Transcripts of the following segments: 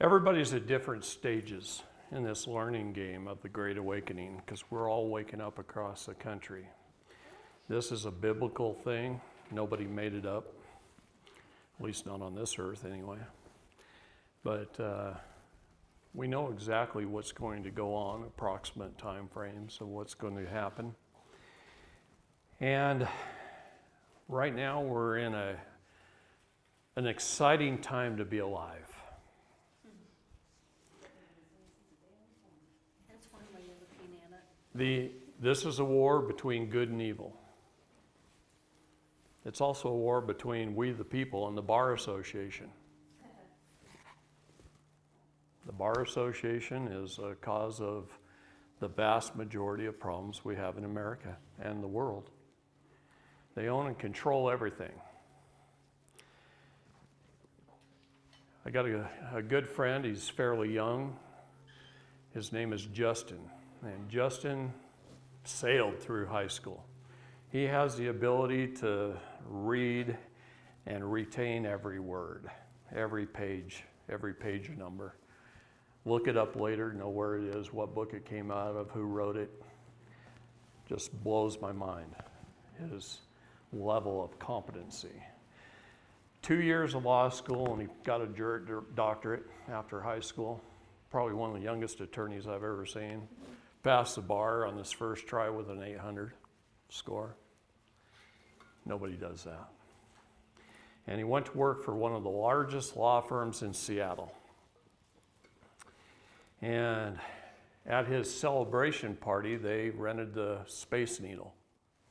Everybody's at different stages in this learning game of the Great Awakening because we're all waking up across the country. This is a biblical thing. Nobody made it up, at least not on this earth anyway. But we know exactly what's going to go on, approximate time frames of what's going to happen. And right now we're in an exciting time to be alive. That's one way of looking at it. This is a war between good and evil. It's also a war between we the people and the Bar Association. The Bar Association is a cause of the vast majority of problems we have in America and the world. They own and control everything. I got a good friend, he's fairly young. His name is Justin, and Justin sailed through high school. He has the ability to read and retain every word, every page number. Look it up later, know where it is, what book it came out of, who wrote it. Just blows my mind, his level of competency. 2 years of law school, and he got a doctorate after high school. Probably one of the youngest attorneys I've ever seen. Passed the bar on his first try with an 800 score. Nobody does that. And he went to work for one of the largest law firms in Seattle. And at his celebration party, they rented the Space Needle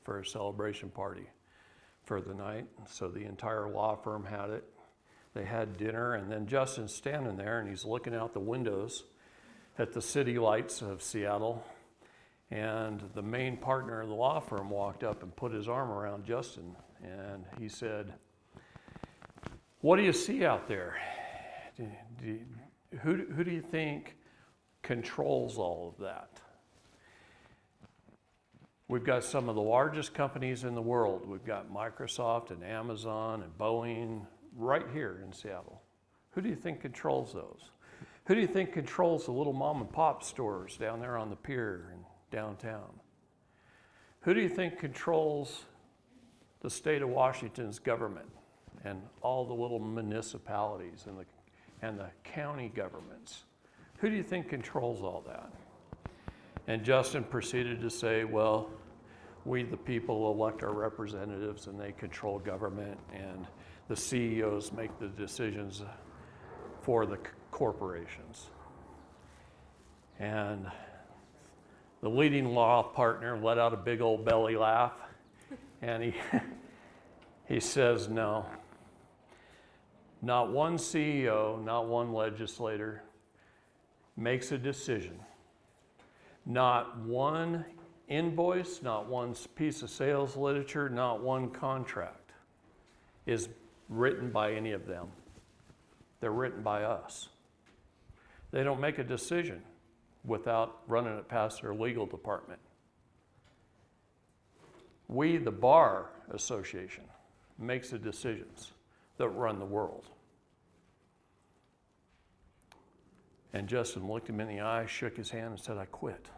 for a celebration party for the night. So the entire law firm had it. They had dinner, and then Justin's standing there, and he's looking out the windows at the city lights of Seattle. And the main partner of the law firm walked up and put his arm around Justin, and he said, "What do you see out there? Who do you think controls all of that? We've got some of the largest companies in the world. We've got Microsoft and Amazon and Boeing right here in Seattle. Who do you think controls those? Who do you think controls the little mom and pop stores down there on the pier and downtown? Who do you think controls the state of Washington's government and all the little municipalities and the county governments? Who do you think controls all that?" And Justin proceeded to say, "Well, we the people elect our representatives and they control government, and the CEOs make the decisions for the corporations." And the leading law partner let out a big old belly laugh, and he says, "No, not one CEO, not one legislator makes a decision. Not one invoice, not one piece of sales literature, not one contract is written by any of them. They're written by us. They don't make a decision without running it past their legal department. We, the Bar Association, makes the decisions that run the world." And Justin looked him in the eye, shook his hand, and said, "I quit."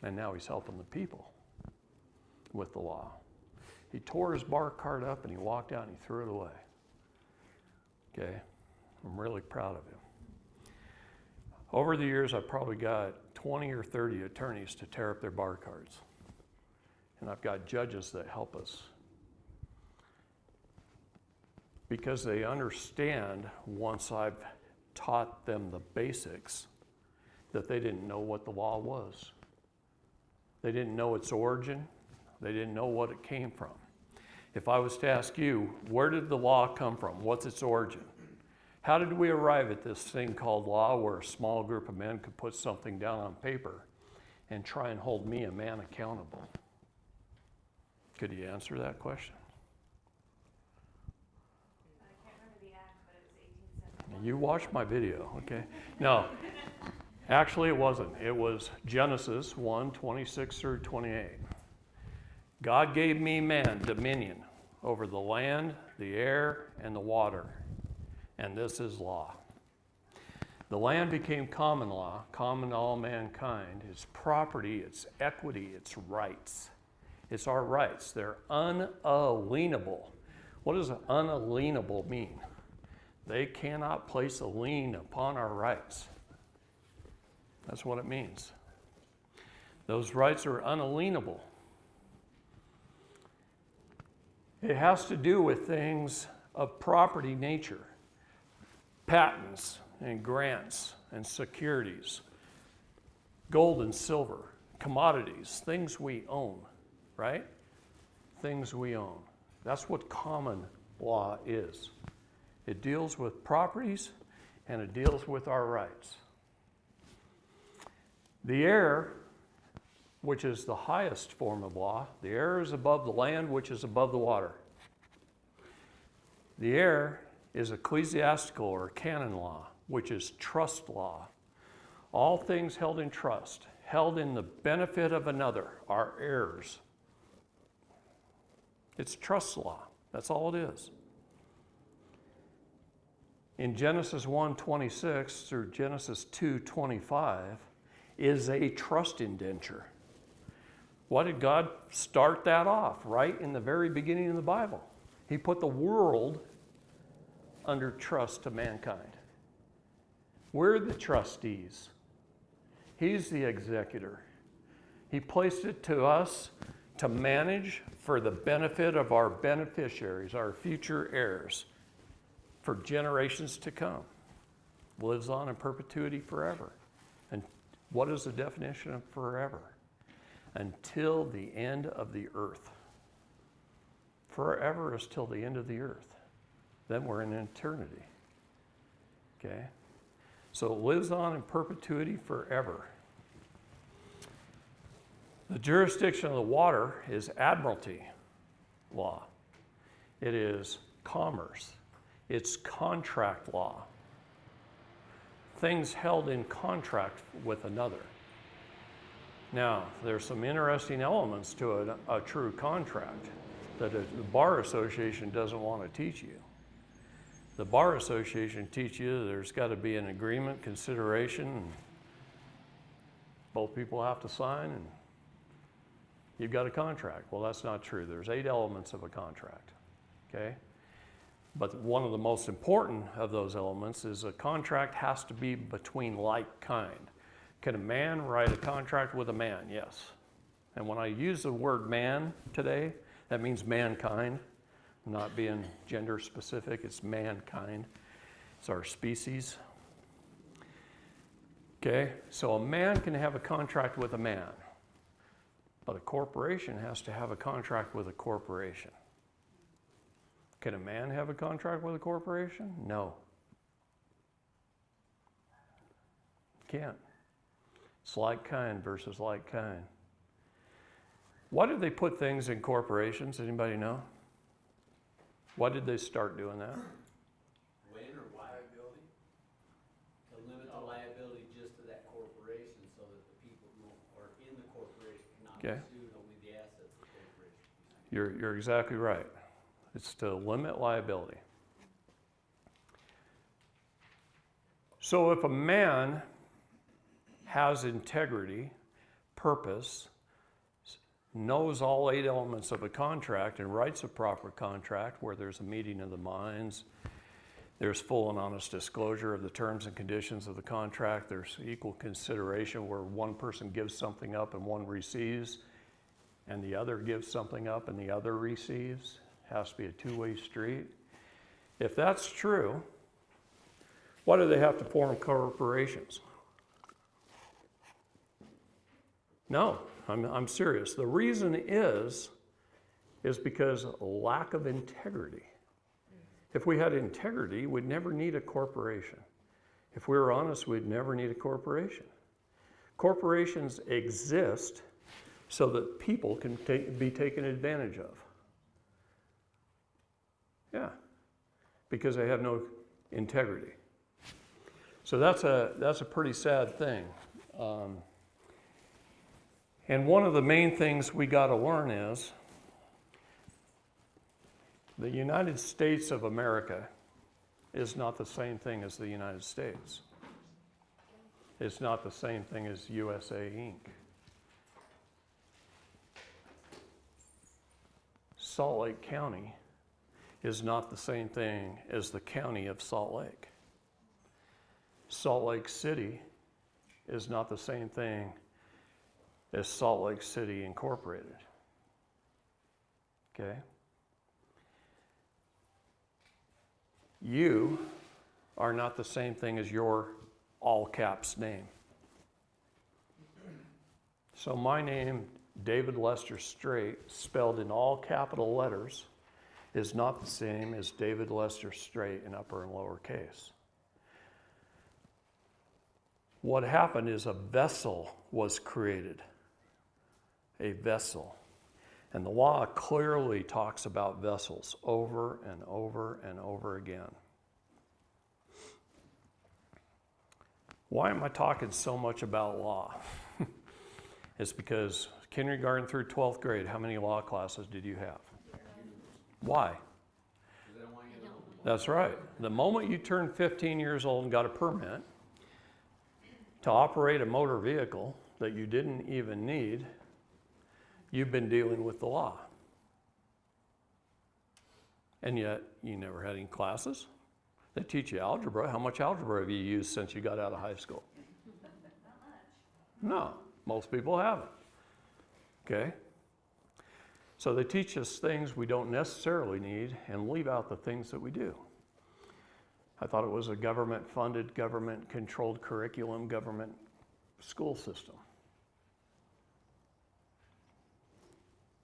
And now he's helping the people with the law. He tore his bar card up and he walked out and he threw it away. Okay, I'm really proud of him. Over the years, I've probably got 20 or 30 attorneys to tear up their bar cards. And I've got judges that help us, because they understand, once I've taught them the basics, that they didn't know what the law was. They didn't know its origin. They didn't know what it came from. If I was to ask you, where did the law come from? What's its origin? How did we arrive at this thing called law, where a small group of men could put something down on paper and try and hold me, a man, accountable? Could you answer that question? You watched my video, okay? No, actually it wasn't. It was Genesis 1:26 through 28. God gave me man dominion over the land, the air, and the water, and this is law. The land became common law, common to all mankind. It's property, it's equity, it's rights. It's our rights. They're unalienable. What does unalienable mean? They cannot place a lien upon our rights. That's what it means. Those rights are unalienable. It has to do with things of property nature, patents and grants and securities, gold and silver, commodities, things we own, right? Things we own. That's what common law is. It deals with properties and it deals with our rights. The air, which is the highest form of law, the air is above the land, which is above the water. The air is ecclesiastical or canon law, which is trust law. All things held in trust, held in the benefit of another, are heirs. It's trust law. That's all it is. In Genesis 1:26 through Genesis 2:25 is a trust indenture. Why did God start that off right in the very beginning of the Bible? He put the world under trust to mankind. We're the trustees. He's the executor. He placed it to us to manage for the benefit of our beneficiaries, our future heirs, for generations to come. Lives on in perpetuity forever. And what is the definition of forever? Until the end of the earth. Forever is till the end of the earth. Then we're in eternity. Okay? So it lives on in perpetuity forever. The jurisdiction of the water is admiralty law. It is commerce. It's contract law. Things held in contract with another. Now, there's some interesting elements to a true contract that the Bar Association doesn't want to teach you. The Bar Association teach you there's got to be an agreement, consideration, and both people have to sign, and you've got a contract. Well, that's not true. There's 8 elements of a contract, okay? But one of the most important of those elements is a contract has to be between like kind. Can a man write a contract with a man? Yes. And when I use the word man today, that means mankind. I'm not being gender specific, it's mankind. It's our species. Okay, so a man can have a contract with a man, but a corporation has to have a contract with a corporation. Can a man have a contract with a corporation? No. Can't. It's like kind versus like kind. Why did they put things in corporations? Anybody know? Why did they start doing that? When or liability? To limit the liability just to that corporation so that the people who are in the corporation cannot Okay. be sued, only the assets of the corporation. You're exactly right. It's to limit liability. So if a man has integrity, purpose, knows all 8 elements of a contract and writes a proper contract where there's a meeting of the minds, there's full and honest disclosure of the terms and conditions of the contract, there's equal consideration where one person gives something up and one receives, and the other gives something up and the other receives. It has to be a two-way street. If that's true, why do they have to form corporations? No, I'm serious. The reason is because lack of integrity. If we had integrity, we'd never need a corporation. If we were honest, we'd never need a corporation. Corporations exist so that people can be taken advantage of. Yeah, because they have no integrity. So that's a pretty sad thing. And one of the main things we got to learn is the United States of America is not the same thing as the United States. It's not the same thing as USA Inc. Salt Lake County is not the same thing as the county of Salt Lake. Salt Lake City is not the same thing as Salt Lake City Incorporated. Okay? You are not the same thing as your all caps name. So my name, David Lester Strait, spelled in all capital letters, is not the same as David Lester Strait in upper and lower case. What happened is a vessel was created. A vessel. And the law clearly talks about vessels over and over and over again. Why am I talking so much about law? It's because kindergarten through 12th grade, how many law classes did you have? Why? That's right. The moment you turned 15 years old and got a permit to operate a motor vehicle that you didn't even need, you've been dealing with the law. And yet, you never had any classes. They teach you algebra. How much algebra have you used since you got out of high school? Not much. No, most people haven't. Okay? So they teach us things we don't necessarily need and leave out the things that we do. I thought it was a government-funded, government-controlled curriculum, government school system.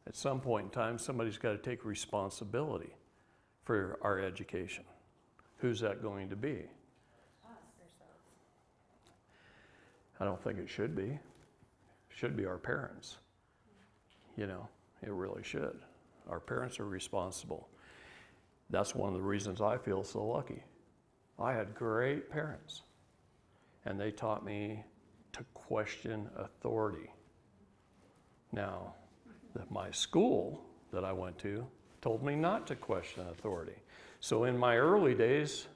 At some point in time, somebody's got to take responsibility for our education. Who's that going to be? I don't think it should be. It should be our parents. You know, it really should. Our parents are responsible. That's one of the reasons I feel so lucky. I had great parents, and they taught me to question authority. Now, my school that I went to told me not to question authority. So in my early days,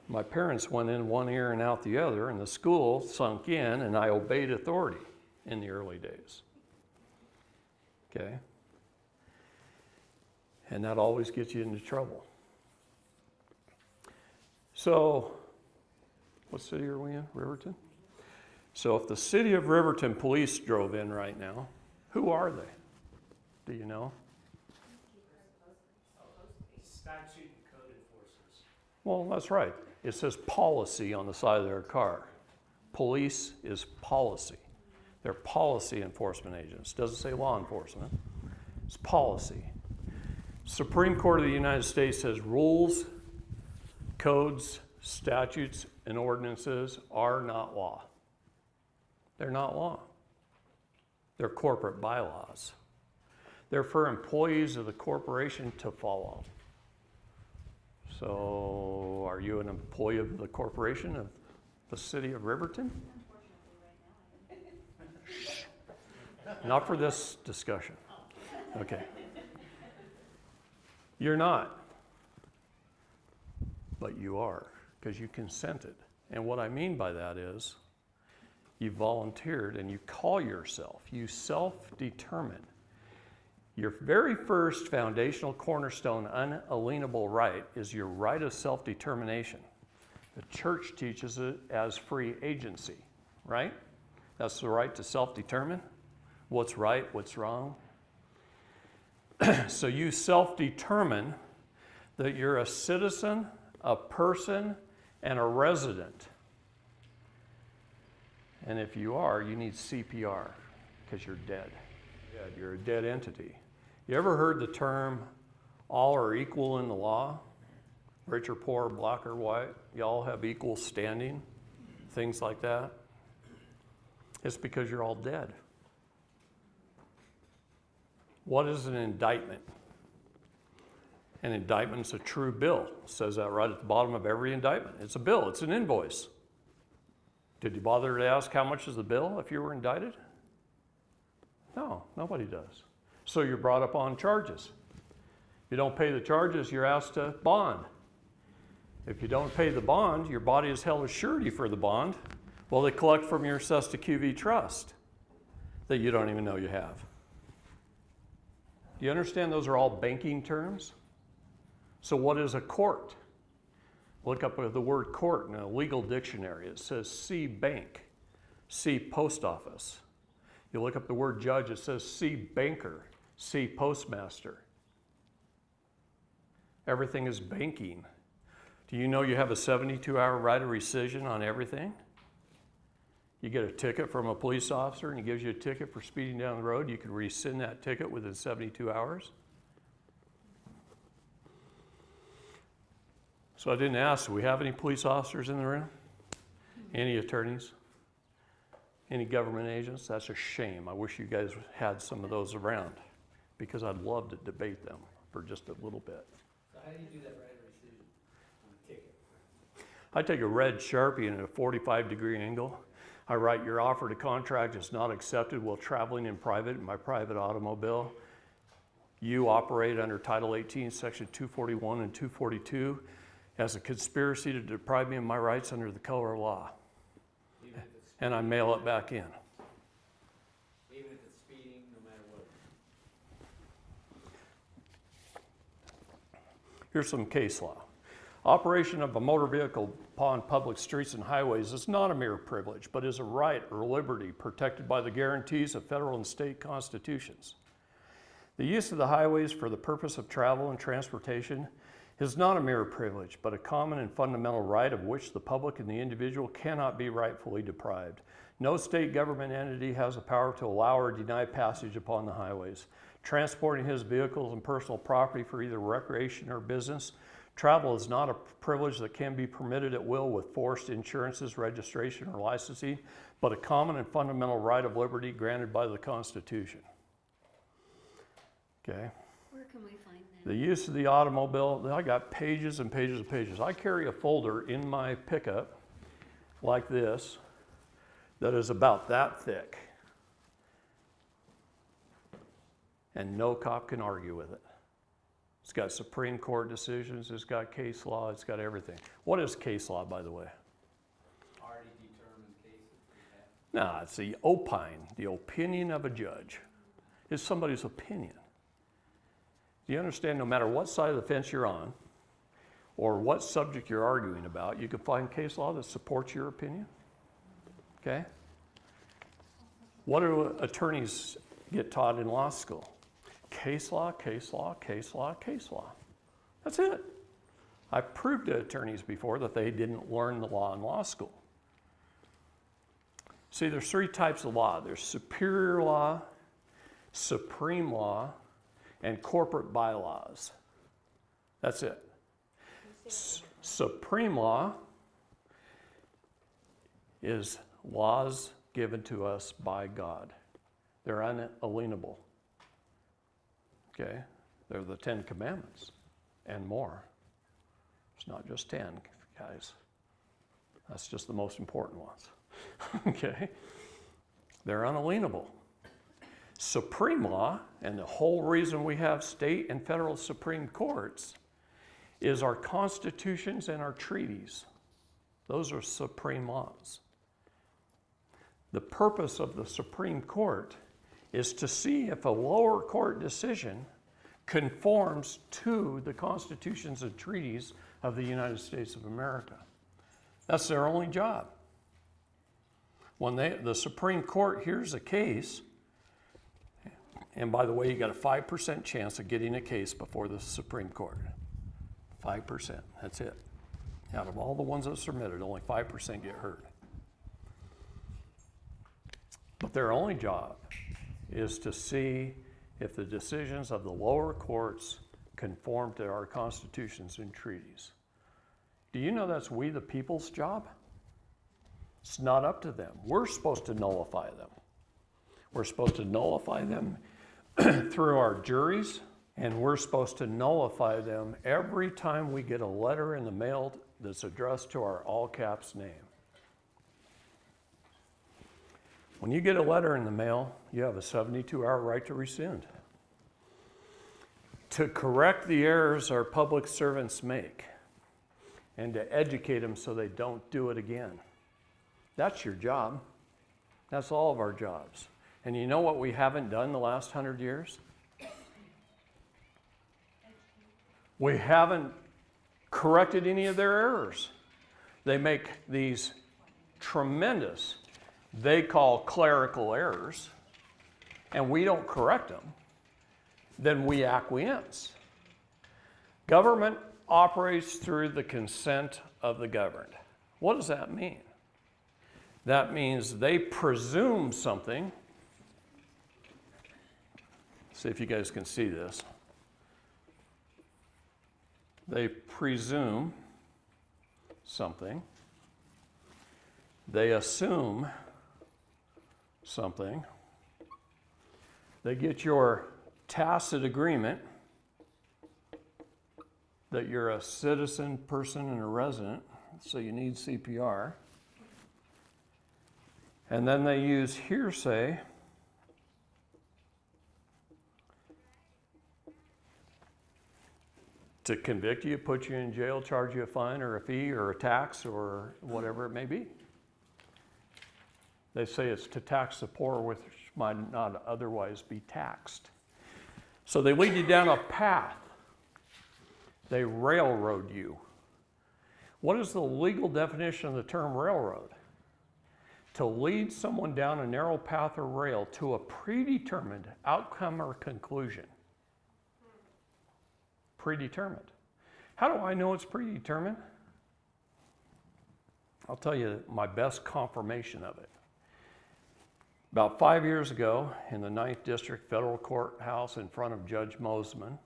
my parents went in one ear and out the other, and the school sunk in, and I obeyed authority in the early days. Okay? And that always gets you into trouble. So, what city are we in? Riverton? So if the city of Riverton police drove in right now, who are they? Do you know? Statute and code enforcers. Well, that's right. It says policy on the side of their car. Police is policy. They're policy enforcement agents. Doesn't say law enforcement. It's policy. Supreme Court of the United States says rules, codes, statutes, and ordinances are not law. They're not law. They're corporate bylaws. They're for employees of the corporation to follow. So, are you an employee of the corporation of the city of Riverton? Not for this discussion. Okay. You're not. But you are, because you consented. And what I mean by that is, you volunteered and you call yourself. You self-determine. Your very first foundational cornerstone, unalienable right, is your right of self-determination. The church teaches it as free agency, right? That's the right to self-determine. What's right, what's wrong. So you self-determine that you're a citizen, a person, and a resident. And if you are, you need CPR because you're dead. You're a dead entity. You ever heard the term all are equal in the law? Rich or poor, black or white, you all have equal standing, things like that. It's because you're all dead. What is an indictment? An indictment's a true bill. It says that right at the bottom of every indictment. It's a bill, it's an invoice. Did you bother to ask how much is the bill if you were indicted? No, nobody does. So you're brought up on charges. If you don't pay the charges, you're asked to bond. If you don't pay the bond, your body is held as surety for the bond. Well, they collect from your Cesta QV trust that you don't even know you have. Do you understand those are all banking terms? So what is a court? Look up the word court in a legal dictionary. It says C bank, C post office. You look up the word judge, it says C banker, C postmaster. Everything is banking. Do you know you have a 72-hour right of rescission on everything? You get a ticket from a police officer and he gives you a ticket for speeding down the road. You can rescind that ticket within 72 hours. So I didn't ask, do we have any police officers in the room? Any attorneys? Any government agents? That's a shame. I wish you guys had some of those around because I'd love to debate them for just a little bit. So how do you do that right of rescission on the ticket? I take a red Sharpie and at a 45-degree angle. I write, your offer to contract is not accepted while traveling in private in my private automobile. You operate under Title 18, Section 241 and 242 as a conspiracy to deprive me of my rights under the color of law. And I mail it back in. Even if it's speeding, no matter what. Here's some case law. Operation of a motor vehicle upon public streets and highways is not a mere privilege, but is a right or liberty protected by the guarantees of federal and state constitutions. The use of the highways for the purpose of travel and transportation is not a mere privilege, but a common and fundamental right of which the public and the individual cannot be rightfully deprived. No state government entity has the power to allow or deny passage upon the highways. Transporting his vehicles and personal property for either recreation or business, travel is not a privilege that can be permitted at will with forced insurances, registration, or licensing, but a common and fundamental right of liberty granted by the Constitution. Okay. Where can we find that? The use of the automobile, I got pages and pages and pages. I carry a folder in my pickup like this that is about that thick. And no cop can argue with it. It's got Supreme Court decisions, it's got case law, it's got everything. What is case law, by the way? Already determined cases. Yeah. No, it's the opine, the opinion of a judge. It's somebody's opinion. Do you understand no matter what side of the fence you're on or what subject you're arguing about, you can find case law that supports your opinion? Okay? What do attorneys get taught in law school? Case law, case law, case law, case law. That's it. I've proved to attorneys before that they didn't learn the law in law school. See, there's three types of law. There's superior law, supreme law, and corporate bylaws. That's it. Supreme law is laws given to us by God. They're unalienable. Okay? They're the 10 Commandments and more. It's not just 10, guys. That's just the most important ones. Okay? They're unalienable. Supreme law, and the whole reason we have state and federal Supreme Courts, is our constitutions and our treaties. Those are supreme laws. The purpose of the Supreme Court is to see if a lower court decision conforms to the constitutions and treaties of the United States of America. That's their only job. When the Supreme Court hears a case, and by the way, you got a 5% chance of getting a case before the Supreme Court. 5%, that's it. Out of all the ones that are submitted, only 5% get heard. But their only job is to see if the decisions of the lower courts conform to our constitutions and treaties. Do you know that's we the people's job? It's not up to them. We're supposed to nullify them. We're supposed to nullify them through our juries, and we're supposed to nullify them every time we get a letter in the mail that's addressed to our all caps name. When you get a letter in the mail, you have a 72-hour right to rescind. To correct the errors our public servants make, and to educate them so they don't do it again. That's your job. That's all of our jobs. And you know what we haven't done the last 100 years? We haven't corrected any of their errors. They make these tremendous, they call clerical errors, and we don't correct them. Then we acquiesce. Government operates through the consent of the governed. What does that mean? That means they presume something. See if you guys can see this. They presume something. They assume something. They get your tacit agreement that you're a citizen, person, and a resident, so you need CPR. And then they use hearsay to convict you, put you in jail, charge you a fine or a fee or a tax or whatever it may be. They say it's to tax the poor, which might not otherwise be taxed. So they lead you down a path. They railroad you. What is the legal definition of the term railroad? To lead someone down a narrow path or rail to a predetermined outcome or conclusion. Predetermined. How do I know it's predetermined? I'll tell you my best confirmation of it. About 5 years ago, in the 9th District Federal Courthouse in front of Judge Mosman,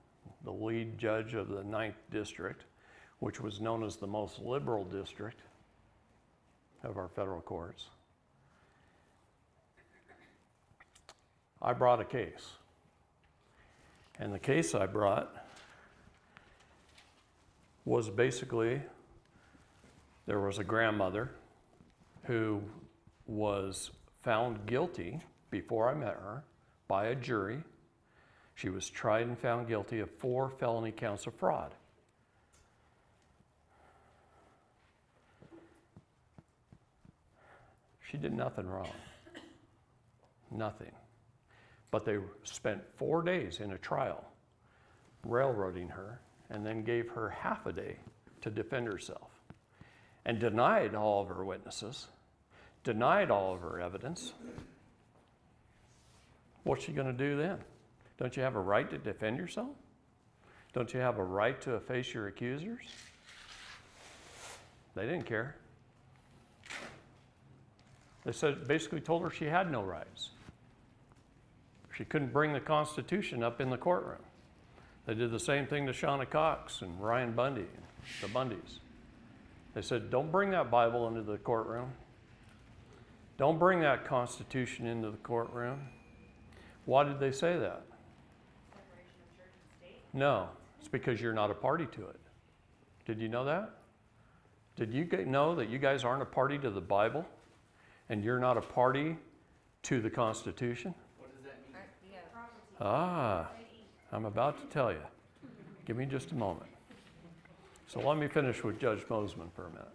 the lead judge of the 9th District, which was known as the most liberal district of our federal courts, I brought a case. And the case I brought was basically, there was a grandmother who was found guilty before I met her by a jury. She was tried and found guilty of 4 felony counts of fraud. She did nothing wrong. Nothing. But they spent 4 days in a trial railroading her and then gave her half a day to defend herself and denied all of her witnesses, denied all of her evidence. What's she going to do then? Don't you have a right to defend yourself? Don't you have a right to efface your accusers? They didn't care. They basically told her she had no rights. She couldn't bring the Constitution up in the courtroom. They did the same thing to Shauna Cox and Ryan Bundy, and the Bundys. They said, don't bring that Bible into the courtroom. Don't bring that Constitution into the courtroom. Why did they say that? Separation of church and state? No, it's because you're not a party to it. Did you know that? Did you know that you guys aren't a party to the Bible and you're not a party to the Constitution? What does that mean? Yeah. Ah, I'm about to tell you. Give me just a moment. So let me finish with Judge Mosman for a minute.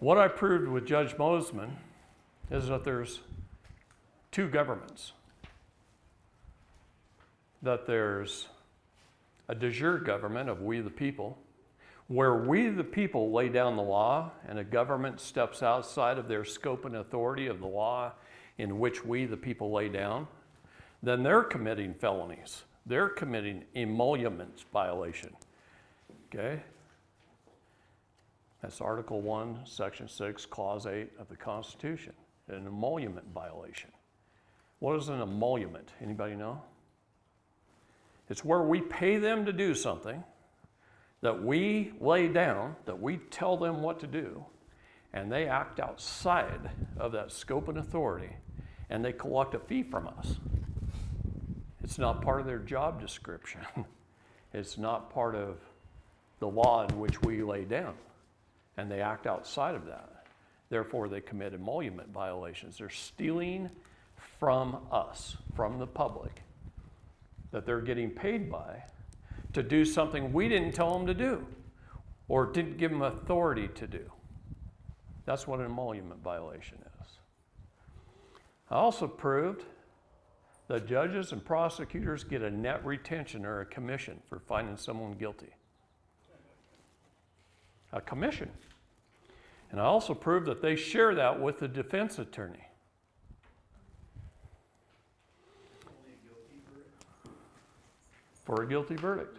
What I proved with Judge Mosman is that there's 2 governments. That there's a de jure government of we the people, where we the people lay down the law and a government steps outside of their scope and authority of the law in which we the people lay down, then they're committing felonies. They're committing emoluments violation. Okay? That's Article 1, Section 6, Clause 8 of the Constitution, an emolument violation. What is an emolument? Anybody know? It's where we pay them to do something that we lay down, that we tell them what to do, and they act outside of that scope and authority, and they collect a fee from us. It's not part of their job description. It's not part of the law in which we lay down, and they act outside of that. Therefore, they commit emolument violations. They're stealing from us, from the public, that they're getting paid by to do something we didn't tell them to do. or didn't give them authority to do. That's what an emolument violation is. I also proved that judges and prosecutors get a net retention or a commission for finding someone guilty. A commission. And I also proved that they share that with the defense attorney. Only a guilty verdict. For a guilty verdict.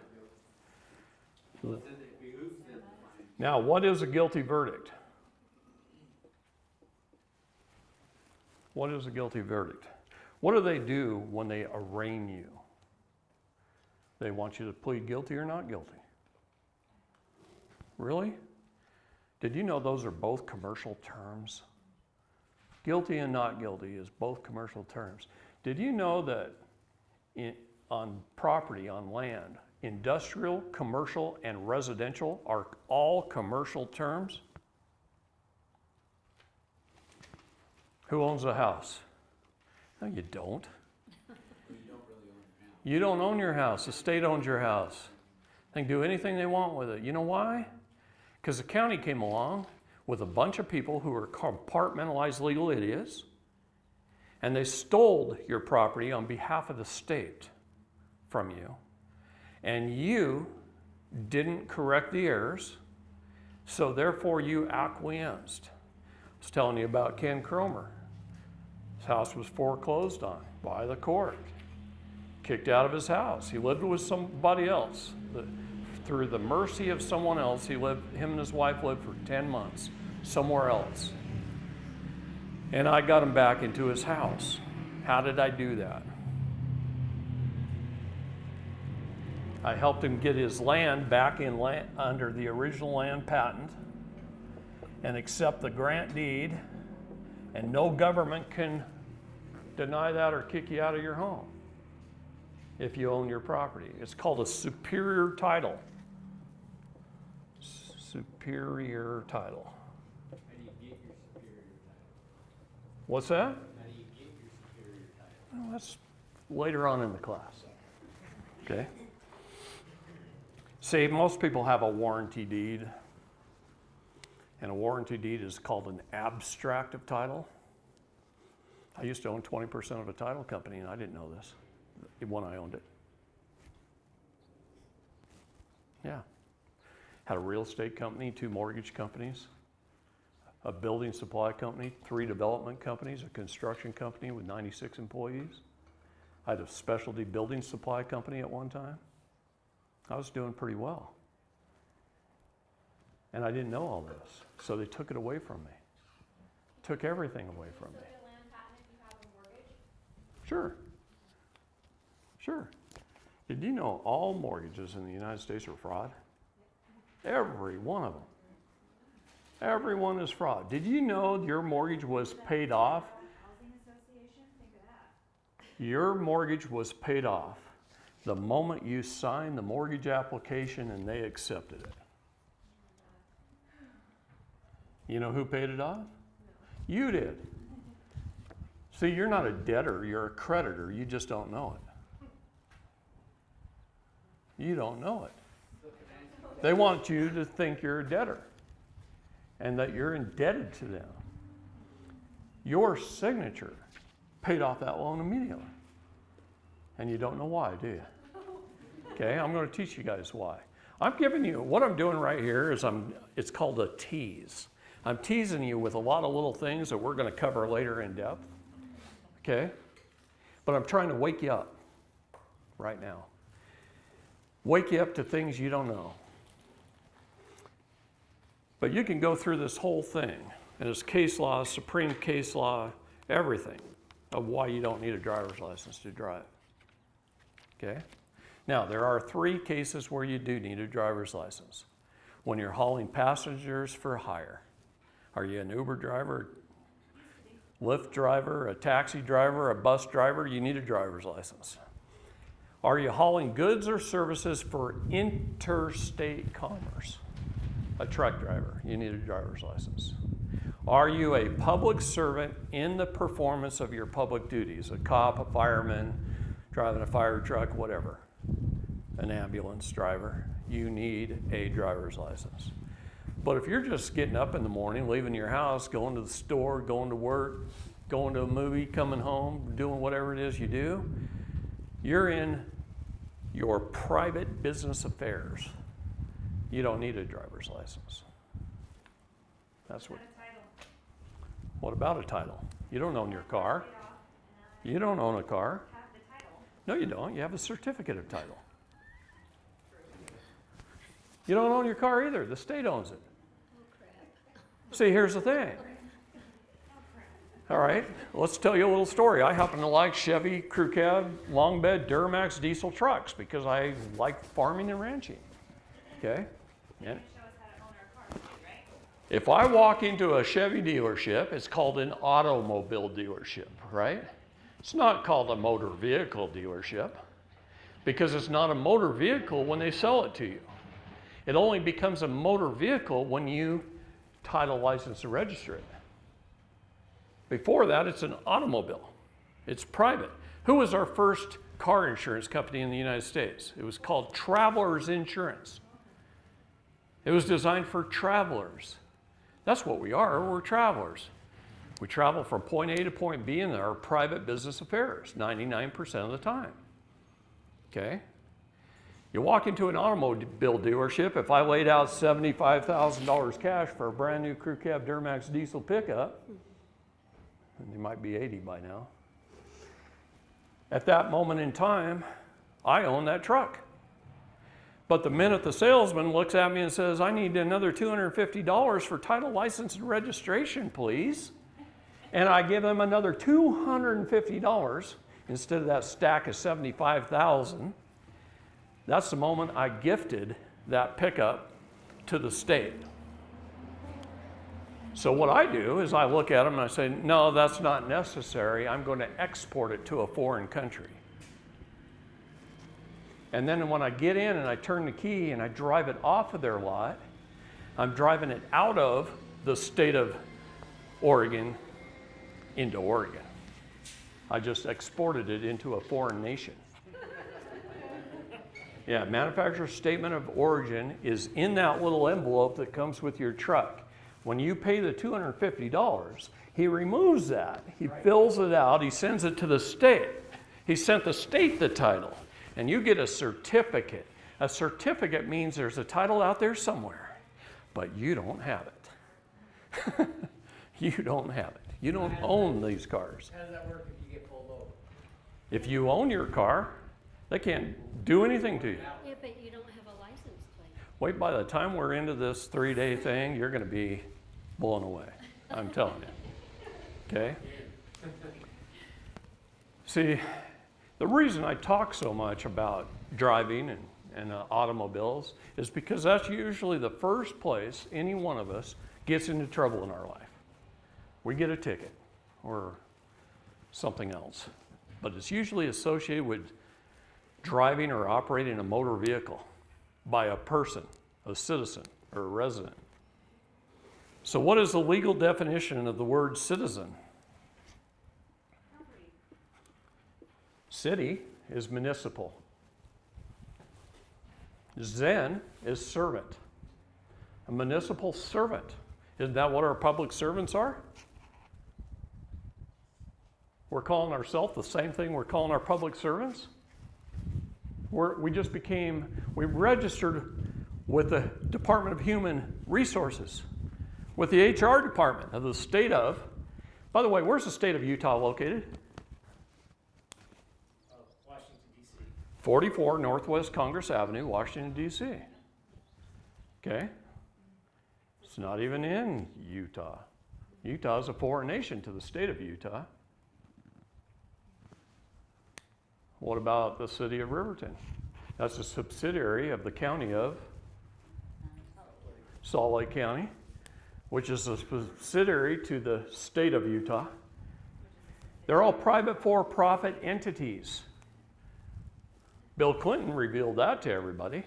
So it says it behooves them to find. Now, what is a guilty verdict? What is a guilty verdict? What do they do when they arraign you? They want you to plead guilty or not guilty. Really? Did you know those are both commercial terms? Guilty and not guilty is both commercial terms. Did you know that on property, on land, industrial, commercial, and residential are all commercial terms? Who owns a house? No, you don't. You don't really own your house. You don't own your house. The state owns your house. They can do anything they want with it. You know why? Because the county came along with a bunch of people who were compartmentalized legal idiots, and they stole your property on behalf of the state from you, and you didn't correct the errors, so therefore you acquiesced. I was telling you about Ken Cromer. His house was foreclosed on by the court. Kicked out of his house. He lived with somebody else. Through the mercy of someone else, him and his wife lived for 10 months somewhere else. And I got him back into his house. How did I do that? I helped him get his land back in under the original land patent and accept the grant deed, and no government can deny that or kick you out of your home if you own your property. It's called a superior title. Superior title. How do you get your superior title? What's that? How do you get your superior title? Well, that's later on in the class. Okay? See, most people have a warranty deed. And a warranty deed is called an abstract of title. I used to own 20% of a title company, and I didn't know this when I owned it. Yeah. Had a real estate company, 2 mortgage companies, a building supply company, 3 development companies, a construction company with 96 employees. I had a specialty building supply company at one time. I was doing pretty well. And I didn't know all this, so they took it away from me. Took everything away from me. Can you still get a land patent if you have a mortgage? Sure. Sure. Did you know all mortgages in the United States are fraud? Every one of them. Every one is fraud. Did you know your mortgage was paid off? Housing Association, think of that. Your mortgage was paid off the moment you signed the mortgage application and they accepted it. You know who paid it off? You did. See, you're not a debtor, you're a creditor. You just don't know it. You don't know it. They want you to think you're a debtor and that you're indebted to them. Your signature paid off that loan immediately. And you don't know why, do you? Okay, I'm going to teach you guys why. I'm giving you, what I'm doing right here is it's called a tease. I'm teasing you with a lot of little things that we're going to cover later in depth. Okay? But I'm trying to wake you up right now. Wake you up to things you don't know. But you can go through this whole thing, and it's case law, Supreme case law, everything of why you don't need a driver's license to drive. Okay? Now, there are 3 cases where you do need a driver's license. When you're hauling passengers for hire. Are you an Uber driver, Lyft driver, a taxi driver, a bus driver? You need a driver's license. Are you hauling goods or services for interstate commerce? A truck driver, you need a driver's license. Are you a public servant in the performance of your public duties? A cop, a fireman, driving a fire truck, whatever. An ambulance driver. You need a driver's license. But if you're just getting up in the morning, leaving your house, going to the store, going to work, going to a movie, coming home, doing whatever it is you do, you're in your private business affairs. You don't need a driver's license. That's what. Got a title. What about a title? You don't own your car. Paid off, and You don't own a car. I have the title. No, you don't. You have a certificate of title. You don't own your car either. The state owns it. See, here's the thing. All right, let's tell you a little story. I happen to like Chevy, crew cab, long bed, Duramax diesel trucks because I like farming and ranching. Okay? You And can show us how to own our car, too, right? if I walk into a Chevy dealership, it's called an automobile dealership, right? It's not called a motor vehicle dealership because it's not a motor vehicle when they sell it to you. It only becomes a motor vehicle when you title, license, and register it. Before that, it's an automobile. It's private. Who was our first car insurance company in the United States? It was called Travelers Insurance. It was designed for travelers. That's what we are. We're travelers. We travel from point A to point B in our private business affairs 99% of the time. Okay? You walk into an automobile dealership, if I laid out $75,000 cash for a brand new crew cab Duramax diesel pickup, and they might be 80 by now. At that moment in time, I own that truck. But the minute the salesman looks at me and says, I need another $250 for title, license, and registration, please, and I give them another $250 instead of that stack of $75,000, that's the moment I gifted that pickup to the state. So what I do is I look at them and I say, no, that's not necessary. I'm going to export it to a foreign country. And then when I get in and I turn the key and I drive it off of their lot, I'm driving it out of the state of Oregon into Oregon. I just exported it into a foreign nation. Yeah, manufacturer's statement of origin is in that little envelope that comes with your truck. When you pay the $250, he removes that. He fills it out. He sends it to the state. He sent the state the title. And you get a certificate. A certificate means there's a title out there somewhere, but you don't have it. You don't have it. You don't own these cars. How does that work if you get pulled over? If you own your car, they can't do anything to you. Yeah, but you don't have a license plate. Wait, by the time we're into this 3-day thing, you're going to be blown away. I'm telling you. Okay? See, the reason I talk so much about driving and automobiles is because that's usually the first place any one of us gets into trouble in our life. We get a ticket or something else. But it's usually associated with driving or operating a motor vehicle by a person, a citizen, or a resident. So what is the legal definition of the word citizen? City is municipal. Zen is servant. A municipal servant. Isn't that what our public servants are? We're calling ourselves the same thing we're calling our public servants. We registered with the Department of Human Resources, with the HR department of the state of, by the way, where's the state of Utah located? Washington, D.C. 44 Northwest Congress Avenue, Washington, D.C. Okay? It's not even in Utah. Utah is a foreign nation to the state of Utah. What about the city of Riverton? That's a subsidiary of the county of Salt Lake County, which is a subsidiary to the state of Utah. They're all private for-profit entities. Bill Clinton revealed that to everybody.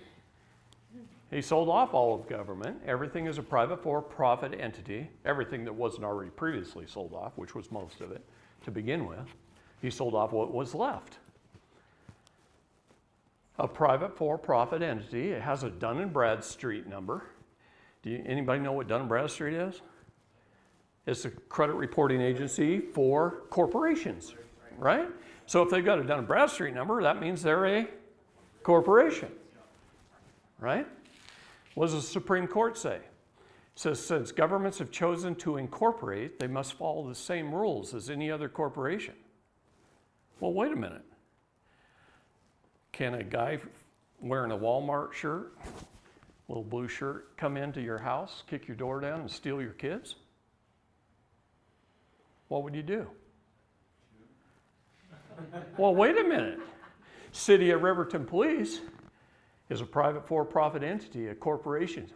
He sold off all of government. Everything is a private for-profit entity. Everything that wasn't already previously sold off, which was most of it to begin with. He sold off what was left. A private for-profit entity. It has a Dun and Bradstreet number. Anybody know what Dun & Bradstreet is? It's a credit reporting agency for corporations, right? So if they've got a Dun & Bradstreet number, that means they're a corporation, right? What does the Supreme Court say? It says, since governments have chosen to incorporate, they must follow the same rules as any other corporation. Well, wait a minute. Can a guy wearing a Walmart shirt, little blue shirt, come into your house, kick your door down, and steal your kids? What would you do? Well, wait a minute. City of Riverton Police is a private for-profit entity, a corporation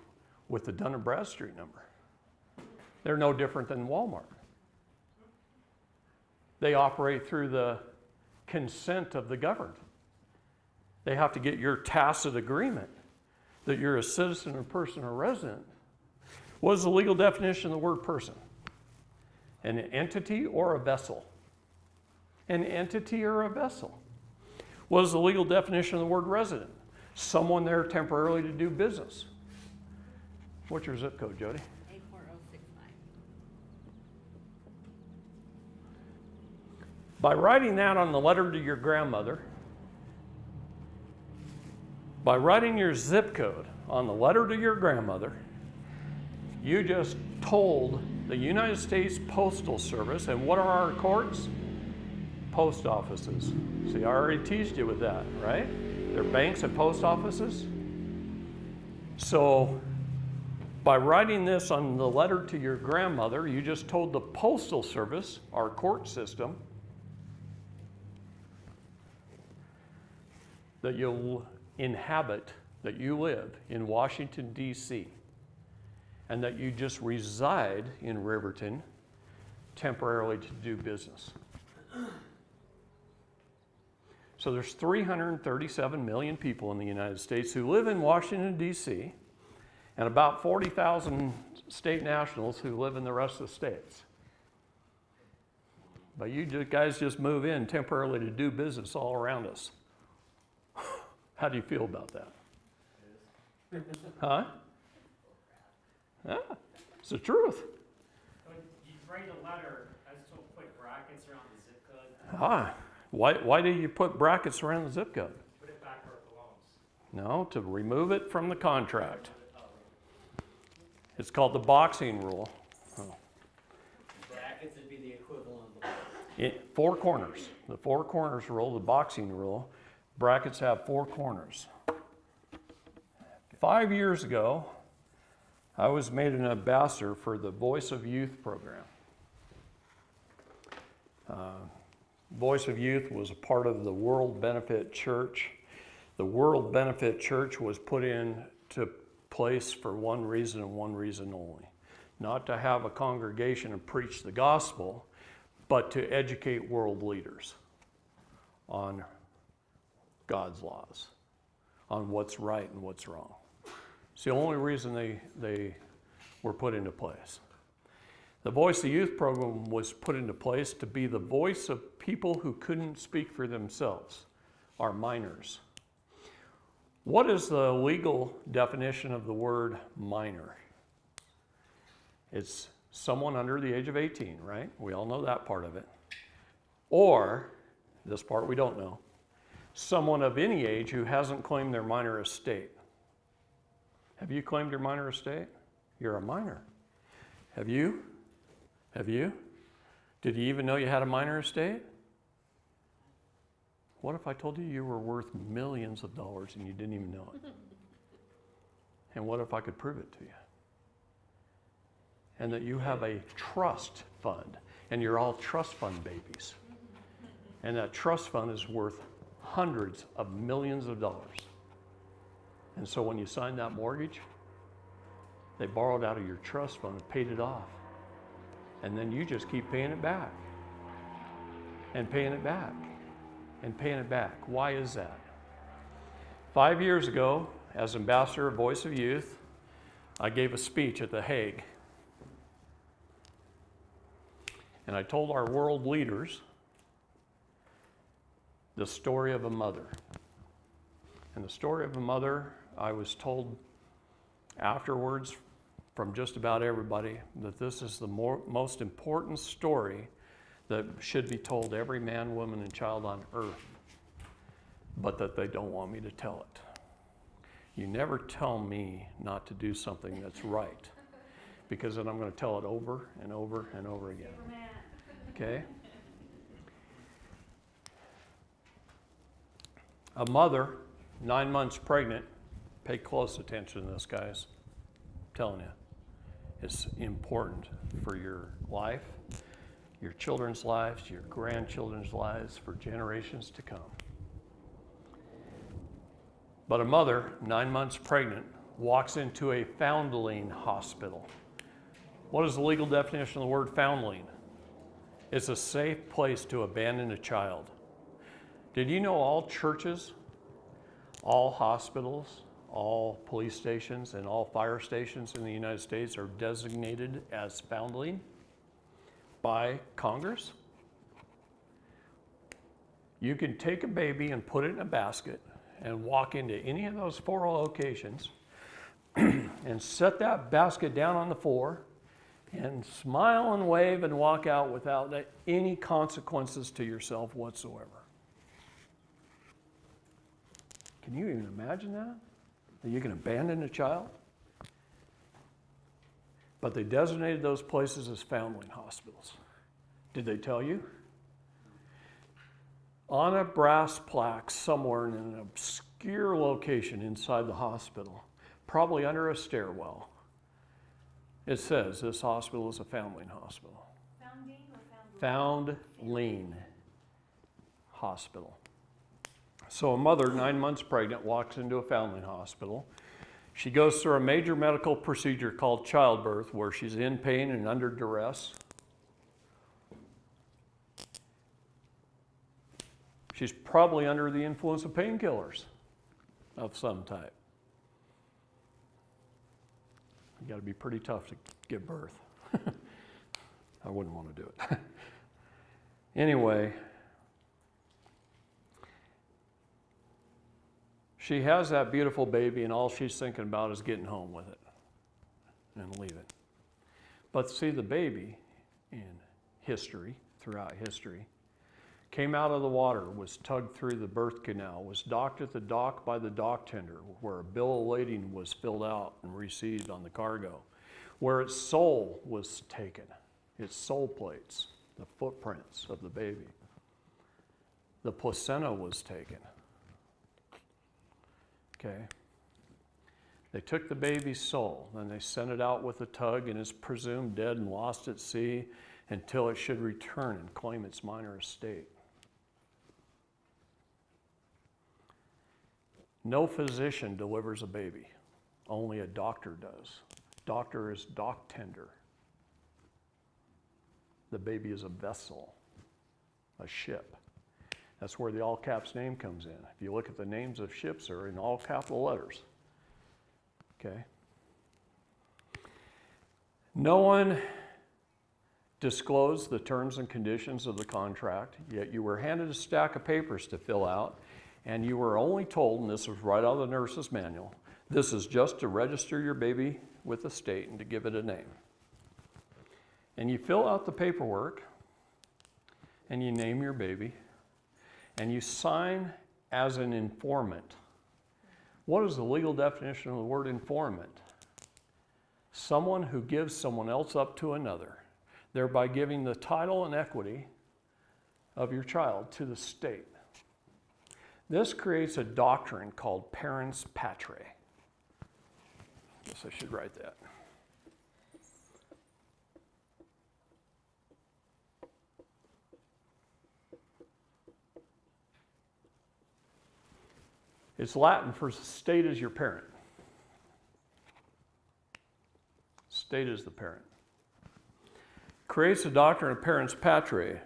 with the Dun & Bradstreet number. They're no different than Walmart. They operate through the consent of the governed. They have to get your tacit agreement that you're a citizen, a person, or resident. What is the legal definition of the word person? An entity or a vessel? An entity or a vessel. What is the legal definition of the word resident? Someone there temporarily to do business. What's your zip code, Jody? 84069. By writing that on the letter to your grandmother, by writing your zip code on the letter to your grandmother, you just told the United States Postal Service, and what are our courts? Post offices. See, I already teased you with that, right? They're banks and post offices. So, by writing this on the letter to your grandmother, you just told the Postal Service, our court system, that you'll inhabit, that you live in Washington, D.C., and that you just reside in Riverton temporarily to do business. So there's 337 million people in the United States who live in Washington, D.C., and about 40,000 state nationals who live in the rest of the states. But you guys just move in temporarily to do business all around us. How do you feel about that? Huh? Yeah, it's the truth. So you write a letter, I just don't put brackets around the zip code, Ah, why do you put brackets around the zip code? put it back where it belongs. No, to remove it from the contract. It's called the boxing rule. Oh. Brackets would be the equivalent of the Four corners. The four corners rule, the boxing rule. Brackets have four corners. 5 years ago, I was made an ambassador for the Voice of Youth program. Voice of Youth was a part of the World Benefit Church. The World Benefit Church was put into place for one reason and one reason only. Not to have a congregation and preach the gospel, but to educate world leaders on God's laws, on what's right and what's wrong. It's the only reason they were put into place. The Voice of Youth program was put into place to be the voice of people who couldn't speak for themselves, our minors. What is the legal definition of the word minor? It's someone under the age of 18, right? We all know that part of it. Or, this part we don't know, someone of any age who hasn't claimed their minor estate. Have you claimed your minor estate? You're a minor. Have you? Have you? Did you even know you had a minor estate? What if I told you you were worth millions of dollars and you didn't even know it? And what if I could prove it to you? And that you have a trust fund, and you're all trust fund babies. And that trust fund is worth hundreds of millions of dollars. And so when you signed that mortgage, they borrowed out of your trust fund and paid it off. And then you just keep paying it back. And paying it back. And paying it back. Why is that? 5 years ago, as ambassador of Voice of Youth, I gave a speech at The Hague. And I told our world leaders the story of a mother. And the story of a mother, I was told afterwards from just about everybody that this is the most important story that should be told every man, woman, and child on earth, but that they don't want me to tell it. You never tell me not to do something that's right, because then I'm going to tell it over and over and over again. Superman. Okay? A mother, 9 months pregnant, pay close attention to this, guys. I'm telling you, it's important for your life, your children's lives, your grandchildren's lives, for generations to come. But a mother, 9 months pregnant, walks into a foundling hospital. What is the legal definition of the word foundling? It's a safe place to abandon a child. Did you know all churches, all hospitals, all police stations, and all fire stations in the United States are designated as foundling by Congress? You can take a baby and put it in a basket and walk into any of those 4 locations and set that basket down on the floor and smile and wave and walk out without any consequences to yourself whatsoever. Can you even imagine that? That you can abandon a child? But they designated those places as foundling hospitals. Did they tell you? On a brass plaque somewhere in an obscure location inside the hospital, probably under a stairwell, it says this hospital is a foundling hospital. Founding or foundling? Foundling hospital. So a mother, 9 months pregnant, walks into a foundling hospital. She goes through a major medical procedure called childbirth, where she's in pain and under duress. She's probably under the influence of painkillers of some type. You got to be pretty tough to give birth. I wouldn't want to do it. Anyway, she has that beautiful baby, and all she's thinking about is getting home with it and leaving. But see, the baby in history, throughout history, came out of the water, was tugged through the birth canal, was docked at the dock by the dock tender, where a bill of lading was filled out and received on the cargo, where its soul was taken, its soul plates, the footprints of the baby. The placenta was taken. Okay? They took the baby's soul, then they sent it out with a tug, and is presumed dead and lost at sea until it should return and claim its minor estate. No physician delivers a baby. Only a doctor does. Doctor is dock tender. The baby is a vessel, a ship. That's where the all caps name comes in. If you look at the names of ships, they're in all capital letters. Okay? No one disclosed the terms and conditions of the contract, yet you were handed a stack of papers to fill out, and you were only told, and this was right out of the nurse's manual, this is just to register your baby with the state and to give it a name. And you fill out the paperwork, and you name your baby, and you sign as an informant. What is the legal definition of the word informant? Someone who gives someone else up to another, thereby giving the title and equity of your child to the state. This creates a doctrine called parens patriae. I guess I should write that. It's Latin for state is your parent. State is the parent. Creates a doctrine of parens patriae.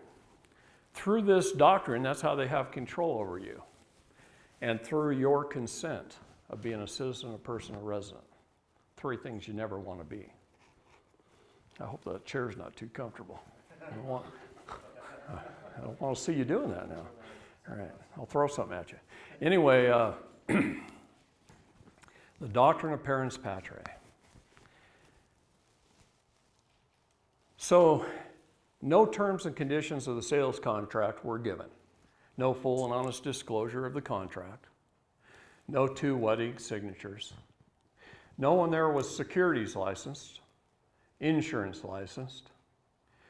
Through this doctrine, that's how they have control over you. And through your consent of being a citizen, a person, a resident. 3 things you never want to be. I hope the chair's not too comfortable. I don't want to see you doing that now. All right, I'll throw something at you. Anyway, the doctrine of parens patriae. So no terms and conditions of the sales contract were given. No full and honest disclosure of the contract. No 2 wedding signatures. No one there was securities licensed, insurance licensed.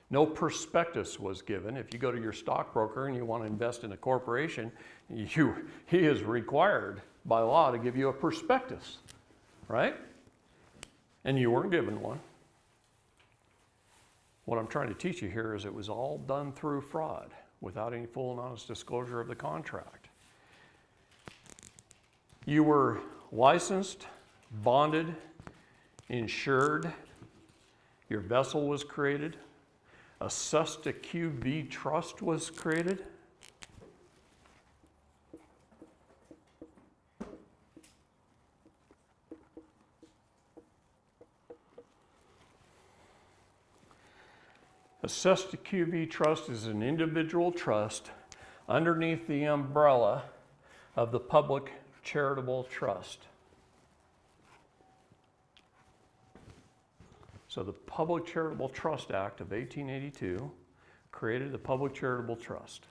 No prospectus was given. If you go to your stockbroker and you want to invest in a corporation, he is required by law to give you a prospectus, right? And you weren't given one. What I'm trying to teach you here is it was all done through fraud without any full and honest disclosure of the contract. You were licensed, bonded, insured. Your vessel was created. A Cesta QV trust was created. A Cesta QV trust is an individual trust underneath the umbrella of the public charitable trust. So the Public Charitable Trust Act of 1882 created the Public Charitable Trust.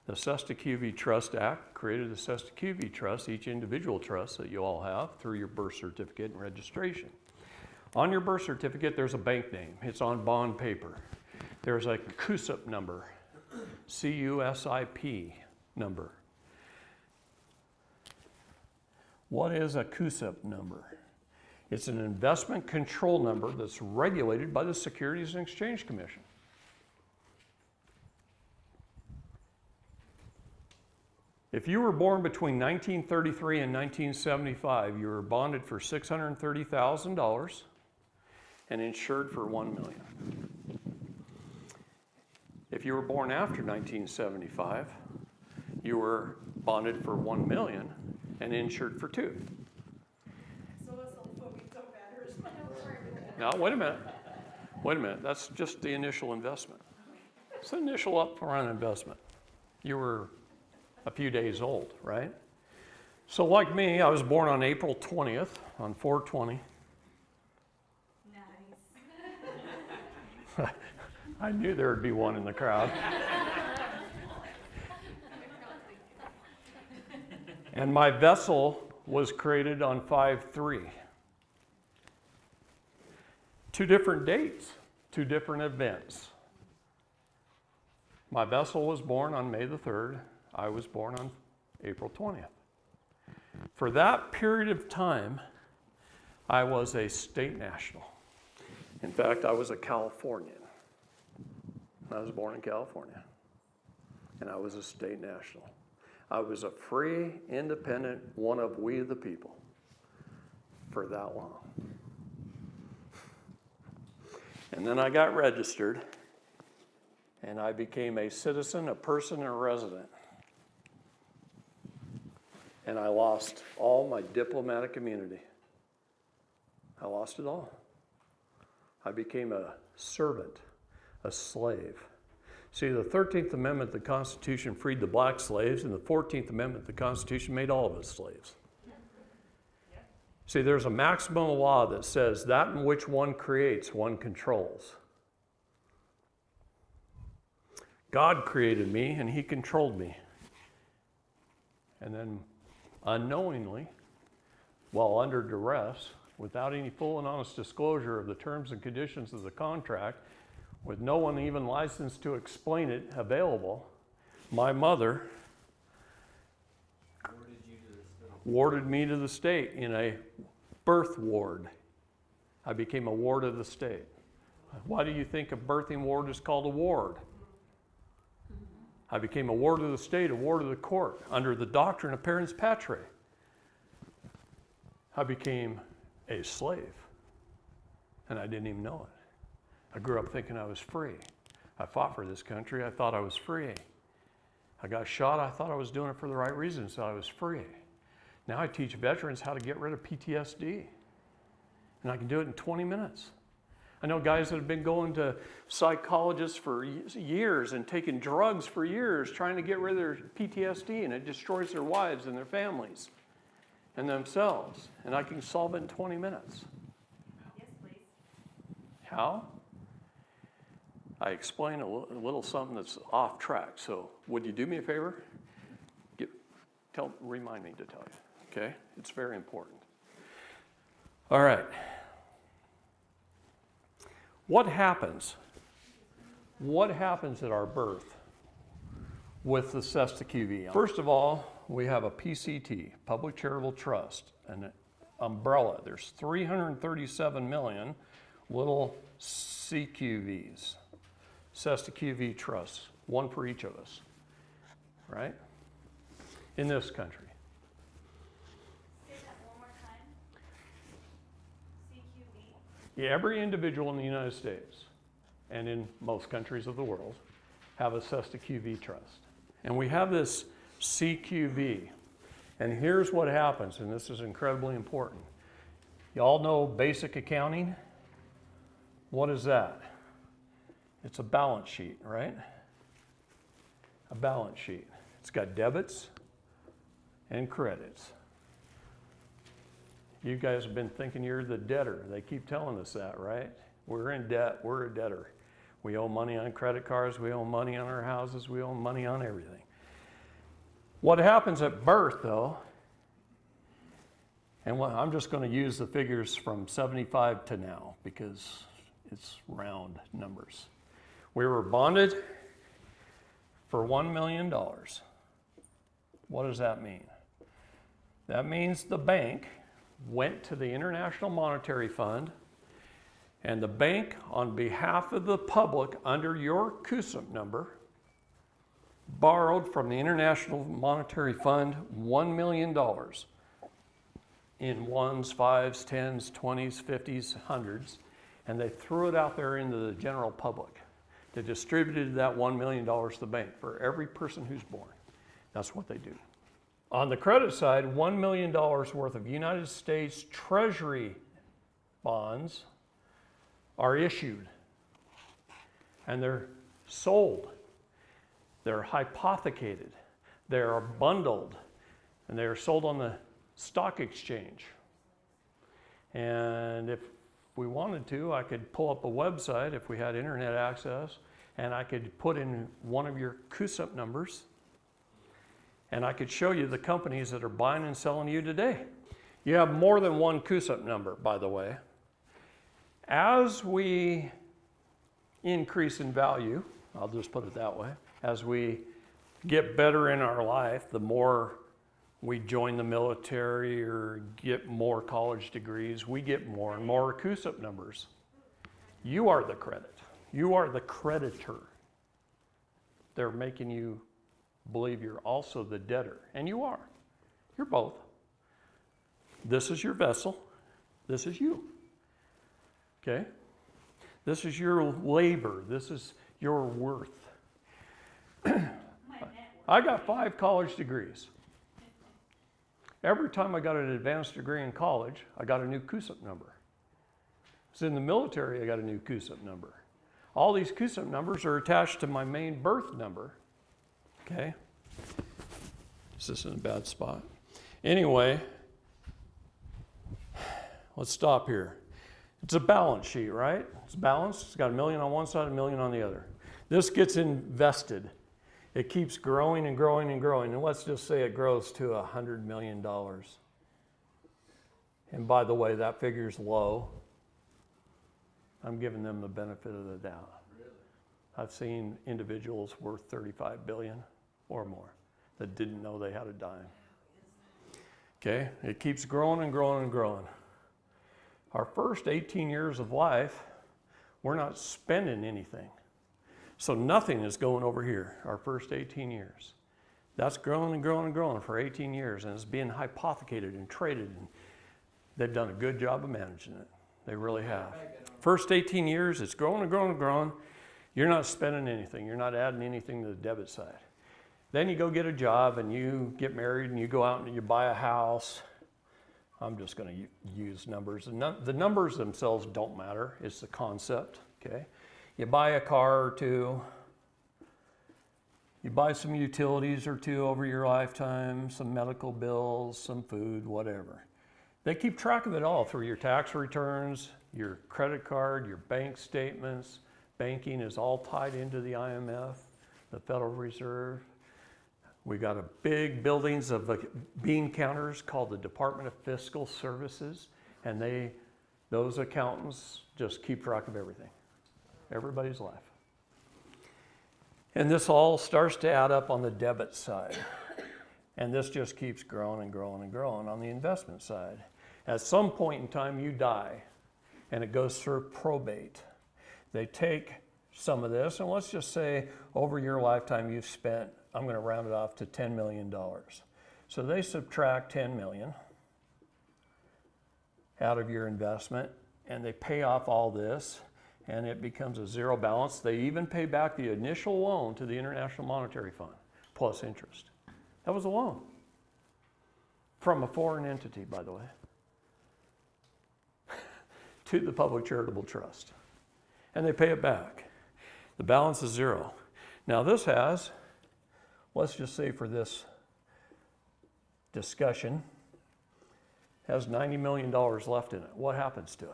The Cesta QV Trust Act created the Cesta QV Trust, each individual trust that you all have through your birth certificate and registration. On your birth certificate, there's a bank name. It's on bond paper. There's a CUSIP number, C-U-S-I-P number. What is a CUSIP number? It's an investment control number that's regulated by the Securities and Exchange Commission. If you were born between 1933 and 1975, you were bonded for $630,000 and insured for $1 million. If you were born after 1975, you were bonded for $1 million and insured for $2 million. Now, wait a minute. Wait a minute. That's just the initial investment. It's the initial upfront investment. You were a few days old, right? So like me, I was born on April 20th, on 4/20. Nice. I knew there would be one in the crowd. And my vessel was created on 5/3. 2 different dates, 2 different events. My vessel was born on May the 3rd. I was born on April 20th. For that period of time, I was a state national. In fact, I was a Californian. I was born in California, and I was a state national. I was a free, independent, one of we the people for that long. And then I got registered, and I became a citizen, a person, and a resident. And I lost all my diplomatic immunity. I lost it all. I became a servant, a slave. See, the 13th Amendment, the Constitution freed the black slaves, and the 14th Amendment, the Constitution made all of us slaves. See, there's a maximum law that says that in which one creates, one controls. God created me, and he controlled me. And then unknowingly, while under duress, without any full and honest disclosure of the terms and conditions of the contract, with no one even licensed to explain it available, my mother warded me to the state in a birth ward. I became a ward of the state. Why do you think a birthing ward is called a ward? I became a ward of the state, a ward of the court, under the doctrine of parens patriae. I became a slave, and I didn't even know it. I grew up thinking I was free. I fought for this country. I thought I was free. I got shot. I thought I was doing it for the right reasons, so I was free. Now I teach veterans how to get rid of PTSD, and I can do it in 20 minutes. I know guys that have been going to psychologists for years and taking drugs for years trying to get rid of their PTSD, and it destroys their wives and their families and themselves, and I can solve it in 20 minutes. Yes, please. How? I explain a little something that's off track. So would you do me a favor? Remind me to tell you, okay? It's very important. All right. What happens? What happens at our birth with the SESTA QV? First of all, we have a PCT, Public Charitable Trust, an umbrella. There's 337 million little CQVs, SESTA QV trusts, one for each of us, right? In this country. Say that one more time. CQV. Yeah, every individual in the United States and in most countries of the world have a SESTA QV trust. And we have this CQV. And here's what happens, and this is incredibly important. Y'all know basic accounting? What is that? It's a balance sheet, right? A balance sheet. It's got debits and credits. You guys have been thinking you're the debtor. They keep telling us that, right? We're in debt, we're a debtor. We owe money on credit cards, we owe money on our houses, we owe money on everything. What happens at birth, though, and I'm just going to use the figures from 75 to now because it's round numbers. We were bonded for $1 million. What does that mean? That means the bank went to the International Monetary Fund, and the bank, on behalf of the public under your CUSIP number, borrowed from the International Monetary Fund $1 million in ones, fives, tens, 20s, 50s, hundreds, and they threw it out there into the general public. They distributed that $1 million to the bank for every person who's born. That's what they do. On the credit side, $1 million worth of United States Treasury bonds are issued, and they're sold. They're hypothecated, they are bundled, and they are sold on the stock exchange. And if we wanted to, I could pull up a website if we had internet access, and I could put in one of your CUSIP numbers, and I could show you the companies that are buying and selling you today. You have more than one CUSIP number, by the way. As we increase in value, I'll just put it that way, as we get better in our life, the more we join the military or get more college degrees, we get more and more CUSIP numbers. You are the credit. You are the creditor. They're making you believe you're also the debtor, and you are. You're both. This is your vessel. This is you. Okay? This is your labor. This is your worth. I got 5 college degrees. Every time I got an advanced degree in college, I got a new CUSIP number. So in the military, I got a new CUSIP number. All these CUSIP numbers are attached to my main birth number. Okay? Is this in a bad spot? Anyway, let's stop here. It's a balance sheet, right? It's balanced. It's got $1 million on one side, $1 million on the other. This gets invested. It keeps growing and growing and growing. And let's just say it grows to $100 million. And by the way, that figure's low. I'm giving them the benefit of the doubt. Really? I've seen individuals worth 35 billion or more that didn't know they had a dime. Okay, it keeps growing and growing and growing. Our first 18 years of life, we're not spending anything. So nothing is going over here, our first 18 years. That's growing and growing and growing for 18 years, and it's being hypothecated and traded. And they've done a good job of managing it. They really have. First 18 years, it's growing and growing and growing. You're not spending anything. You're not adding anything to the debit side. Then you go get a job and you get married and you go out and you buy a house. I'm just going to use numbers. The numbers themselves don't matter. It's the concept, okay? You buy a car or two. You buy some utilities or two over your lifetime, some medical bills, some food, whatever. They keep track of it all through your tax returns, your credit card, your bank statements, banking is all tied into the IMF, the Federal Reserve. We got a big buildings of bean counters called the Department of Fiscal Services, and those accountants just keep track of everything, everybody's life. And this all starts to add up on the debit side. And this just keeps growing and growing and growing on the investment side. At some point in time, you die, and it goes through probate. They take some of this, and let's just say over your lifetime you've spent, I'm going to round it off to $10 million. So they subtract $10 million out of your investment, and they pay off all this, and it becomes a zero balance. They even pay back the initial loan to the International Monetary Fund, plus interest. That was a loan from a foreign entity, by the way, to the Public Charitable Trust. And they pay it back. The balance is zero. Now this has, let's just say for this discussion, has $90 million left in it. What happens to it?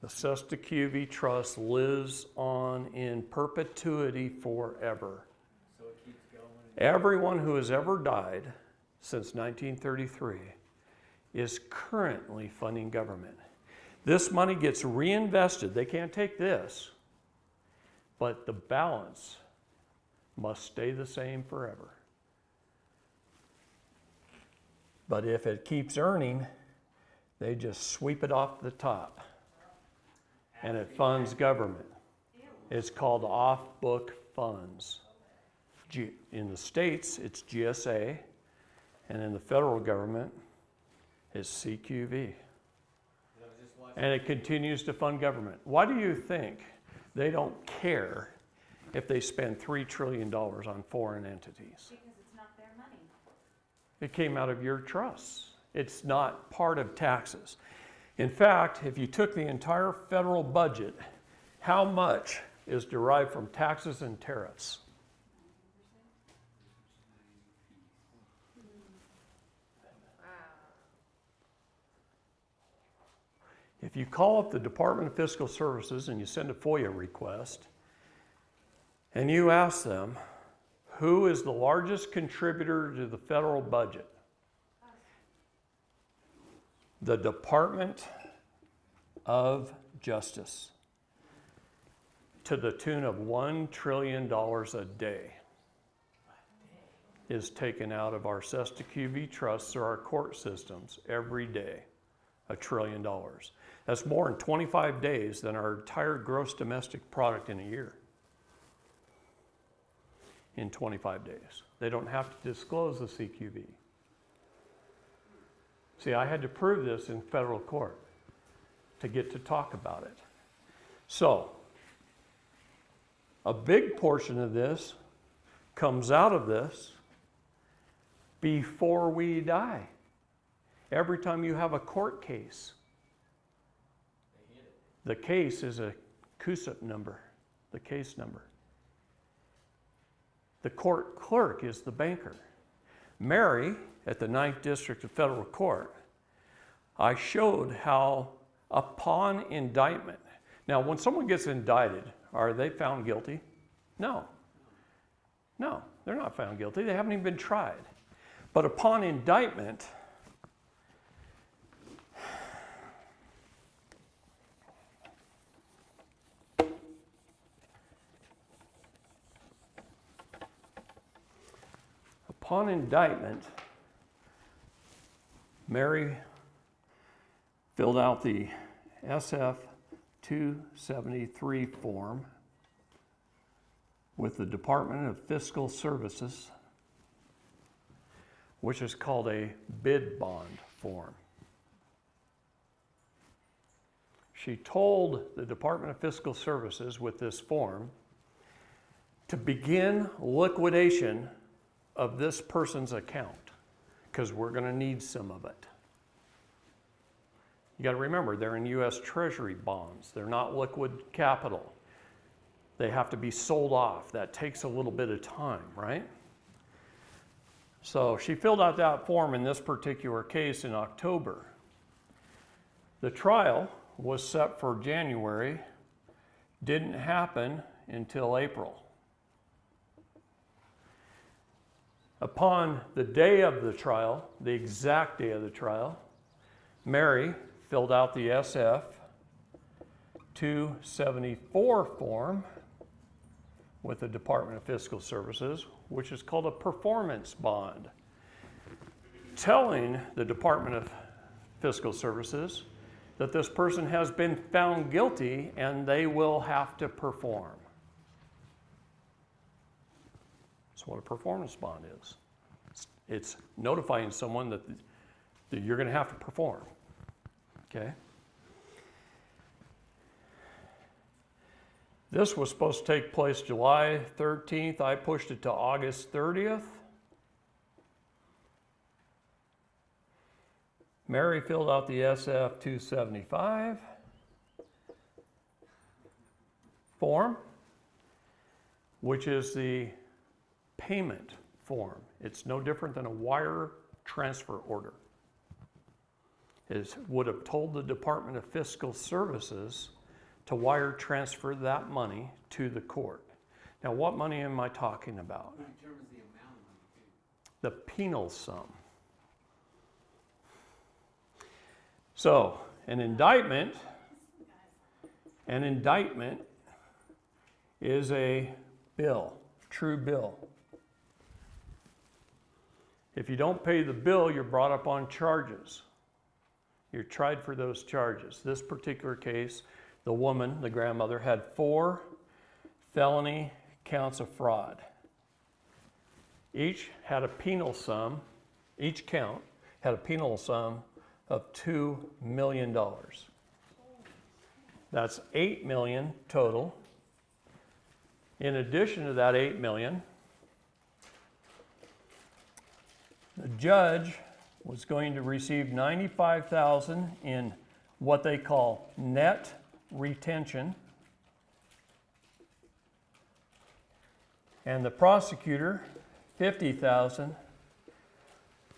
The Sesta Trust lives on in perpetuity forever. So it keeps going. Everyone who has ever died since 1933 is currently funding government. This money gets reinvested. They can't take this, but the balance must stay the same forever. But if it keeps earning, they just sweep it off the top, and it funds government. It's called off-book funds. In the states, it's GSA, and in the federal government, it's CQV. And it continues to fund government. Why do you think they don't care if they spend $3 trillion on foreign entities? Because it's not their money. It came out of your trusts. It's not part of taxes. In fact, if you took the entire federal budget, how much is derived from taxes and tariffs? If you call up the Department of Fiscal Services and you send a FOIA request, and you ask them, who is the largest contributor to the federal budget? The Department of Justice, to the tune of $1 trillion a day, is taken out of our Sesta QV trusts or our court systems every day. $1 trillion. That's more in 25 days than our entire gross domestic product in a year. In 25 days. They don't have to disclose the CQV. See, I had to prove this in federal court to get to talk about it. So, a big portion of this comes out of this before we die. Every time you have a court case, the case is a CUSIP number, the case number. The court clerk is the banker. Mary, at the 9th District of Federal Court, I showed how upon indictment, now when someone gets indicted, are they found guilty? No. No, they're not found guilty. They haven't even been tried. But upon indictment, Mary filled out the SF 273 form with the Department of Fiscal Services, which is called a bid bond form. She told the Department of Fiscal Services with this form to begin liquidation of this person's account, because we're going to need some of it. You got to remember, they're in U.S. Treasury bonds. They're not liquid capital. They have to be sold off. That takes a little bit of time, right? So she filled out that form in this particular case in October. The trial was set for January, didn't happen until April. Upon the day of the trial, the exact day of the trial, Mary filled out the SF 274 form with the Department of Fiscal Services, which is called a performance bond, telling the Department of Fiscal Services that this person has been found guilty and they will have to perform. That's what a performance bond is. It's notifying someone that you're going to have to perform. Okay? This was supposed to take place July 13th. I pushed it to August 30th. Mary filled out the SF 275 form, which is the payment form. It's no different than a wire transfer order. It would have told the Department of Fiscal Services to wire transfer that money to the court. Now, what money am I talking about? Who determines the amount of money? The penal sum. So, an indictment is a bill, true bill. If you don't pay the bill, you're brought up on charges. You're tried for those charges. This particular case, the woman, the grandmother, had 4 felony counts of fraud. Each had a penal sum, each count had a penal sum of $2 million. That's $8 million total. In addition to that $8 million, the judge was going to receive $95,000 in what they call net retention, and the prosecutor $50,000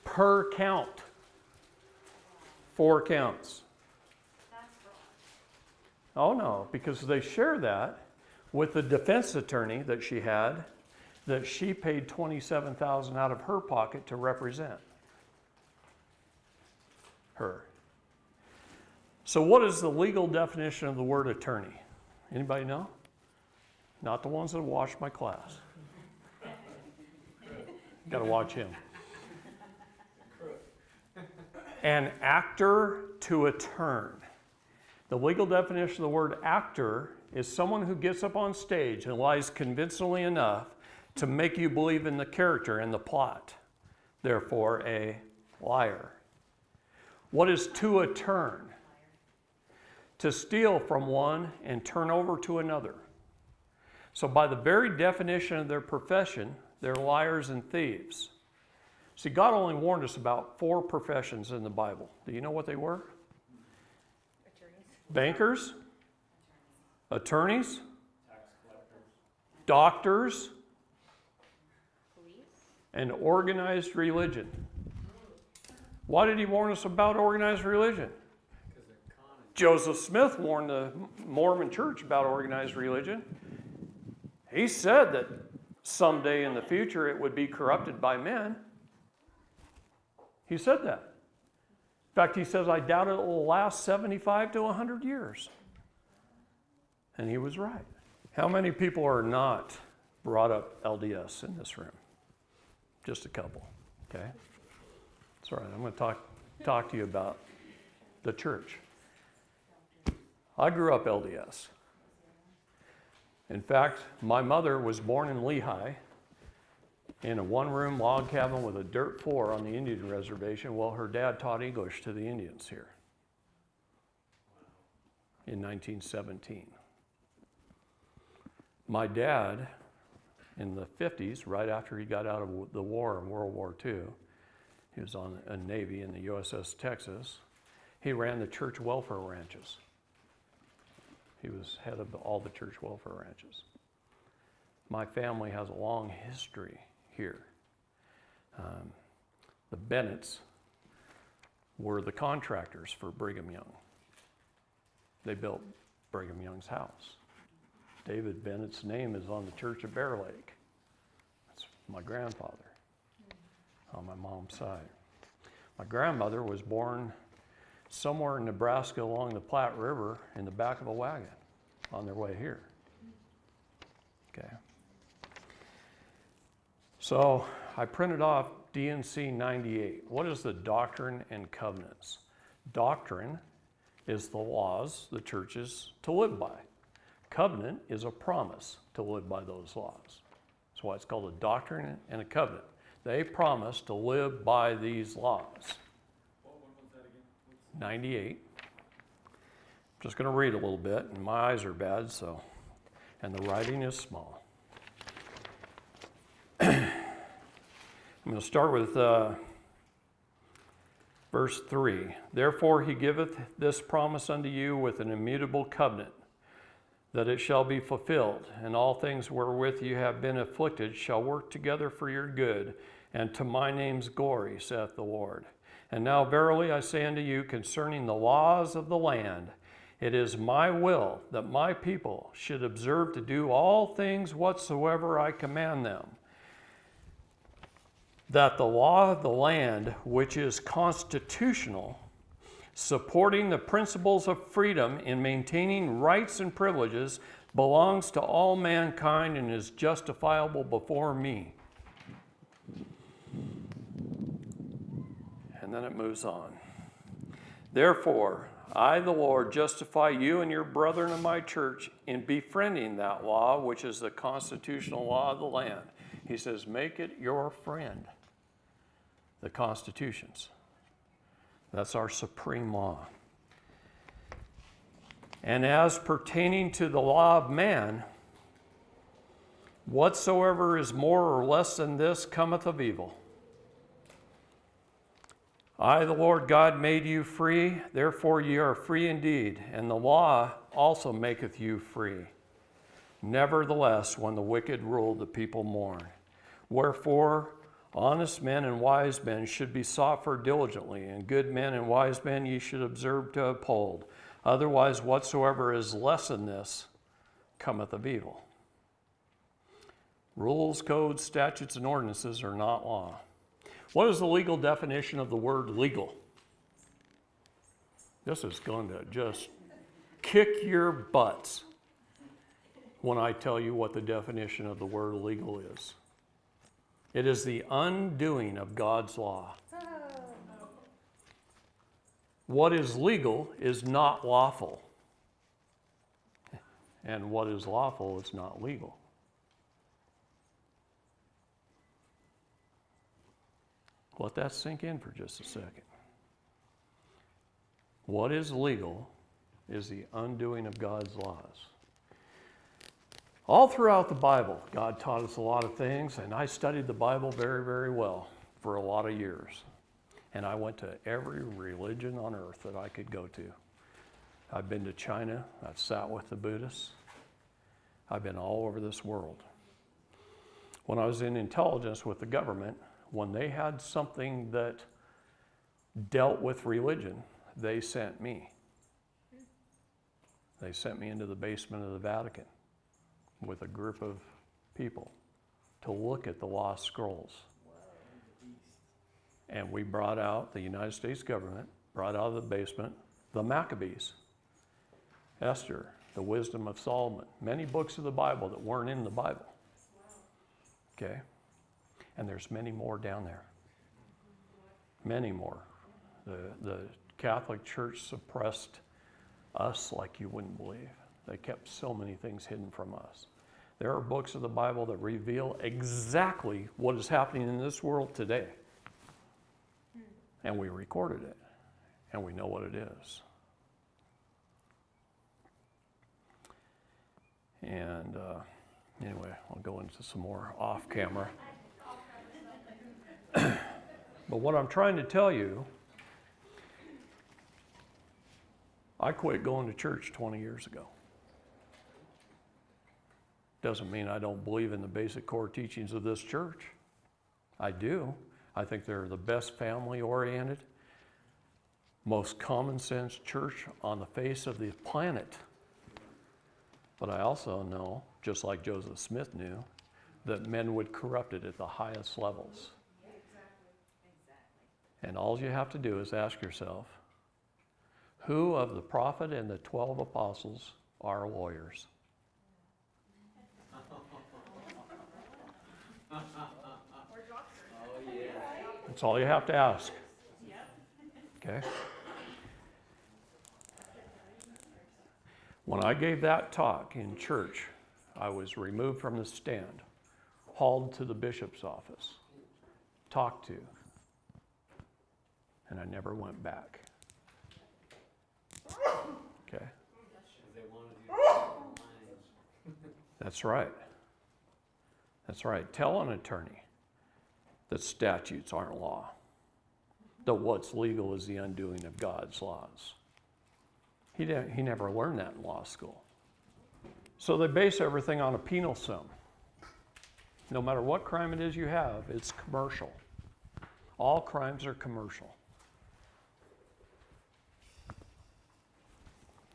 per count. 4 counts. That's wrong. Oh no, because they share that with the defense attorney that she had, that she paid $27,000 out of her pocket to represent her. So what is the legal definition of the word attorney? Anybody know? Not the ones that watched my class. Got to watch him. An actor to a turn. The legal definition of the word actor is someone who gets up on stage and lies convincingly enough to make you believe in the character and the plot. Therefore, a liar. What is to a turn? To steal from one and turn over to another. So by the very definition of their profession, they're liars and thieves. See, God only warned us about 4 professions in the Bible. Do you know what they were? Bankers, attorneys, doctors, and organized religion. Why did he warn us about organized religion? Joseph Smith warned the Mormon church about organized religion. He said that someday in the future it would be corrupted by men. He said that. In fact, he says, I doubt it will last 75 to 100 years. And he was right. How many people are not brought up LDS in this room? Just a couple, okay? That's all right. I'm going to talk to you about the church. I grew up LDS. In fact, my mother was born in Lehigh in a 1-room log cabin with a dirt floor on the Indian reservation while her dad taught English to the Indians here in 1917. My dad, in the 50s, right after he got out of the war in World War II, he was on a Navy in the USS Texas. He ran the church welfare ranches. He was head of all the church welfare ranches. My family has a long history here. The Bennetts were the contractors for Brigham Young. they built Brigham Young's house. David Bennett's name is on the church at Bear Lake. That's my grandfather on my mom's side. My grandmother was born somewhere in Nebraska along the Platte River in the back of a wagon on their way here. Okay. So I printed off D&C 98. What is the Doctrine and Covenants? Doctrine is the laws the church is to live by. Covenant is a promise to live by those laws. That's why it's called a doctrine and a covenant. They promise to live by these laws. What one was that again? 98. Just going to read a little bit, and my eyes are bad, so, and the writing is small. I'm going to start with verse 3. Therefore he giveth this promise unto you with an immutable covenant, that it shall be fulfilled, and all things wherewith you have been afflicted shall work together for your good, and to my name's glory, saith the Lord. And now verily I say unto you concerning the laws of the land, it is my will that my people should observe to do all things whatsoever I command them, that the law of the land, which is constitutional, supporting the principles of freedom in maintaining rights and privileges, belongs to all mankind and is justifiable before me. And then it moves on. Therefore, I, the Lord, justify you and your brethren of my church in befriending that law, which is the constitutional law of the land. He says, make it your friend, the constitutions. That's our supreme law. And as pertaining to the law of man, whatsoever is more or less than this cometh of evil. I, the Lord God, made you free, therefore ye are free indeed, and the law also maketh you free. Nevertheless, when the wicked rule, the people mourn. Wherefore, honest men and wise men should be sought for diligently, and good men and wise men ye should observe to uphold. Otherwise, whatsoever is less than this cometh of evil. Rules, codes, statutes, and ordinances are not law. What is the legal definition of the word legal? This is going to just kick your butts when I tell you what the definition of the word legal is. It is the undoing of God's law. What is legal is not lawful. And what is lawful is not legal. Let that sink in for just a second. What is legal is the undoing of God's laws. All throughout the Bible, God taught us a lot of things, and I studied the Bible very, very well for a lot of years. And I went to every religion on earth that I could go to. I've been to China. I've sat with the Buddhists. I've been all over this world. When I was in intelligence with the government, when they had something that dealt with religion, they sent me. They sent me into the basement of the Vatican with a group of people to look at the lost scrolls. And we brought out, the United States government brought out of the basement the Maccabees, Esther, the Wisdom of Solomon, many books of the Bible that weren't in the Bible. Okay? And there's many more down there. Many more. The Catholic Church suppressed us like you wouldn't believe. They kept so many things hidden from us. There are books of the Bible that reveal exactly what is happening in this world today. And we recorded it. And we know what it is. And anyway, I'll go into some more off camera. But what I'm trying to tell you, I quit going to church 20 years ago. Doesn't mean I don't believe in the basic core teachings of this church. I do. I think they're the best family-oriented, most common sense church on the face of the planet. But I also know, just like Joseph Smith knew, that men would corrupt it at the highest levels. And all you have to do is ask yourself, who of the prophet and the 12 apostles are lawyers? That's all you have to ask. Okay? When I gave that talk in church, I was removed from the stand, hauled to the bishop's office, talked to, and I never went back. Okay? They wanted you to keep in mind. That's right. That's right. Tell an attorney that statutes aren't law, that what's legal is the undoing of God's laws. He never learned that in law school. So they base everything on a penal sum. No matter what crime it is you have, it's commercial. All crimes are commercial.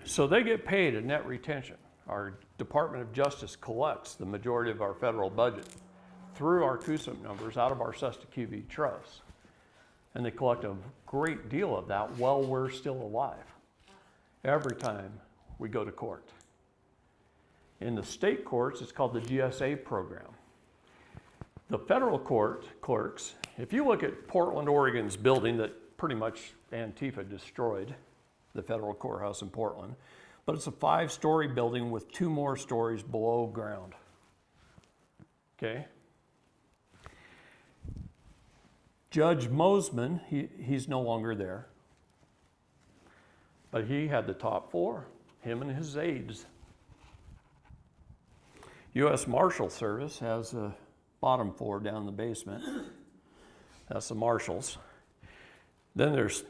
So they get paid a net retention. Our Department of Justice collects the majority of our federal budget through our CUSIP numbers out of our Sesta QV trusts. And they collect a great deal of that while we're still alive, every time we go to court. In the state courts, it's called the GSA program. The federal court clerks, if you look at Portland, Oregon's building that pretty much Antifa destroyed, the federal courthouse in Portland, but it's a 5-story building with 2 more stories below ground. Okay? Judge Mosman, he's no longer there, but he had the top floor, him and his aides. U.S. Marshal Service has a bottom floor down in the basement. That's the marshals. Then there's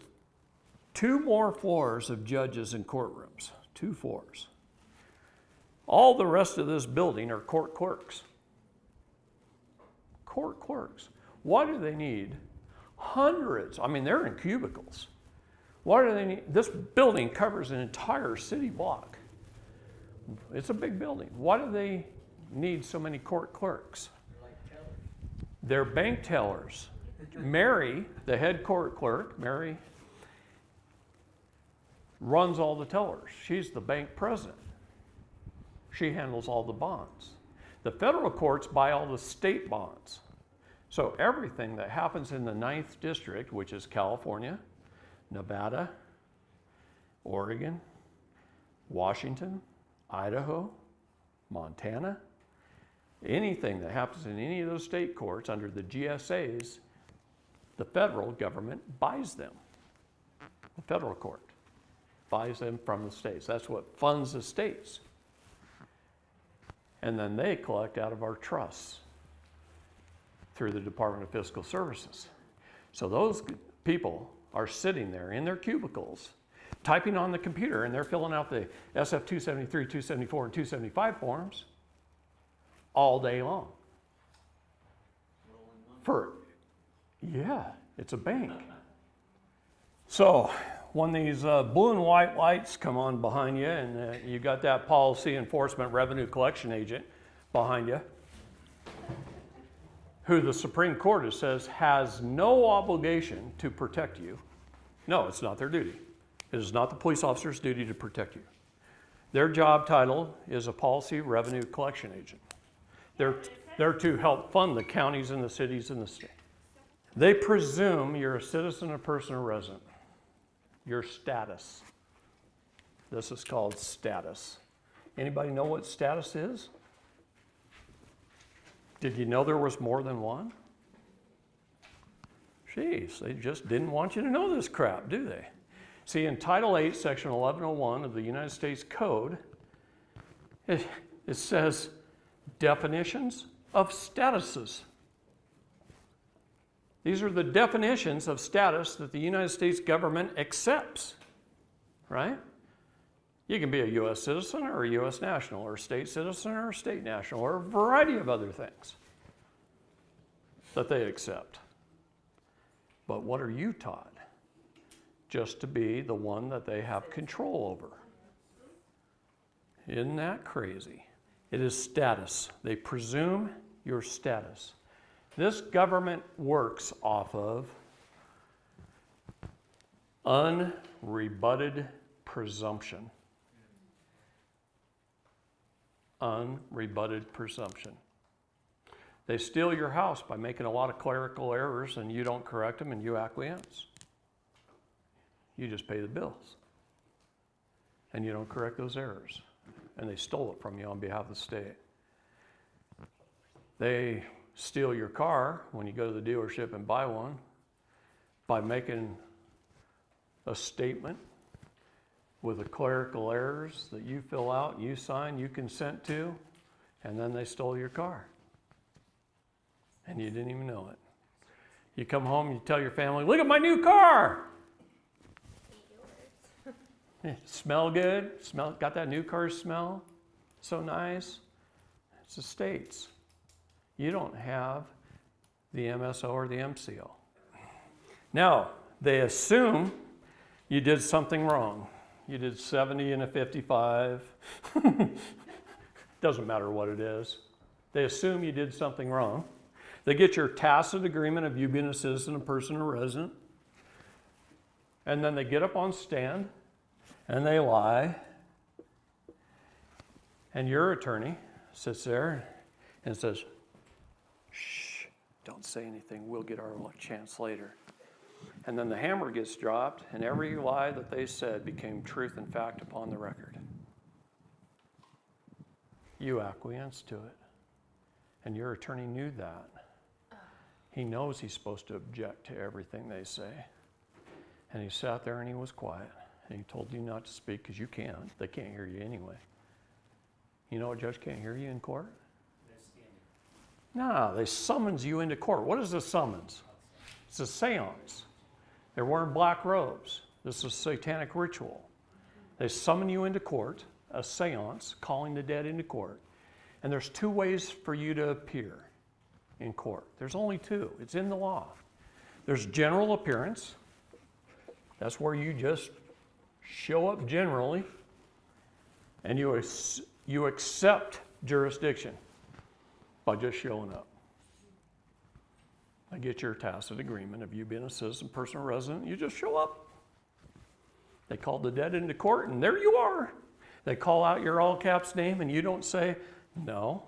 2 more floors of judges and courtrooms, 2 floors. All the rest of this building are court clerks. Court clerks. Why do they need hundreds? I mean, they're in cubicles. Why do they need? This building covers an entire city block. It's a big building. Why do they need so many court clerks? They're bank tellers. Mary, the head court clerk, Mary, runs all the tellers. She's the bank president. She handles all the bonds. The federal courts buy all the state bonds. So everything that happens in the 9th district, which is California, Nevada, Oregon, Washington, Idaho, Montana, anything that happens in any of those state courts under the GSAs, the federal government buys them. The federal court buys them from the states. That's what funds the states. And then they collect out of our trusts through the Department of Fiscal Services. So those people are sitting there in their cubicles, typing on the computer, and they're filling out the SF 273, 274, and 275 forms all day long. Yeah, it's a bank. So when these blue and white lights come on behind you, and you got that policy enforcement revenue collection agent behind you, who the Supreme Court says has no obligation to protect you. No, it's not their duty. It is not the police officer's duty to protect you. Their job title is a policy revenue collection agent. They're to help fund the counties and the cities and the state. They presume you're a citizen, a person, or resident. Your status. This is called status. Anybody know what status is? Did you know there was more than one? Jeez, they just didn't want you to know this crap, do they? See, in Title 8, Section 1101 of the United States Code, it says definitions of statuses. These are the definitions of status that the United States government accepts, right? You can be a U.S. citizen or a U.S. national or a state citizen or a state national or a variety of other things that they accept. But what are you taught? just to be the one that they have control over. Isn't that crazy? It is status. They presume your status. This government works off of unrebutted presumption. Unrebutted presumption. They steal your house by making a lot of clerical errors and you don't correct them and you acquiesce. You just pay the bills. And you don't correct those errors. And they stole it from you on behalf of the state. They steal your car when you go to the dealership and buy one by making a statement with the clerical errors that you fill out, you sign, you consent to, and then they stole your car. And you didn't even know it. You come home, you tell your family, look at my new car! Smell good? Got that new car smell? So nice? It's the states. You don't have the MSO or the MCO. Now, they assume you did something wrong. You did 70 and a 55. Doesn't matter what it is. They assume you did something wrong. They get your tacit agreement of you being a citizen, a person, a resident. And then they get up on stand and they lie. And your attorney sits there and says, shh, don't say anything. We'll get our chance later. And then the hammer gets dropped, and every lie that they said became truth and fact upon the record. You acquiesced to it. And your attorney knew that. He knows he's supposed to object to everything they say. And he sat there and he was quiet. And he told you not to speak because you can't. They can't hear you anyway. You know a judge can't hear you in court? No, they summons you into court. What is a summons? It's a seance. They're wearing black robes. This is a satanic ritual. They summon you into court, a seance, calling the dead into court. And there's two ways for you to appear in court. There's only two. It's in the law. There's general appearance. That's where you just show up generally and you accept jurisdiction by just showing up. I get your tacit agreement of you being a citizen, person, or resident. You just show up. They called the dead into court, and there you are. They call out your all caps name, and you don't say, no,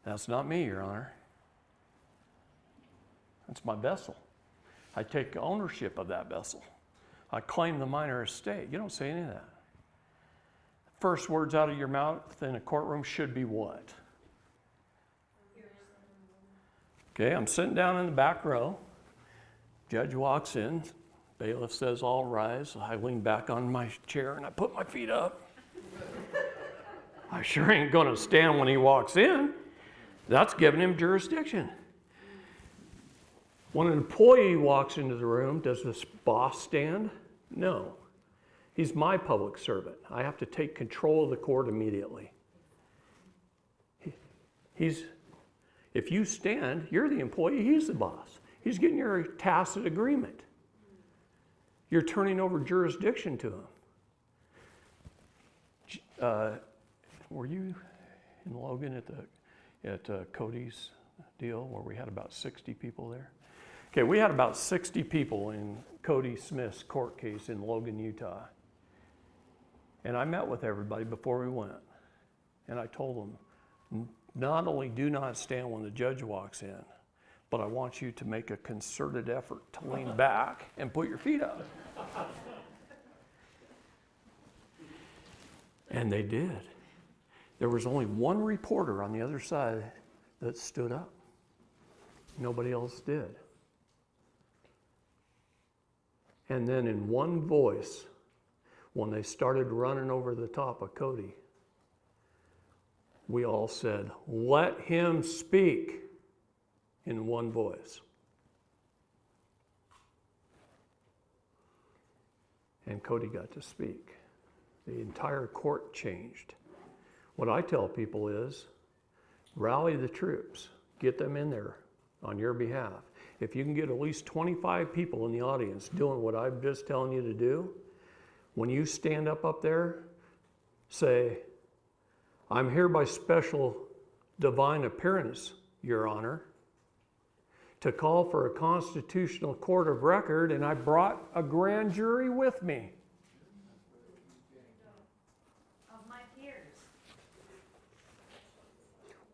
that's not me, Your Honor. That's my vessel. I take ownership of that vessel. I claim the minor estate. You don't say any of that. First words out of your mouth in a courtroom should be what? Okay, I'm sitting down in the back row. Judge walks in. Bailiff says, all rise. I lean back on my chair and I put my feet up. I sure ain't going to stand when he walks in. That's giving him jurisdiction. When an employee walks into the room, does this boss stand? No. He's my public servant. I have to take control of the court immediately. If you stand, you're the employee, he's the boss. He's getting your tacit agreement. You're turning over jurisdiction to him. Were you in Logan at Cody's deal where we had about 60 people there? Okay, we had about 60 people in Cody Smith's court case in Logan, Utah. And I met with everybody before we went. And I told them, not only do not stand when the judge walks in, but I want you to make a concerted effort to lean back and put your feet up. And they did. There was only one reporter on the other side that stood up. Nobody else did. And then in one voice, when they started running over the top of Cody, we all said, let him speak, in one voice. And Cody got to speak. The entire court changed. What I tell people is, rally the troops, get them in there on your behalf. if you can get at least 25 people in the audience doing what I'm just telling you to do, when you stand up there, say, I'm here by special divine appearance, Your Honor, to call for a constitutional court of record, and I brought a grand jury with me. Of my peers.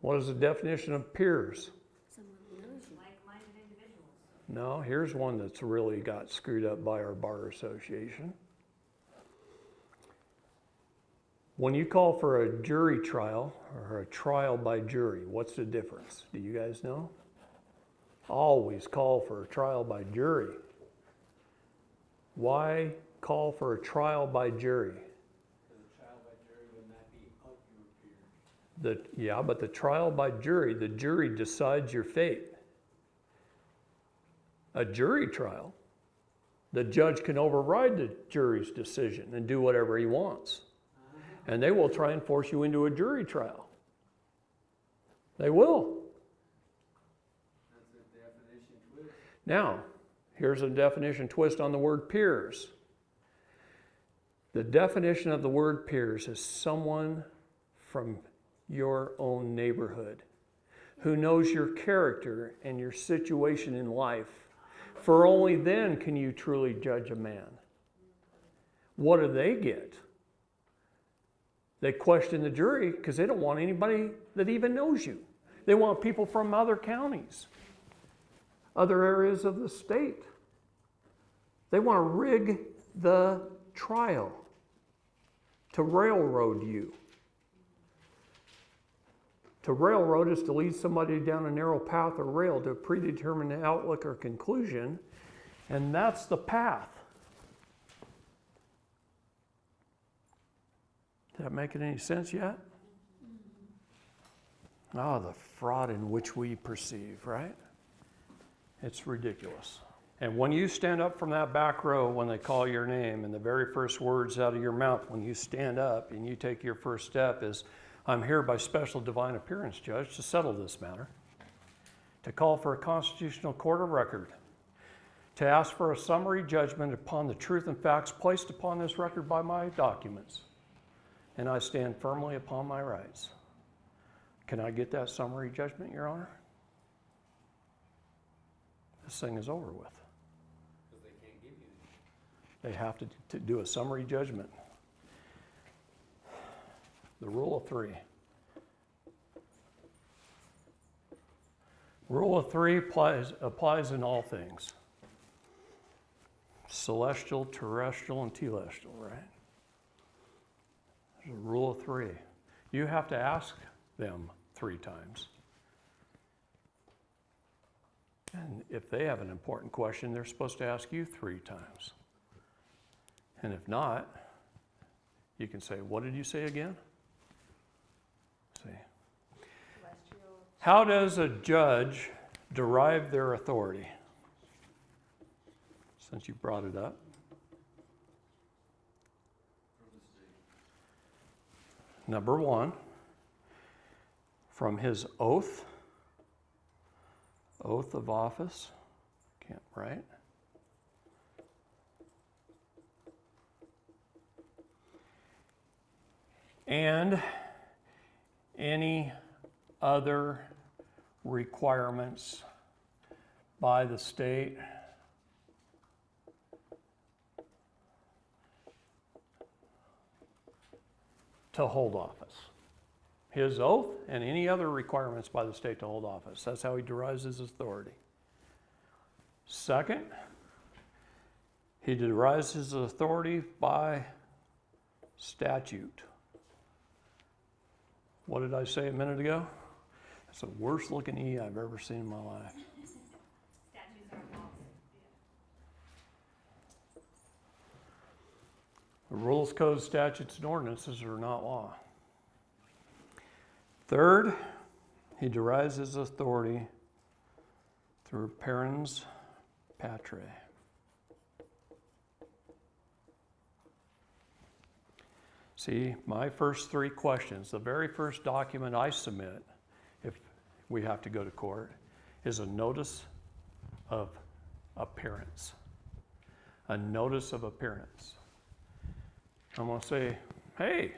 What is the definition of peers? Someone who knows you. Like-minded individuals. No, here's one that's really got screwed up by our bar association. When you call for a jury trial or a trial by jury, what's the difference? Do you guys know? Always call for a trial by jury. Why call for a trial by jury? Because a trial by jury would not be of your peers. Yeah, but the trial by jury, the jury decides your fate. A jury trial, the judge can override the jury's decision and do whatever he wants. And they will try and force you into a jury trial. They will. That's a definition twist. Now, here's a definition twist on the word peers. The definition of the word peers is someone from your own neighborhood who knows your character and your situation in life. For only then can you truly judge a man. What do they get? They question the jury because they don't want anybody that even knows you. They want people from other counties, other areas of the state. They want to rig the trial to railroad you. To railroad is to lead somebody down a narrow path or rail to a predetermined outlook or conclusion, and that's the path. Is that making any sense yet? Oh, the fraud in which we perceive, right? It's ridiculous. And when you stand up from that back row, when they call your name, and the very first words out of your mouth when you stand up and you take your first step is, I'm here by special divine appearance, Judge, to settle this matter, to call for a constitutional court of record, to ask for a summary judgment upon the truth and facts placed upon this record by my documents. And I stand firmly upon my rights. Can I get that summary judgment, Your Honor? This thing is over with. Because they can't give you They have to do a summary judgment. The rule of three. Rule of three applies in all things. Celestial, terrestrial, and telestial, right? There's a rule of three. You have to ask them 3 times. And if they have an important question, they're supposed to ask you 3 times. And if not, you can say, what did you say again? See. How does a judge derive their authority? Since you brought it up. Number 1, from his oath of office, can't write, and any other requirements by the state to hold office. His oath and any other requirements by the state to hold office. That's how he derives his authority. Second, he derives his authority by statute. What did I say a minute ago? That's the worst looking E I've ever seen in my life. Statutes are laws. The rules, codes, statutes, and ordinances are not law. Third, he derives his authority through parens patriae. See, my first 3 questions, the very first document I submit, if we have to go to court, is a notice of appearance. A notice of appearance. I'm going to say, hey,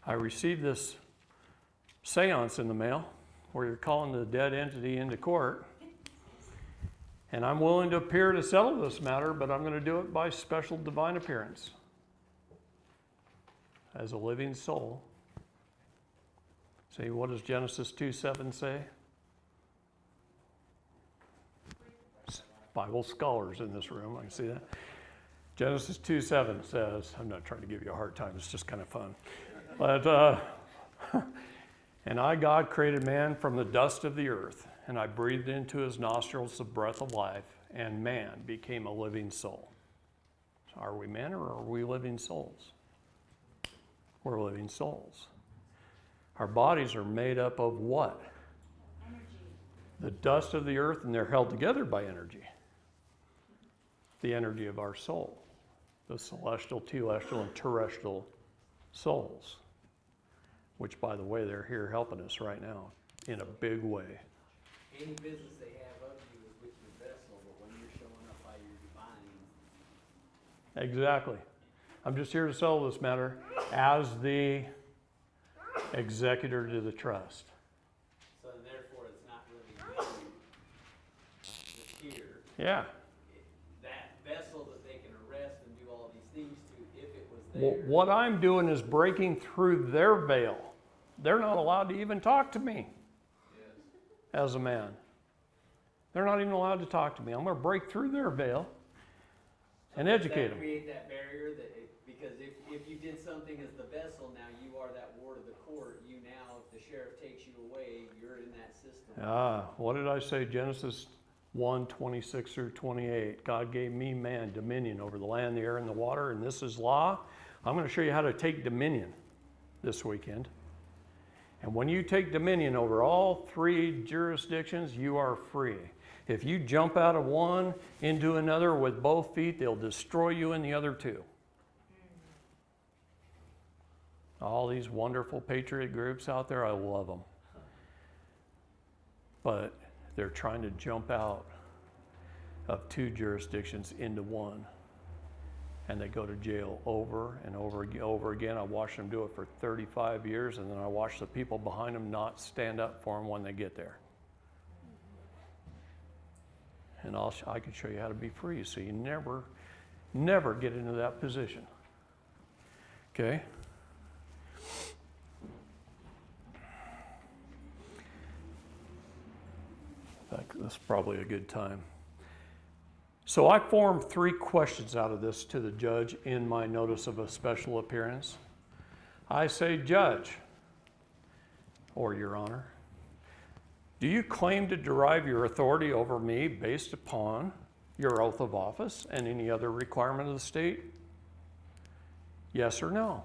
I received this seance in the mail where you're calling the dead entity into court. And I'm willing to appear to settle this matter, but I'm going to do it by special divine appearance. As a living soul. See, what does Genesis 2:7 say? Bible scholars in this room, I can see that. Genesis 2:7 says, I'm not trying to give you a hard time, it's just kind of fun. But, and I, God, created man from the dust of the earth, and I breathed into his nostrils the breath of life, and man became a living soul. So are we men or are we living souls? We're living souls. Our bodies are made up of what? Energy. The dust of the earth, and they're held together by energy. The energy of our soul. The celestial, telestial, and terrestrial souls. Which, by the way, they're here helping us right now in a big way. Any business they have of you is with your vessel, but when you're showing up by your divine. Exactly. I'm just here to settle this matter as the executor to the trust. So therefore, it's not really you, it's here. Yeah. That vessel that they can arrest and do all these things to, if it was there. What I'm doing is breaking through their veil. They're not allowed to even talk to me Yes. as a man. They're not even allowed to talk to me. I'm going to break through their veil and Does educate that them. create that barrier because if you did something as the vessel, now you are that ward of the court. You now, if the sheriff takes you away, you're in that system. What did I say? Genesis 1:26 through 28. God gave me, man, dominion over the land, the air, and the water, and this is law. I'm going to show you how to take dominion this weekend. And when you take dominion over all three jurisdictions, you are free. If you jump out of one into another with both feet, they'll destroy you in the other two. All these wonderful patriot groups out there, I love them. But they're trying to jump out of two jurisdictions into one. And they go to jail over and over again. I watched them do it for 35 years, and then I watched the people behind them not stand up for them when they get there. And I can show you how to be free, so you never get into that position. Okay? In fact, this is probably a good time. So I formed 3 questions out of this to the judge in my notice of a special appearance. I say, Judge, or Your Honor, do you claim to derive your authority over me based upon your oath of office and any other requirement of the state? Yes or no?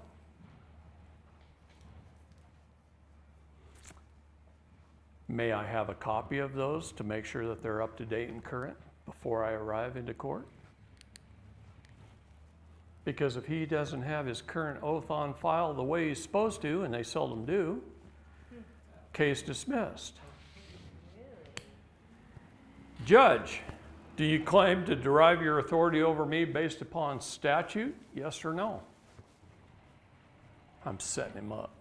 May I have a copy of those to make sure that they're up to date and current before I arrive into court? Because if he doesn't have his current oath on file the way he's supposed to, and they seldom do, case dismissed. Judge, do you claim to derive your authority over me based upon statute? Yes or no? I'm setting him up.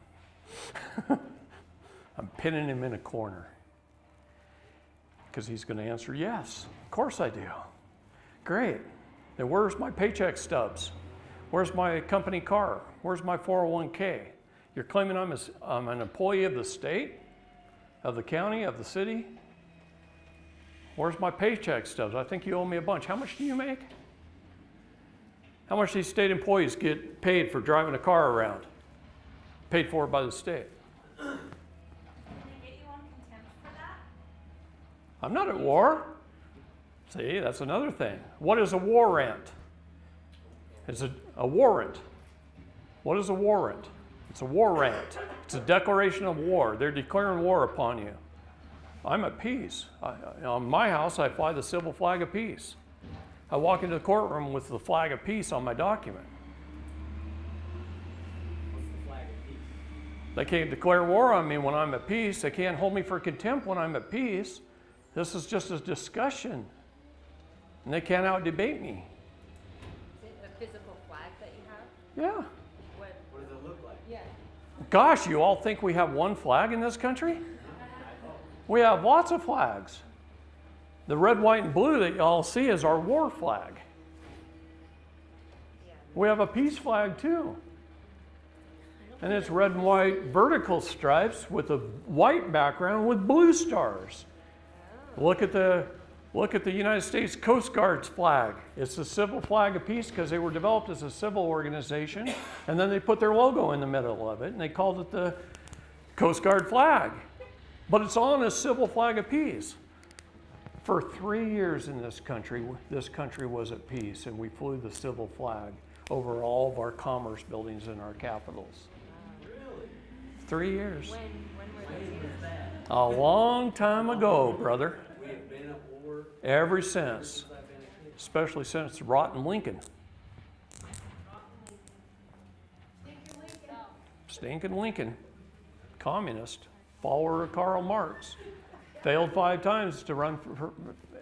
I'm pinning him in a corner. Because he's going to answer, yes, of course I do. Great. Then where's my paycheck stubs? Where's my company car? Where's my 401k? You're claiming I'm an employee of the state, of the county, of the city? Where's my paycheck stubs? I think you owe me a bunch. How much do you make? How much do these state employees get paid for driving a car around? Paid for by the state. Can they get you on contempt for that? I'm not at war. See, that's another thing. What is a warrant? It's a warrant. What is a warrant? It's a warrant. It's a declaration of war. They're declaring war upon you. I'm at peace. On my house, I fly the civil flag of peace. I walk into the courtroom with the flag of peace on my document. What's the flag of peace? They can't declare war on me when I'm at peace. They can't hold me for contempt when I'm at peace. This is just a discussion. and they can't out-debate me. Is it a physical flag that you have? Yeah. What? What does it look like? Yeah. Gosh, you all think we have one flag in this country? We have lots of flags. The red, white, and blue that you all see is our war flag. We have a peace flag too. And it's red and white vertical stripes with a white background with blue stars. Look at the United States Coast Guard's flag. It's the civil flag of peace because they were developed as a civil organization, and then they put their logo in the middle of it, and they called it the Coast Guard flag. But it's on a civil flag of peace. For 3 years in this country was at peace, and we flew the civil flag over all of our commerce buildings in our capitals. Really? 3 years. When were When those was years? that? A long time ago, brother. We have been at war Ever since. since I've been a kid. Especially since rotten Lincoln. Stinking Lincoln. Communist. Follower of Karl Marx. Failed 5 times to run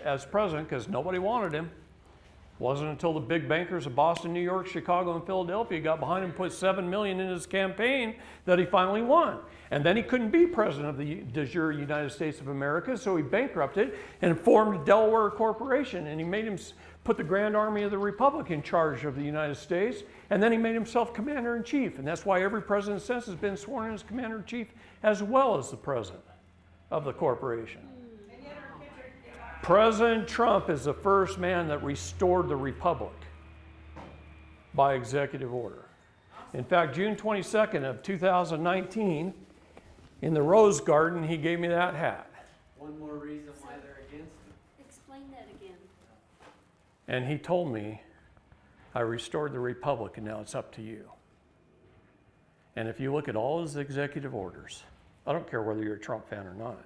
as president because nobody wanted him. Wasn't until the big bankers of Boston, New York, Chicago, and Philadelphia got behind him and put $7 million in his campaign that he finally won. And then he couldn't be president of the de jure United States of America, so he bankrupted and formed a Delaware corporation. And he made him put the Grand Army of the Republic in charge of the United States. And then he made himself commander-in-chief. And that's why every president since has been sworn in as commander-in-chief as well as the president of the corporation. President Trump is the first man that restored the republic by executive order. In fact, June 22nd of 2019, in the Rose Garden, he gave me that hat. One more reason why they're against it. Explain that again. And he told me, I restored the republic and now it's up to you. And if you look at all his executive orders, I don't care whether you're a Trump fan or not,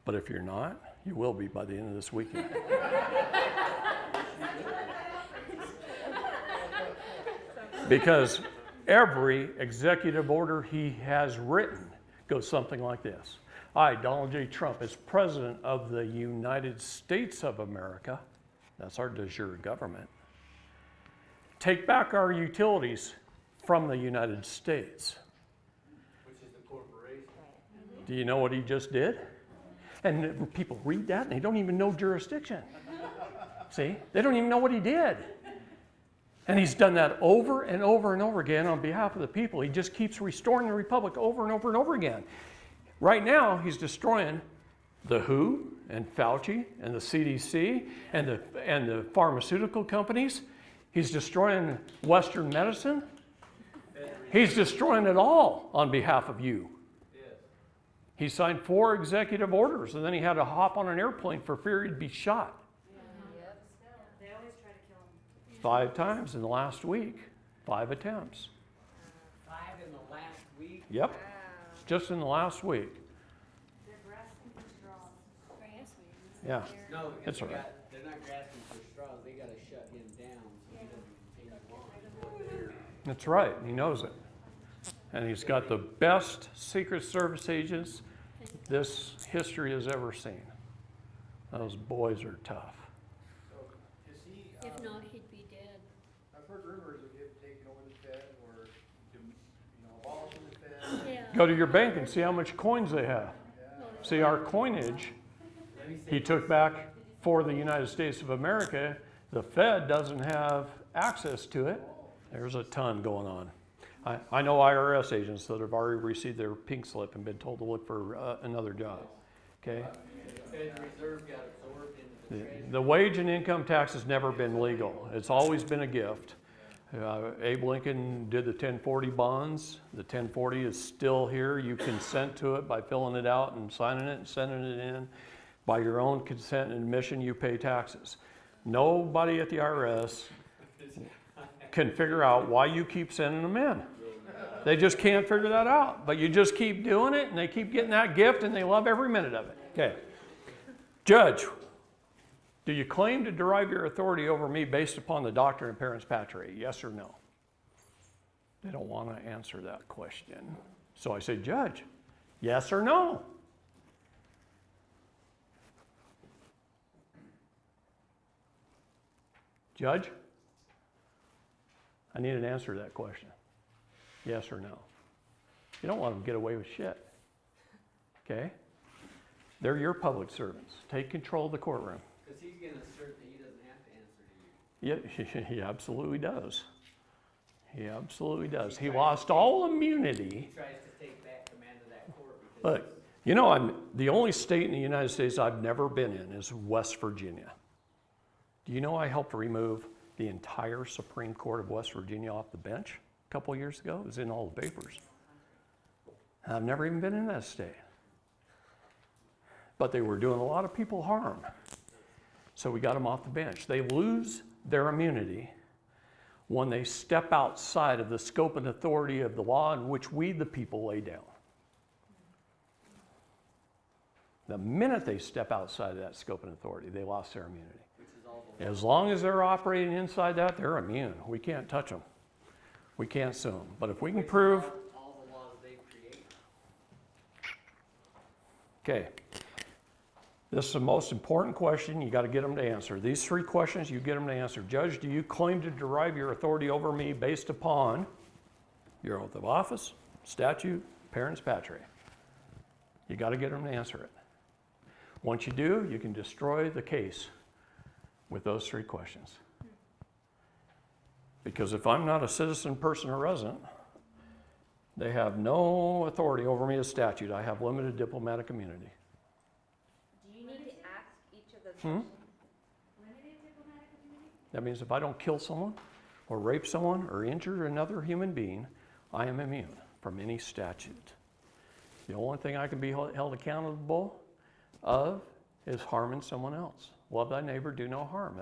but if you're not, you will be by the end of this weekend. Because every executive order he has written goes something like this. I, Donald J. Trump, as President of the United States of America, that's our de jure government, take back our utilities from the United States. Which is the corporation. Do you know what he just did? And people read that and they don't even know jurisdiction. See? They don't even know what he did. And he's done that over and over and over again on behalf of the people. He just keeps restoring the republic over and over and over again. Right now, he's destroying the WHO and Fauci and the CDC and the pharmaceutical companies. He's destroying Western medicine. He's destroying it all on behalf of you. He signed 4 executive orders, and then he had to hop on an airplane for fear he'd be shot. They always try to kill him. 5 times in the last week. 5 attempts. 5 in the last week? Yep. Just in the last week. They're grasping for straws. Grassroots. Yeah. No, That's because all right. they're not grasping for straws. They got to shut him down so he doesn't continue on. That's right. He knows it. And he's got the best Secret Service agents this history has ever seen. Those boys are tough. So, is he, If not, he'd be dead. I've heard rumors of him taking over the Fed or, abolishing the Fed. Yeah. Go to your bank and see how much coins they have. See, our coinage he took back for the United States of America. The Fed doesn't have access to it. There's a ton going on. I know IRS agents that have already received their pink slip and been told to look for another job. Okay? The Fed Reserve got absorbed into the Treasury. The wage and income tax has never been legal. It's always been a gift. Abe Lincoln did the 1040 bonds. The 1040 is still here. You consent to it by filling it out and signing it and sending it in. By your own consent and admission, you pay taxes. Nobody at the IRS can figure out why you keep sending them in. They just can't figure that out. But you just keep doing it, and they keep getting that gift, and they love every minute of it. Okay. Judge, do you claim to derive your authority over me based upon the doctrine of parents patriae? Yes or no? They don't want to answer that question. So I say, Judge, yes or no? Judge, I need an answer to that question. Yes or no? You don't want them to get away with shit. Okay? They're your public servants. Take control of the courtroom. Because he's going to assert that he doesn't have to answer to you. Yeah, he absolutely does. He absolutely does. He lost all immunity. He tries to take back command of that court because Look, you know, the only state in the United States I've never been in is West Virginia. Do you know I helped remove the entire Supreme Court of West Virginia off the bench a couple of years ago? It was in all the papers. I've never even been in that state. But they were doing a lot of people harm. So we got them off the bench. They lose their immunity when they step outside of the scope and authority of the law in which we, the people, lay down. The minute they step outside of that scope and authority, they lost their immunity. which is all the As long as they're operating inside that, they're immune. We can't touch them. We can't sue them. But if we can prove, all the laws they create. okay, this is the most important question. You got to get them to answer. These three questions, you get them to answer. Judge, do you claim to derive your authority over me based upon your oath of office, statute, parens patriae? You got to get them to answer it. Once you do, you can destroy the case with those three questions. Because if I'm not a citizen, person, or resident, they have no authority over me as statute. I have limited diplomatic immunity. Do you need to ask each of those Hmm? questions? Limited diplomatic immunity? That means if I don't kill someone or rape someone or injure another human being, I am immune from any statute. The only thing I can be held accountable of is harming someone else. Love thy neighbor, do no harm.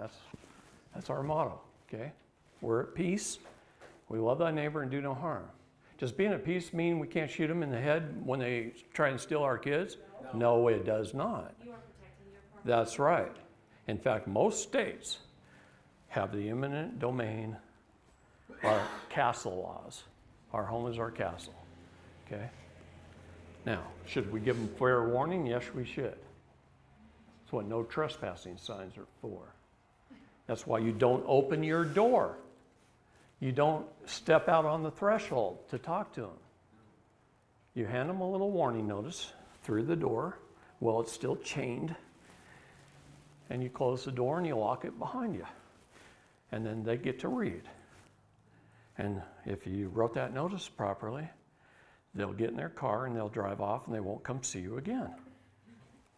That's our motto, okay? We're at peace. We love thy neighbor and do no harm. Does being at peace mean we can't shoot them in the head when they try and steal our kids? No, it does not. You are protecting your property. That's right. In fact, most states have the eminent domain, our castle laws. Our home is our castle, okay? Now, should we give them fair warning? Yes, we should. That's what no trespassing signs are for. That's why you don't open your door. You don't step out on the threshold to talk to them. You hand them a little warning notice through the door while it's still chained, and you close the door and you lock it behind you. And then they get to read. And if you wrote that notice properly, they'll get in their car and they'll drive off and they won't come see you again.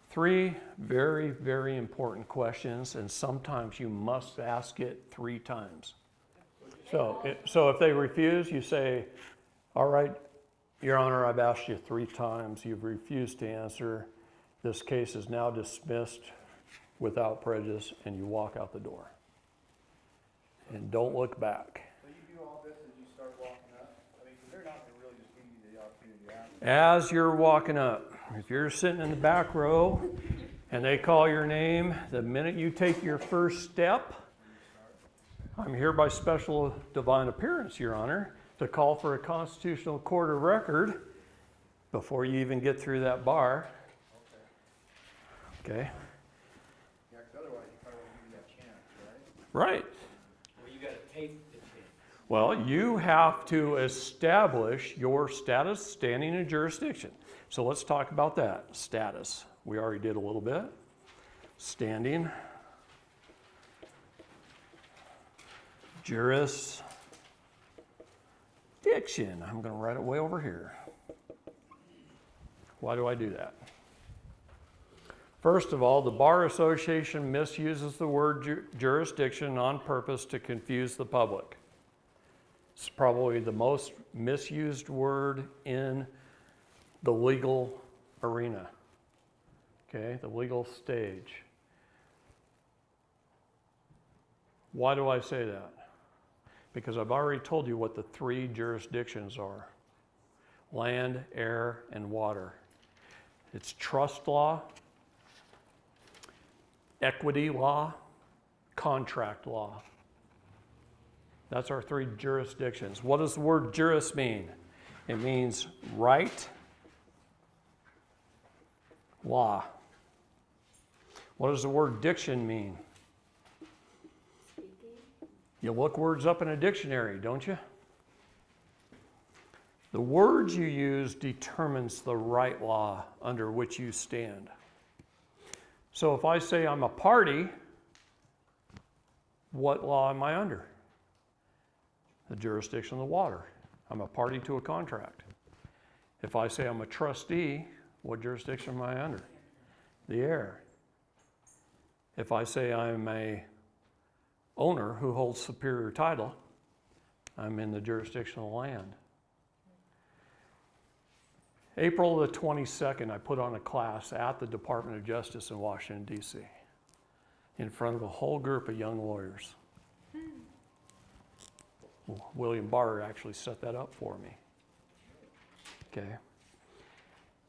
Three very, very important questions, and sometimes you must ask it 3 times. So if they refuse, you say, all right, Your Honor, I've asked you 3 times. You've refused to answer. This case is now dismissed without prejudice, and you walk out the door. And don't look back. So you do all this as you start walking up? I mean, 'cause they're not gonna really just give you the opportunity to ask. As you're walking up, if you're sitting in the back row and they call your name, the minute you take your first step, I'm here by special divine appearance, Your Honor, to call for a constitutional court of record before you even get through that bar. Okay? Yeah, 'cause otherwise you probably won't give you that chance, right? Right. Well, you got to take the chance. Well, you have to establish your status, standing, and jurisdiction. So let's talk about that. Status. We already did a little bit. Standing. Jurisdiction. I'm going to write it way over here. Why do I do that? First of all, the Bar Association misuses the word jurisdiction on purpose to confuse the public. It's probably the most misused word in the legal arena, okay, the legal stage. Why do I say that? Because I've already told you what the 3 jurisdictions are: land, air, and water. It's trust law, equity law, contract law. That's our 3 jurisdictions. What does the word juris mean? It means right, law. What does the word diction mean? Speaking. You look words up in a dictionary, don't you? The words you use determines the right law under which you stand. So if I say I'm a party, what law am I under? The jurisdiction of the water. I'm a party to a contract. If I say I'm a trustee, what jurisdiction am I under? The air. If I say I'm a owner who holds superior title, I'm in the jurisdiction of the land. April the 22nd, I put on a class at the Department of Justice in Washington, D.C. in front of a whole group of young lawyers. William Barr actually set that up for me. Okay.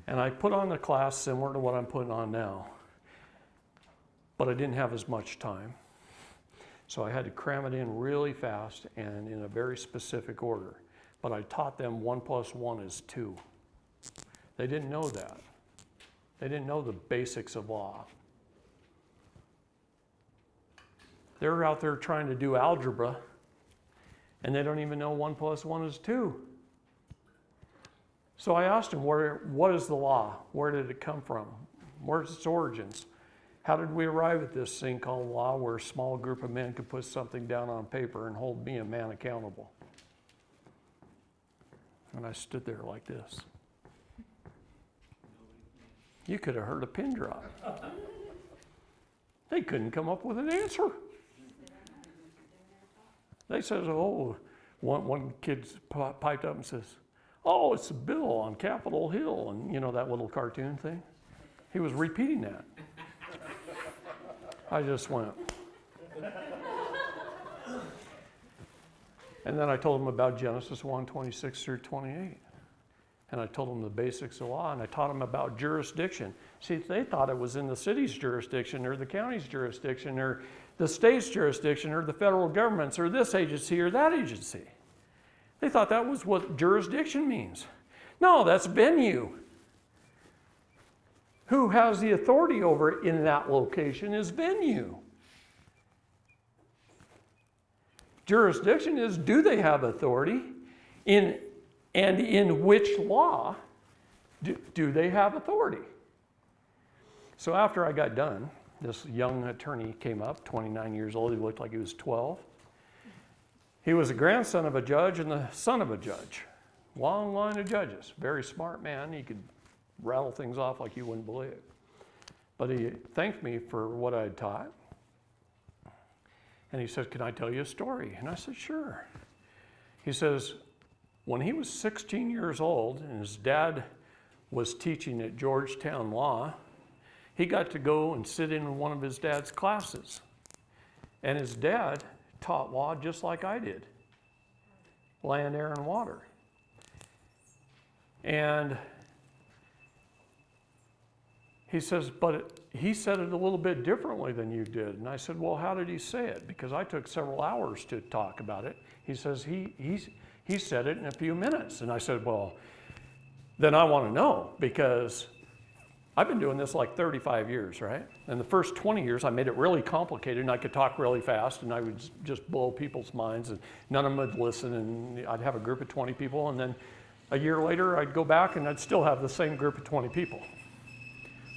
And I put on a class similar to what I'm putting on now, but I didn't have as much time. So I had to cram it in really fast and in a very specific order. But I taught them 1 + 1 is 2. They didn't know that. They didn't know the basics of law. They're out there trying to do algebra, and they don't even know 1 + 1 is 2. So I asked them, what is the law? Where did it come from? Where's its origins? How did we arrive at this thing called law where a small group of men could put something down on paper and hold me, a man, accountable? And I stood there like this. You could have heard a pin drop. They couldn't come up with an answer. They says, oh, one kid piped up and says, oh, it's a bill on Capitol Hill, and you know that little cartoon thing? He was repeating that. I just went. And then I told him about Genesis 1:26-28. And I told them the basics of law, and I taught them about jurisdiction. See, they thought it was in the city's jurisdiction or the county's jurisdiction or the state's jurisdiction or the federal government's or this agency or that agency. They thought that was what jurisdiction means. No, that's venue. Who has the authority over it in that location is venue. Jurisdiction is, do they have authority and in which law do they have authority? So after I got done, this young attorney came up, 29 years old. He looked like he was 12. He was a grandson of a judge and the son of a judge. Long line of judges. Very smart man. He could rattle things off like you wouldn't believe. But he thanked me for what I had taught. And he said, can I tell you a story? And I said, sure. He says, when he was 16 years old and his dad was teaching at Georgetown Law, he got to go and sit in one of his dad's classes. And his dad taught law just like I did. Land, air, and water. And he says, but he said it a little bit differently than you did. And I said, well, how did he say it? Because I took several hours to talk about it. He says, he said it in a few minutes. And I said, well, then I want to know, because I've been doing this like 35 years, right? And the first 20 years, I made it really complicated, and I could talk really fast, and I would just blow people's minds, and none of them would listen, and I'd have a group of 20 people, and then a year later, I'd go back, and I'd still have the same group of 20 people.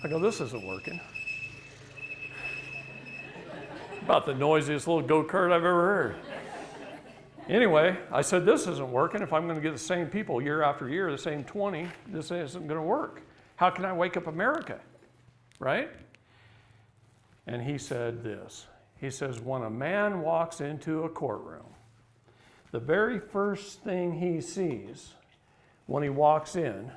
I go, this isn't working. About the noisiest little go-kart I've ever heard. Anyway, I said, this isn't working. If I'm going to get the same people year after year, the same 20, this isn't going to work. How can I wake up America, right? And he said this. He says, when a man walks into a courtroom, the very first thing he sees when he walks in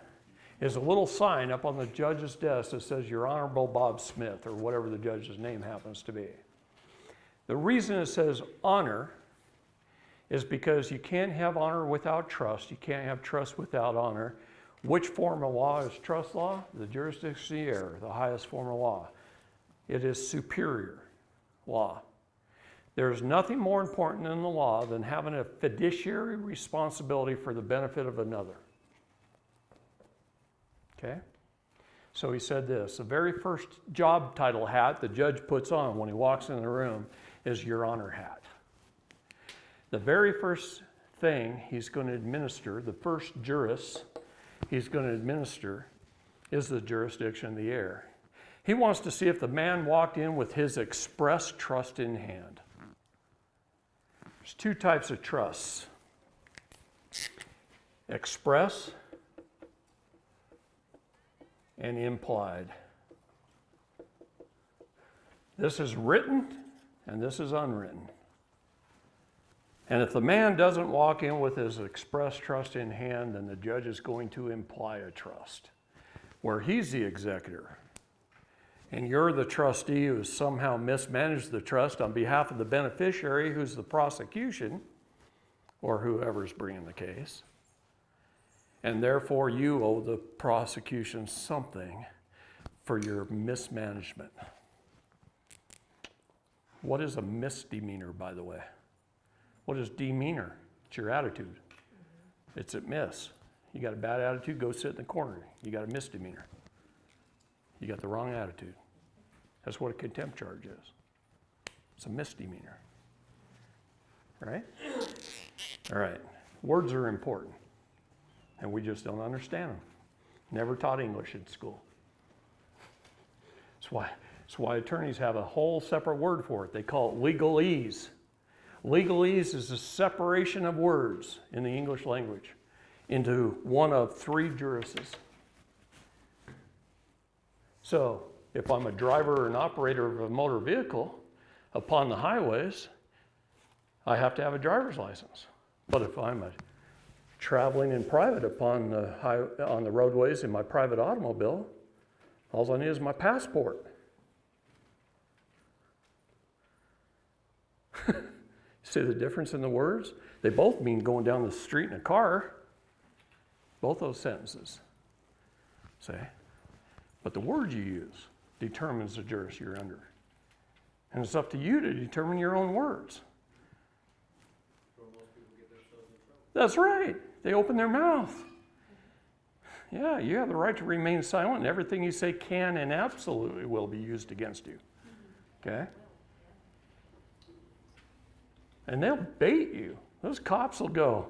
is a little sign up on the judge's desk that says, Your Honorable Bob Smith, or whatever the judge's name happens to be. The reason it says honor is because you can't have honor without trust. You can't have trust without honor. Which form of law is trust law? The jurisdictionary, the highest form of law. It is superior law. There's nothing more important in the law than having a fiduciary responsibility for the benefit of another. Okay? So he said this, the very first job title hat the judge puts on when he walks in the room is Your Honor hat. the very first thing he's going to administer, the first juris he's going to administer, is the jurisdiction of the heir. He wants to see if the man walked in with his express trust in hand. There's two types of trusts: express and implied. This is written and this is unwritten. And if the man doesn't walk in with his express trust in hand, then the judge is going to imply a trust, where he's the executor and you're the trustee who has somehow mismanaged the trust on behalf of the beneficiary, who's the prosecution or whoever's bringing the case. And therefore you owe the prosecution something for your mismanagement. What is a misdemeanor, by the way? What is demeanor? It's your attitude. It's a miss. You got a bad attitude, go sit in the corner. You got a misdemeanor. You got the wrong attitude. That's what a contempt charge is. It's a misdemeanor. Right? All right. Words are important, and we just don't understand them. Never taught English in school. That's why attorneys have a whole separate word for it. They call it legalese. Legalese is a separation of words in the English language into one of three juruses. So, if I'm a driver or an operator of a motor vehicle upon the highways, I have to have a driver's license. But if I'm traveling in private on the roadways in my private automobile, all I need is my passport. See the difference in the words? They both mean going down the street in a car. Both those sentences. See? But the word you use determines the juris you're under. And it's up to you to determine your own words. That's right. They open their mouth. Yeah, you have the right to remain silent, and everything you say can and absolutely will be used against you. Okay? And they'll bait you. Those cops will go,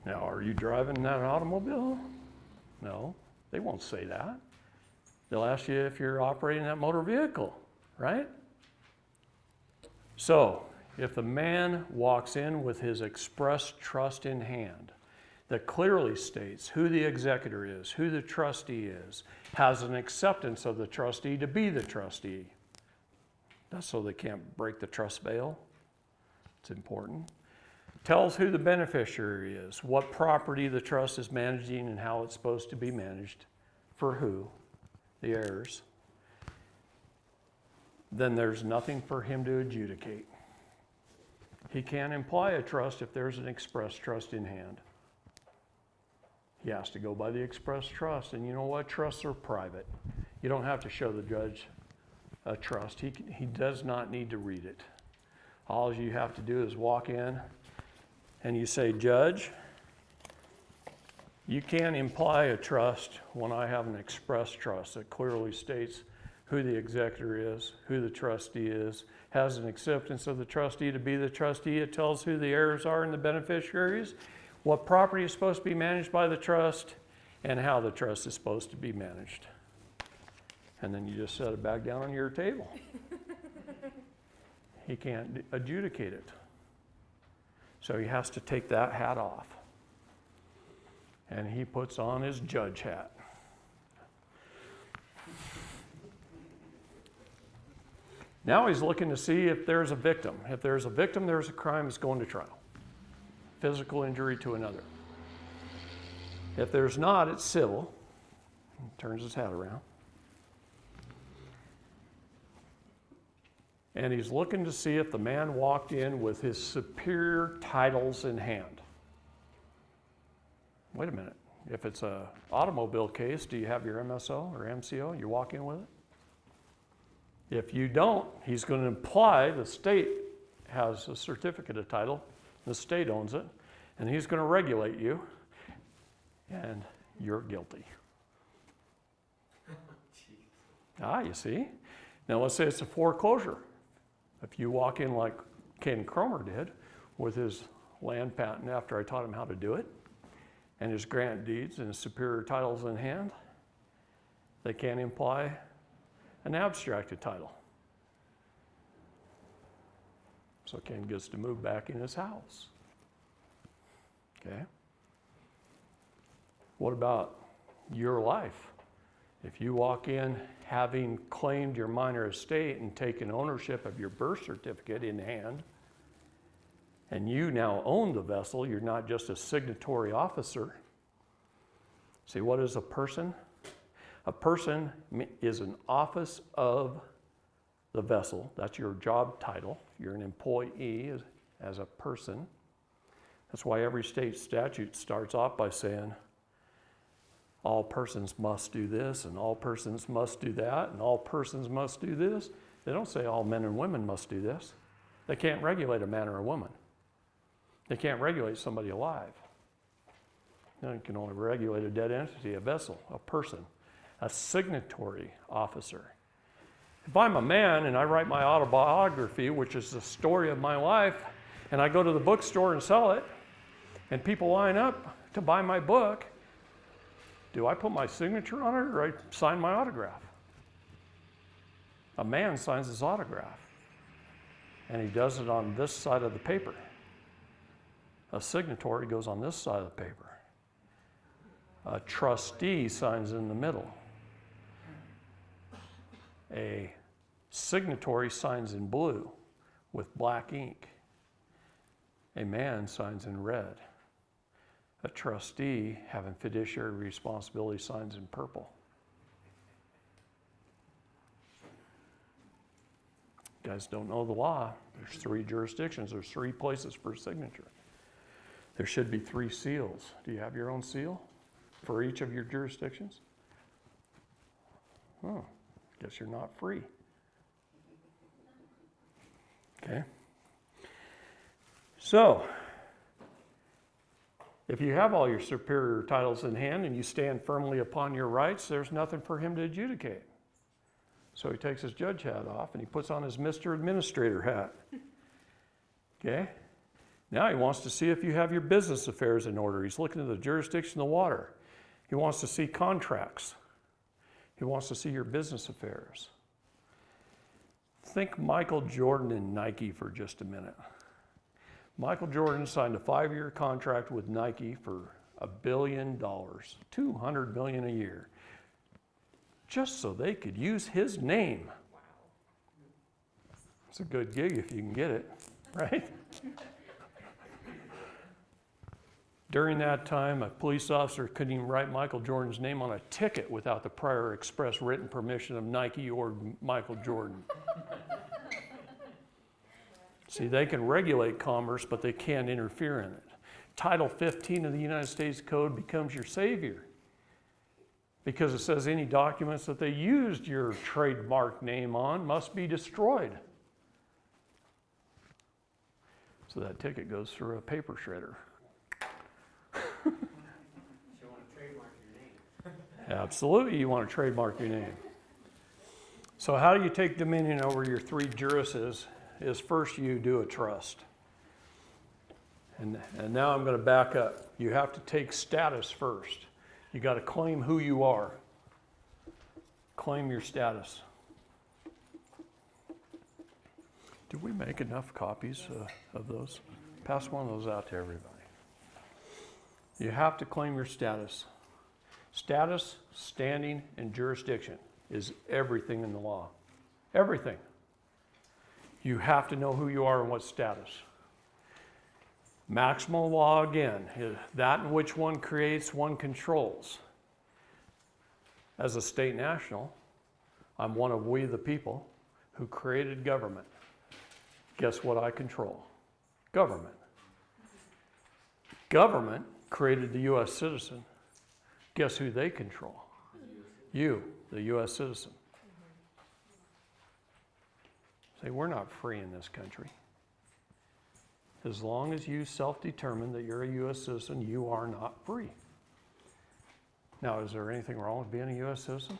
"Now, are you driving that automobile?" No, they won't say that. They'll ask you if you're operating that motor vehicle, right? So, if the man walks in with his express trust in hand that clearly states who the executor is, who the trustee is, has an acceptance of the trustee to be the trustee, that's so they can't break the trust veil. It's important. Tells who the beneficiary is, what property the trust is managing and how it's supposed to be managed, for who, the heirs. Then there's nothing for him to adjudicate. He can't imply a trust if there's an express trust in hand. He has to go by the express trust. And you know what? Trusts are private. You don't have to show the judge a trust. He does not need to read it. All you have to do is walk in and you say, "Judge, you can't imply a trust when I have an express trust that clearly states who the executor is, who the trustee is, has an acceptance of the trustee to be the trustee. It tells who the heirs are and the beneficiaries, what property is supposed to be managed by the trust, and how the trust is supposed to be managed." And then you just set it back down on your table. He can't adjudicate it. So he has to take that hat off. And he puts on his judge hat. Now he's looking to see if there's a victim. If there's a victim, there's a crime that's going to trial. Physical injury to another. If there's not, it's civil. He turns his hat around. And he's looking to see if the man walked in with his superior titles in hand. Wait a minute. If it's an automobile case, do you have your MSO or MCO? You walk in with it? If you don't, he's going to imply the state has a certificate of title, the state owns it, and he's going to regulate you, and you're guilty. You see? Now let's say it's a foreclosure. If you walk in like Ken Cromer did with his land patent after I taught him how to do it, and his grant deeds and his superior titles in hand, they can't imply an abstracted title. So Ken gets to move back in his house. Okay? What about your life? If you walk in having claimed your minor estate and taken ownership of your birth certificate in hand, and you now own the vessel, you're not just a signatory officer. See, what is a person? A person is an office of the vessel. That's your job title. You're an employee as a person. That's why every state statute starts off by saying, all persons must do this, and all persons must do that, and all persons must do this. They don't say all men and women must do this. They can't regulate a man or a woman. They can't regulate somebody alive. You can only regulate a dead entity, a vessel, a person, a signatory officer. If I'm a man and I write my autobiography, which is the story of my life, and I go to the bookstore and sell it, and people line up to buy my book, do I put my signature on it or I sign my autograph? A man signs his autograph, and he does it on this side of the paper. A signatory goes on this side of the paper. A trustee signs in the middle. A signatory signs in blue with black ink. A man signs in red. A trustee having fiduciary responsibility signs in purple. You guys don't know the law. There's 3 jurisdictions. There's 3 places for signature. There should be 3 seals. Do you have your own seal for each of your jurisdictions? Oh, guess you're not free. Okay. So, if you have all your superior titles in hand and you stand firmly upon your rights, there's nothing for him to adjudicate. So he takes his judge hat off and he puts on his Mr. Administrator hat. Okay? Now he wants to see if you have your business affairs in order. He's looking at the jurisdiction of the water. He wants to see contracts. He wants to see your business affairs. Think Michael Jordan and Nike for just a minute. Michael Jordan signed a 5-year contract with Nike for $1 billion, $200 million a year, just so they could use his name. Wow. It's a good gig if you can get it, right? During that time, a police officer couldn't even write Michael Jordan's name on a ticket without the prior express written permission of Nike or Michael Jordan. See, they can regulate commerce, but they can't interfere in it. Title 15 of the United States Code becomes your savior because it says any documents that they used your trademark name on must be destroyed. So that ticket goes through a paper shredder. You want to trademark your name. Absolutely, you want to trademark your name. So how do you take dominion over your 3 jurisdictions? Is first you do a trust. And now I'm going to back up. You have to take status first. You got to claim who you are. Claim your status. Did we make enough copies of those? Pass one of those out to everybody. You have to claim your status. Status, standing, and jurisdiction is everything in the law. Everything. You have to know who you are and what status. Maximal law, again, is that in which one creates, one controls. As a state national, I'm one of we the people who created government. Guess what I control? Government. Government created the U.S. citizen. Guess who they control? You, the U.S. citizen. Say, we're not free in this country. As long as you self-determine that you're a U.S. citizen, you are not free. Now, is there anything wrong with being a U.S. citizen?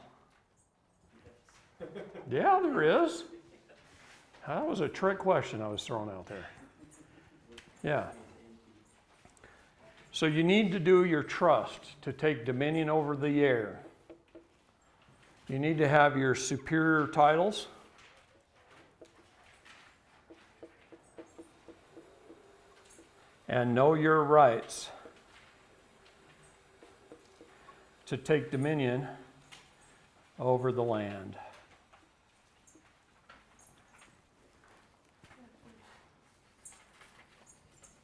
Yeah, there is. That was a trick question I was throwing out there. Yeah. So you need to do your trust to take dominion over the air. You need to have your superior titles. And know your rights to take dominion over the land.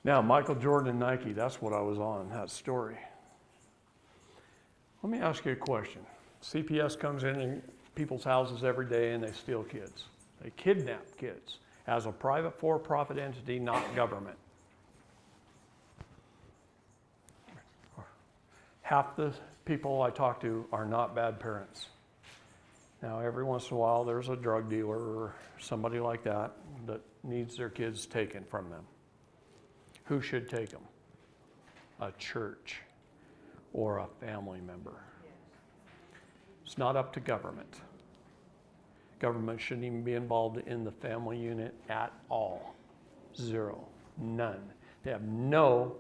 Now, Michael Jordan and Nike, that's what I was on, that story. Let me ask you a question. CPS comes in people's houses every day and they steal kids. They kidnap kids as a private for-profit entity, not government. Half the people I talk to are not bad parents. Now, every once in a while, there's a drug dealer or somebody like that that needs their kids taken from them. Who should take them? A church or a family member. It's not up to government. Government shouldn't even be involved in the family unit at all. Zero. None. They have no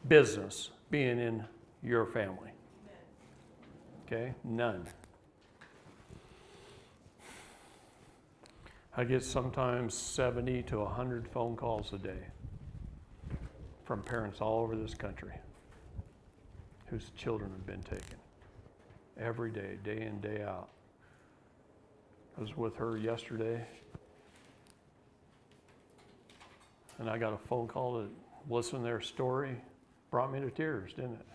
business being in your family. Okay? None. I get sometimes 70 to 100 phone calls a day from parents all over this country whose children have been taken. Every day, day in, day out. I was with her yesterday, and I got a phone call to listen to their story. Brought me to tears, didn't it?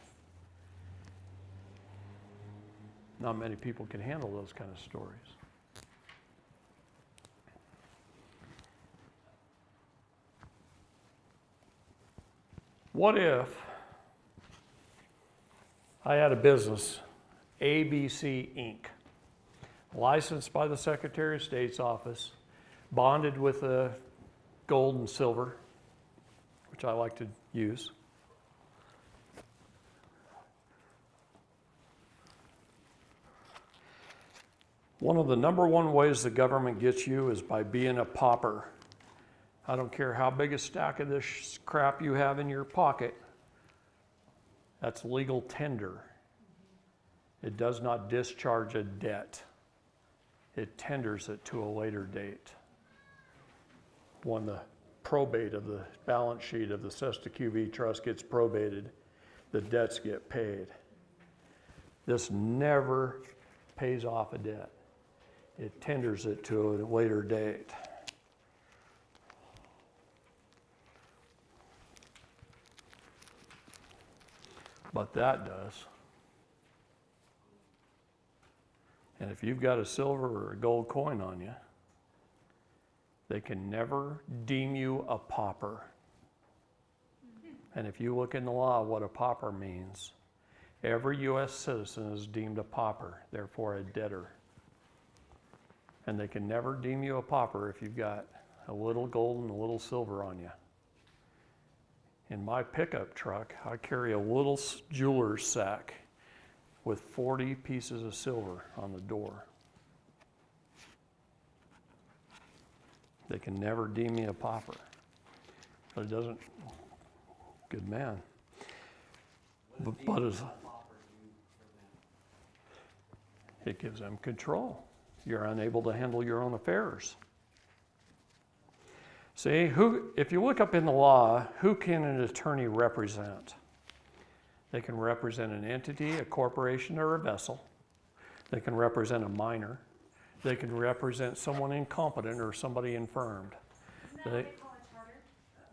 Not many people can handle those kind of stories. What if I had a business, ABC Inc., licensed by the Secretary of State's office, bonded with a gold and silver, which I like to use. One of the number one ways the government gets you is by being a pauper. I don't care how big a stack of this crap you have in your pocket. That's legal tender. It does not discharge a debt. It tenders it to a later date. When the probate of the balance sheet of the Sesta QV Trust gets probated, the debts get paid. This never pays off a debt. It tenders it to a later date. But that does. And if you've got a silver or a gold coin on you, they can never deem you a pauper. And if you look in the law what a pauper means, every U.S. citizen is deemed a pauper, therefore a debtor. And they can never deem you a pauper if you've got a little gold and a little silver on you. In my pickup truck, I carry a little jeweler's sack with 40 pieces of silver on the door. They can never deem me a pauper. But it doesn't, good man. But it gives them control. You're unable to handle your own affairs. See, if you look up in the law, who can an attorney represent? They can represent an entity, a corporation, or a vessel. They can represent a minor. They can represent someone incompetent or somebody infirmed. Isn't that what they call a charter?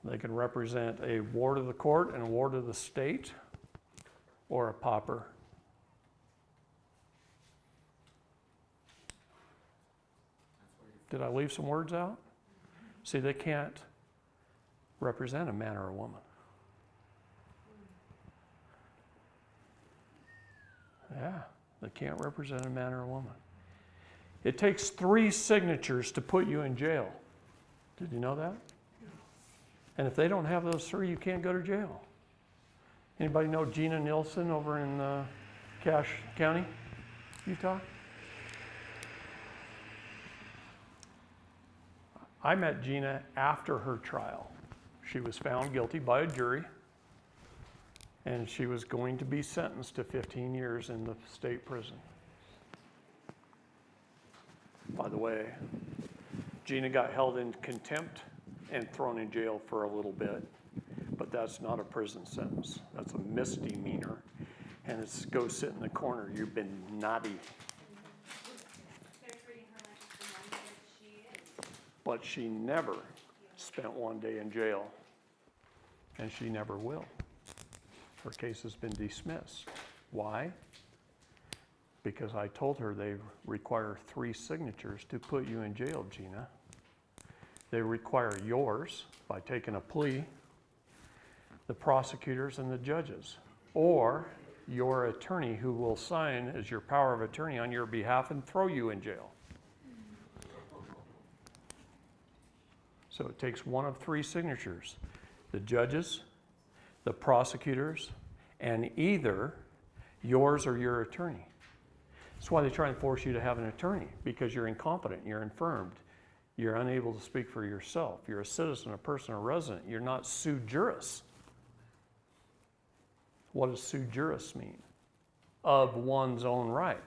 They can represent a ward of the court and a ward of the state, or a pauper. Did I leave some words out? See, they can't represent a man or a woman. Yeah, they can't represent a man or a woman. It takes 3 signatures to put you in jail. Did you know that? And if they don't have those 3, you can't go to jail. Anybody know Gina Nilsson over in Cache County, Utah? I met Gina after her trial. She was found guilty by a jury, and she was going to be sentenced to 15 years in the state prison. By the way, Gina got held in contempt and thrown in jail for a little bit, but that's not a prison sentence. That's a misdemeanor, and it's go sit in the corner. You've been naughty. They're treating her like the one that she is. But she never spent one day in jail, and she never will. Her case has been dismissed. Why? Because I told her they require 3 signatures to put you in jail, Gina. They require yours by taking a plea, the prosecutors and the judges, or your attorney who will sign as your power of attorney on your behalf and throw you in jail. So it takes one of 3 signatures, the judges, the prosecutors, and either yours or your attorney. That's why they try and force you to have an attorney, because you're incompetent, you're infirmed, you're unable to speak for yourself, you're a citizen, a person, a resident, you're not sui juris. What does sui juris mean? Of one's own right.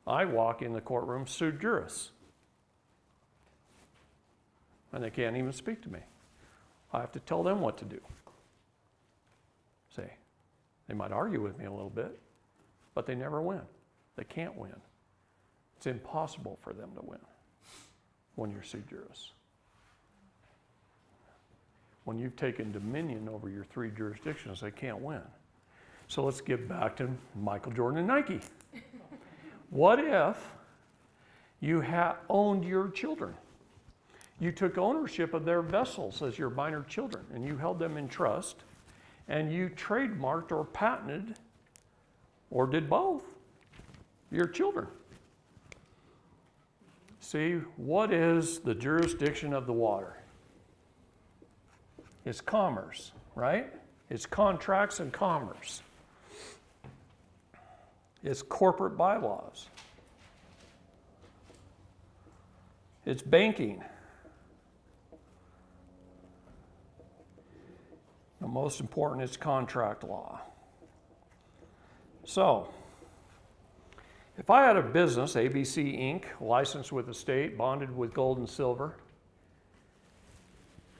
I walk in the courtroom sui juris, and they can't even speak to me. I have to tell them what to do. See, they might argue with me a little bit, but they never win. They can't win. It's impossible for them to win when you're sui juris. When you've taken dominion over your 3 jurisdictions, they can't win. So let's get back to Michael Jordan and Nike. What if you owned your children? You took ownership of their vessels as your minor children, and you held them in trust, and you trademarked or patented, or did both, your children. See, what is the jurisdiction of the water? It's commerce, right? It's contracts and commerce. It's corporate bylaws. It's banking. The most important is contract law. So, if I had a business, ABC Inc., licensed with the state, bonded with gold and silver,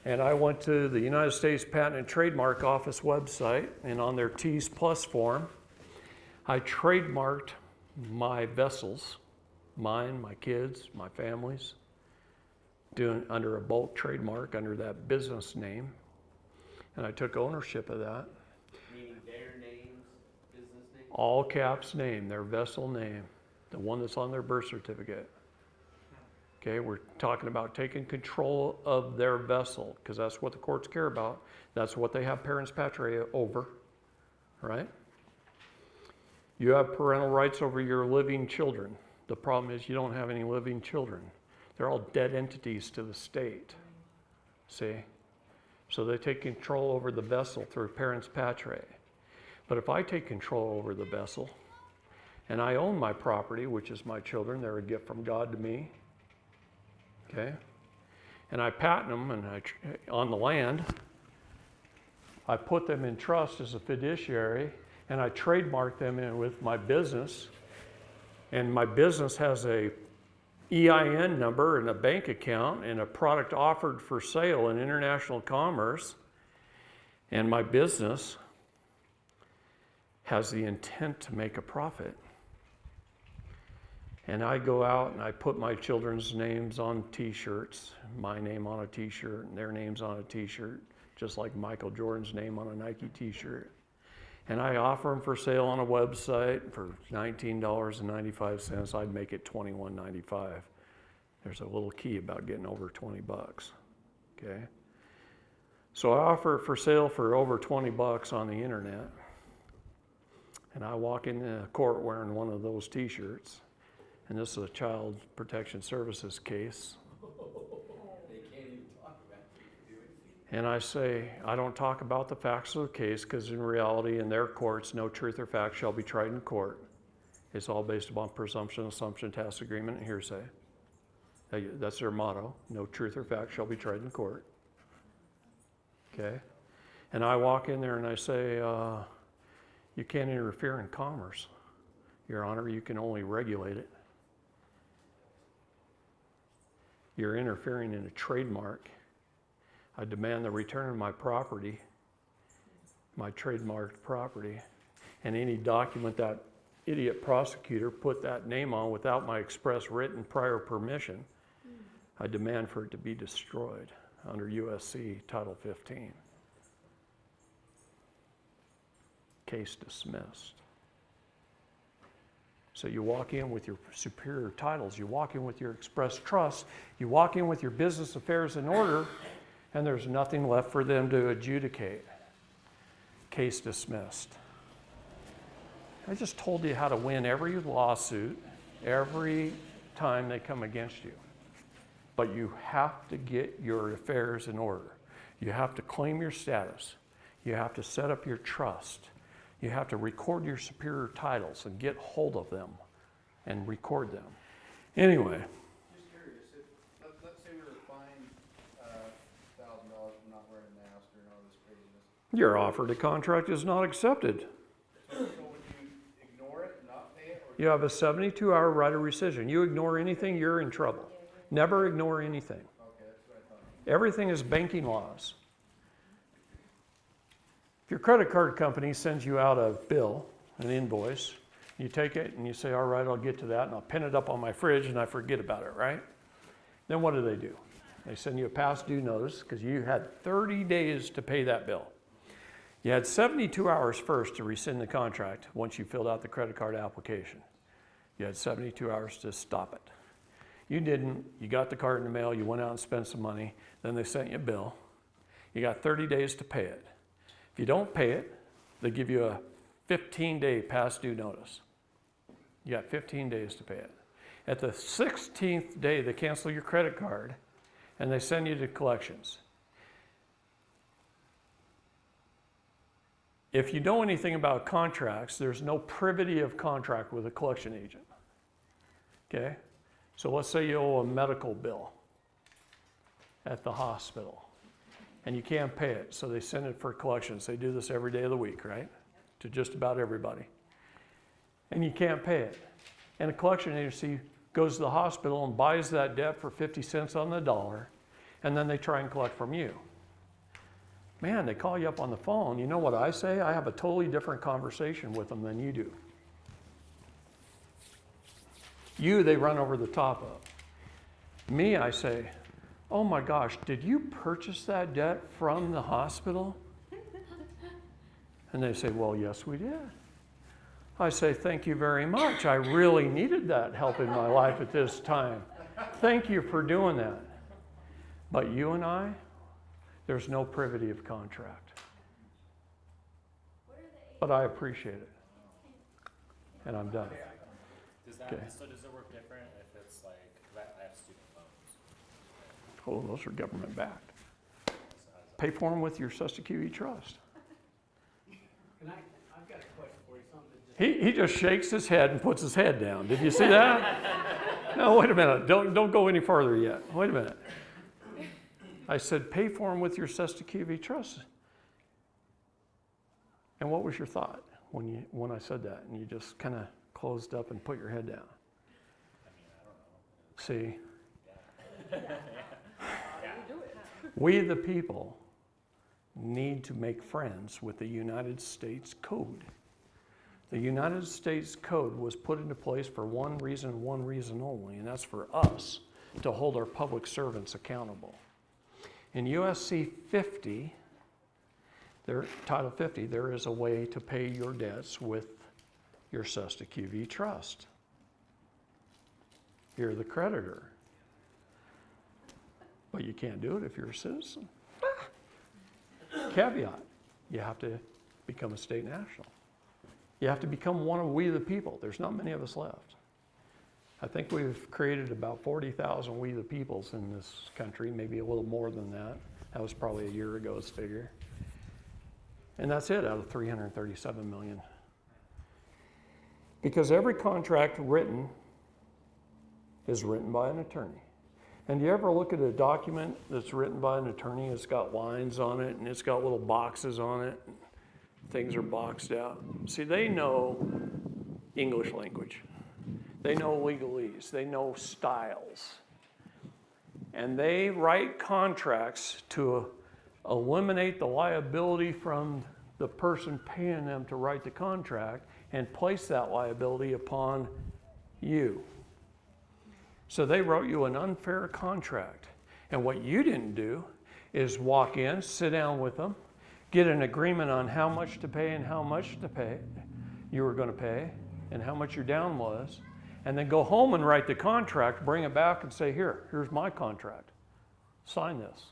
and I went to the United States Patent and Trademark Office website, and on their T's Plus form, I trademarked my vessels, mine, my kids, my family's, doing under a bulk trademark under that business name, and I took ownership of that. Meaning their names, business name? All caps name, their vessel name, the one that's on their birth certificate. Okay, we're talking about taking control of their vessel, because that's what the courts care about. That's what they have parens patriae over, right? You have parental rights over your living children. The problem is you don't have any living children. They're all dead entities to the state, see? So they take control over the vessel through parens patriae. But if I take control over the vessel, and I own my property, which is my children, they're a gift from God to me, okay? And I patent them and on the land, I put them in trust as a fiduciary, and I trademark them in with my business, and my business has a EIN number and a bank account and a product offered for sale in international commerce, and my business has the intent to make a profit. And I go out and I put my children's names on t-shirts, my name on a t-shirt and their names on a t-shirt, just like Michael Jordan's name on a Nike t-shirt. And I offer them for sale on a website for $19.95. I'd make it $21.95. There's a little key about getting over 20 bucks, okay? So I offer it for sale for over 20 bucks on the internet. And I walk in the court wearing one of those t-shirts. And this is a Child Protection Services case. They can't even talk about it, do it. And I say, I don't talk about the facts of the case, because in reality, in their courts, no truth or fact shall be tried in court. It's all based upon presumption, assumption, tacit agreement, and hearsay. That's their motto. No truth or fact shall be tried in court. okay? And I walk in there and I say, you can't interfere in commerce, Your Honor, you can only regulate it. You're interfering in a trademark. I demand the return of my property, my trademarked property, and any document that idiot prosecutor put that name on without my express written prior permission, I demand for it to be destroyed under USC Title 15. Case dismissed. So you walk in with your superior titles, you walk in with your express trust, you walk in with your business affairs in order, and there's nothing left for them to adjudicate. Case dismissed. I just told you how to win every lawsuit, every time they come against you. But you have to get your affairs in order. You have to claim your status. You have to set up your trust. You have to record your superior titles and get hold of them and record them. Anyway. Just curious, if, let's say we were fined $1,000 for not wearing a mask or all this craziness. Your offer to contract is not accepted. So would you ignore it, not pay it? Or You have a 72-hour right of rescission. You ignore anything, you're in trouble. Never ignore anything. Okay, that's what I thought. Everything is banking laws. If your credit card company sends you out a bill, an invoice, you take it and you say, all right, I'll get to that and I'll pin it up on my fridge and I forget about it, right? Then what do? They send you a past due notice because you had 30 days to pay that bill. You had 72 hours first to rescind the contract once you filled out the credit card application. You had 72 hours to stop it. You didn't. You got the card in the mail. You went out and spent some money. Then they sent you a bill. You got 30 days to pay it. If you don't pay it, they give you a 15-day past due notice. You got 15 days to pay it. At the 16th day, they cancel your credit card and they send you to collections. If you know anything about contracts, there's no privity of contract with a collection agent. Okay? So let's say you owe a medical bill at the hospital and you can't pay it, so they send it for collections. They do this every day of the week, right? To just about everybody. And you can't pay it. And a collection agency goes to the hospital and buys that debt for 50 cents on the dollar, and then they try and collect from you. Man, they call you up on the phone. You know what I say? I have a totally different conversation with them than you do. You, they run over the top of. Me, I say, oh my gosh, did you purchase that debt from the hospital? And they say, well, yes, we did. I say, thank you very much. I really needed that help in my life at this time. Thank you for doing that. But you and I, there's no privity of contract. But I appreciate it. And I'm done. Okay. So does it work different if it's like, 'cause I have student loans. Oh, those are government backed. Pay for them with your Susquehanna trust. I've got a question for you, something that just. He just shakes his head and puts his head down. Did you see that? No, wait a minute. Don't go any further yet. Wait a minute. I said, pay for them with your Susquehanna trust. And what was your thought when I said that? And you just kind of closed up and put your head down. See? We the people need to make friends with the United States Code. The United States Code was put into place for one reason only, and that's for us to hold our public servants accountable. In USC 50, Title 50, there is a way to pay your debts with your Susquehanna trust. You're the creditor. But you can't do it if you're a citizen. Caveat, you have to become a state national. You have to become one of we the people. There's not many of us left. I think we've created about 40,000 we the peoples in this country, maybe a little more than that. That was probably a year ago's figure. And that's it out of 337 million. Because every contract written is written by an attorney. And you ever look at a document that's written by an attorney? It's got lines on it and it's got little boxes on it. Things are boxed out. See, they know English language. They know legalese. They know styles. And they write contracts to eliminate the liability from the person paying them to write the contract and place that liability upon you. So they wrote you an unfair contract. And what you didn't do is walk in, sit down with them, get an agreement on how much to pay and how much to pay you were going to pay and how much your down was, and then go home and write the contract, bring it back and say, here's my contract. Sign this.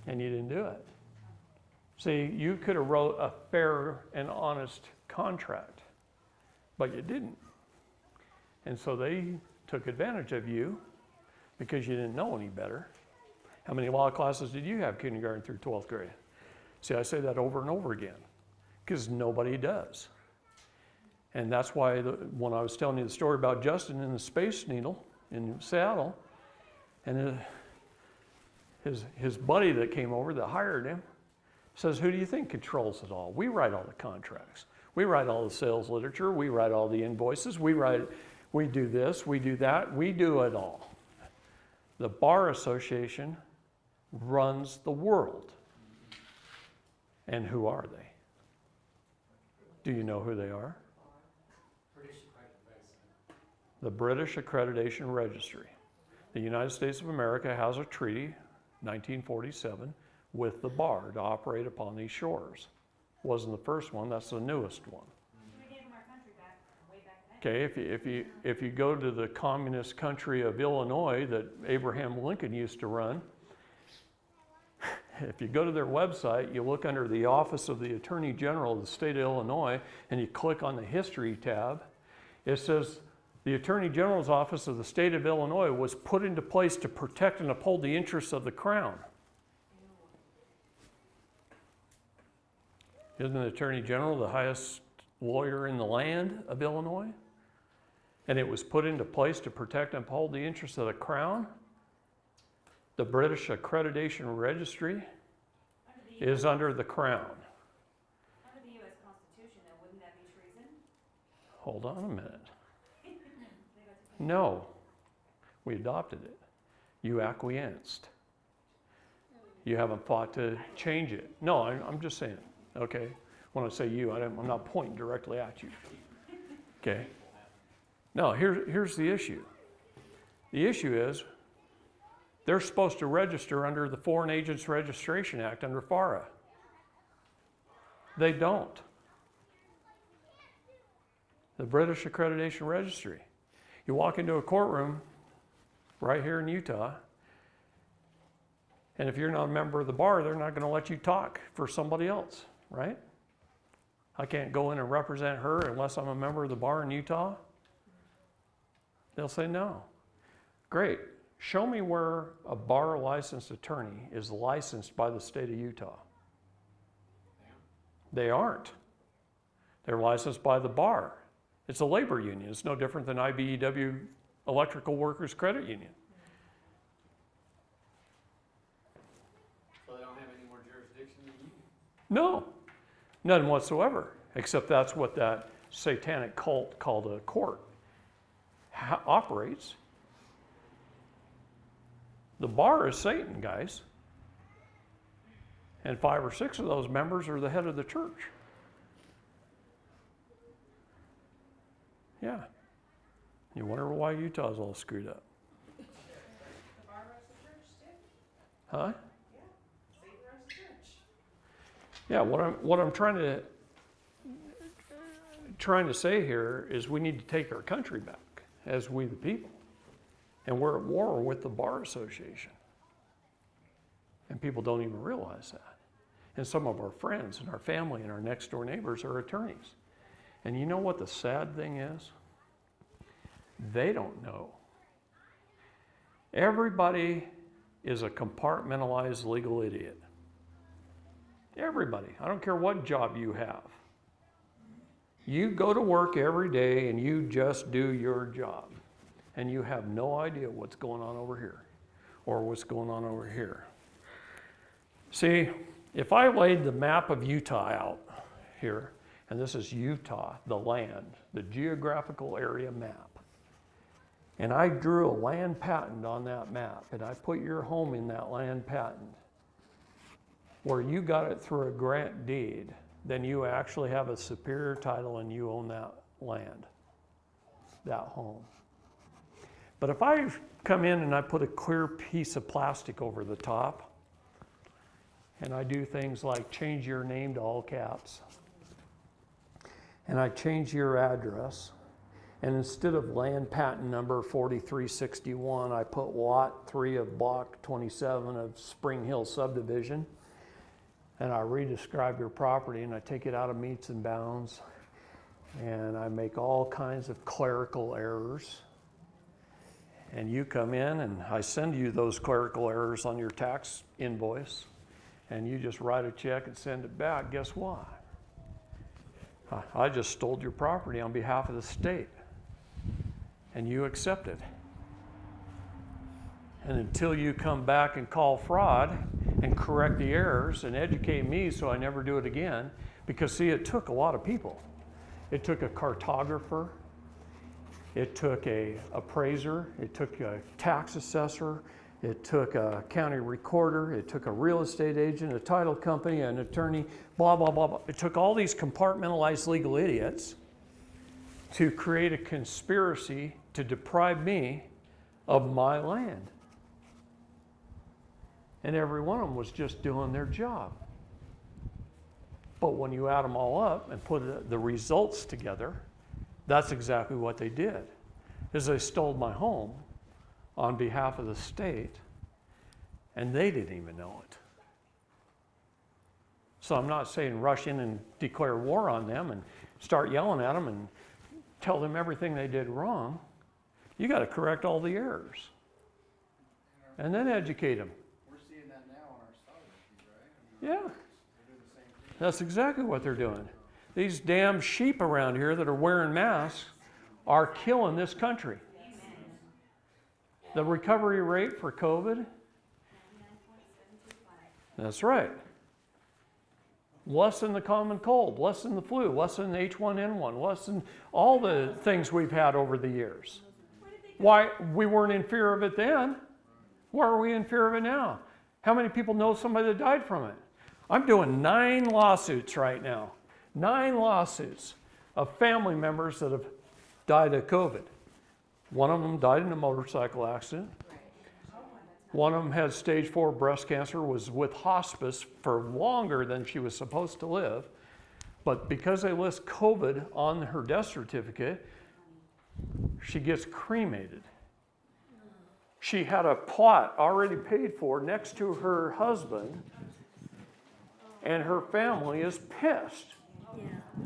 And you didn't do it. See, you could have wrote a fair and honest contract, but you didn't. And so they took advantage of you because you didn't know any better. How many law classes did you have kindergarten through 12th grade? See, I say that over and over again because nobody does. And that's why when I was telling you the story about Justin in the Space Needle in Seattle, and his buddy that came over that hired him says, who do you think controls it all? We write all the contracts. We write all the sales literature. We write all the invoices. We do this, we do that, we do it all. The Bar Association runs the world. And who are they? Do you know who they are? British accreditation. The British Accreditation Registry. The United States of America has a treaty, 1947, with the bar to operate upon these shores. Wasn't the first one, that's the newest one. We gave them our country back way back then. Okay, if you go to the communist country of Illinois that Abraham Lincoln used to run, if you go to their website, you look under the Office of the Attorney General of the state of Illinois, and you click on the History tab, it says, the Attorney General's Office of the state of Illinois was put into place to protect and uphold the interests of the Crown. Isn't the Attorney General the highest lawyer in the land of Illinois? And it was put into place to protect and uphold the interests of the Crown. The British Accreditation Registry is under the Crown. Under the U.S. Constitution, though, wouldn't that be treason? Hold on a minute. No, we adopted it. You acquiesced. You haven't fought to change it. No, I'm just saying, okay? When I say you, I'm not pointing directly at you, okay? No, here's the issue. The issue is they're supposed to register under the Foreign Agents Registration Act under FARA. They don't. The British Accreditation Registry. You walk into a courtroom right here in Utah, and if you're not a member of the bar, they're not going to let you talk for somebody else, right? I can't go in and represent her unless I'm a member of the bar in Utah. They'll say no. Great. Show me where a bar licensed attorney is licensed by the state of Utah. They aren't. They're licensed by the bar. It's a labor union. It's no different than IBEW Electrical Workers Credit Union. So they don't have any more jurisdiction than you? No, none whatsoever, except that's what that satanic cult called a court operates. The bar is Satan, guys. And 5 or 6 of those members are the head of the church. Yeah. You wonder why Utah's all screwed up. The bar runs the church, too. Huh? Yeah, Satan runs the church. Yeah, what I'm trying to say here is we need to take our country back as we the people. And we're at war with the Bar Association. And people don't even realize that. And some of our friends and our family and our next door neighbors are attorneys. And you know what the sad thing is? They don't know. Everybody is a compartmentalized legal idiot. Everybody. I don't care what job you have. You go to work every day and you just do your job. And you have no idea what's going on over here or what's going on over here. See, if I laid the map of Utah out here, and this is Utah, the land, the geographical area map, and I drew a land patent on that map, and I put your home in that land patent, where you got it through a grant deed, then you actually have a superior title and you own that land, that home. But if I come in and I put a clear piece of plastic over the top, and I do things like change your name to all caps, and I change your address, and instead of land patent number 4361, I put lot 3 of block 27 of Spring Hill subdivision, and I re-describe your property, and I take it out of meets and bounds, and I make all kinds of clerical errors. And you come in and I send you those clerical errors on your tax invoice, and you just write a check and send it back. Guess what? I just stole your property on behalf of the state, and you accept it. And until you come back and call fraud and correct the errors and educate me so I never do it again, because see, it took a lot of people. It took a cartographer, it took a appraiser, it took a tax assessor, it took a county recorder, it took a real estate agent, a title company, an attorney, blah, blah, blah, blah. It took all these compartmentalized legal idiots to create a conspiracy to deprive me of my land. And every one of them was just doing their job. But when you add them all up and put the results together, that's exactly what they did, is they stole my home on behalf of the state, and they didn't even know it. So I'm not saying rush in and declare war on them and start yelling at them and tell them everything they did wrong. You got to correct all the errors and then educate them. We're seeing that now on our stock issues, right? I mean, Yeah, they're doing the same thing. that's exactly what they're doing. These damn sheep around here that are wearing masks are killing this country. The recovery rate for COVID, that's right. Less than the common cold, less than the flu, less than H1N1, less than all the things we've had over the years. Why we weren't in fear of it then? Why are we in fear of it now? How many people know somebody that died from it? I'm doing 9 lawsuits right now. 9 lawsuits of family members that have died of COVID. One of them died in a motorcycle accident. One of them had stage 4 breast cancer, was with hospice for longer than she was supposed to live. But because they list COVID on her death certificate, she gets cremated. She had a plot already paid for next to her husband, and her family is pissed. Yeah.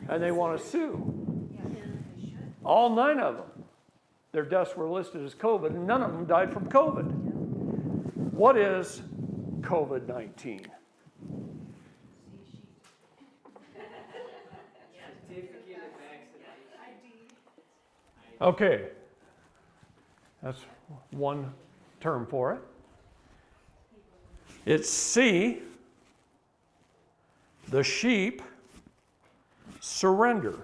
And they want to sue. Yeah. All 9 of them. Their deaths were listed as COVID, and none of them died from COVID. What is COVID-19? Certificate of vaccination. Okay, that's one term for it. It's C, the sheep surrender.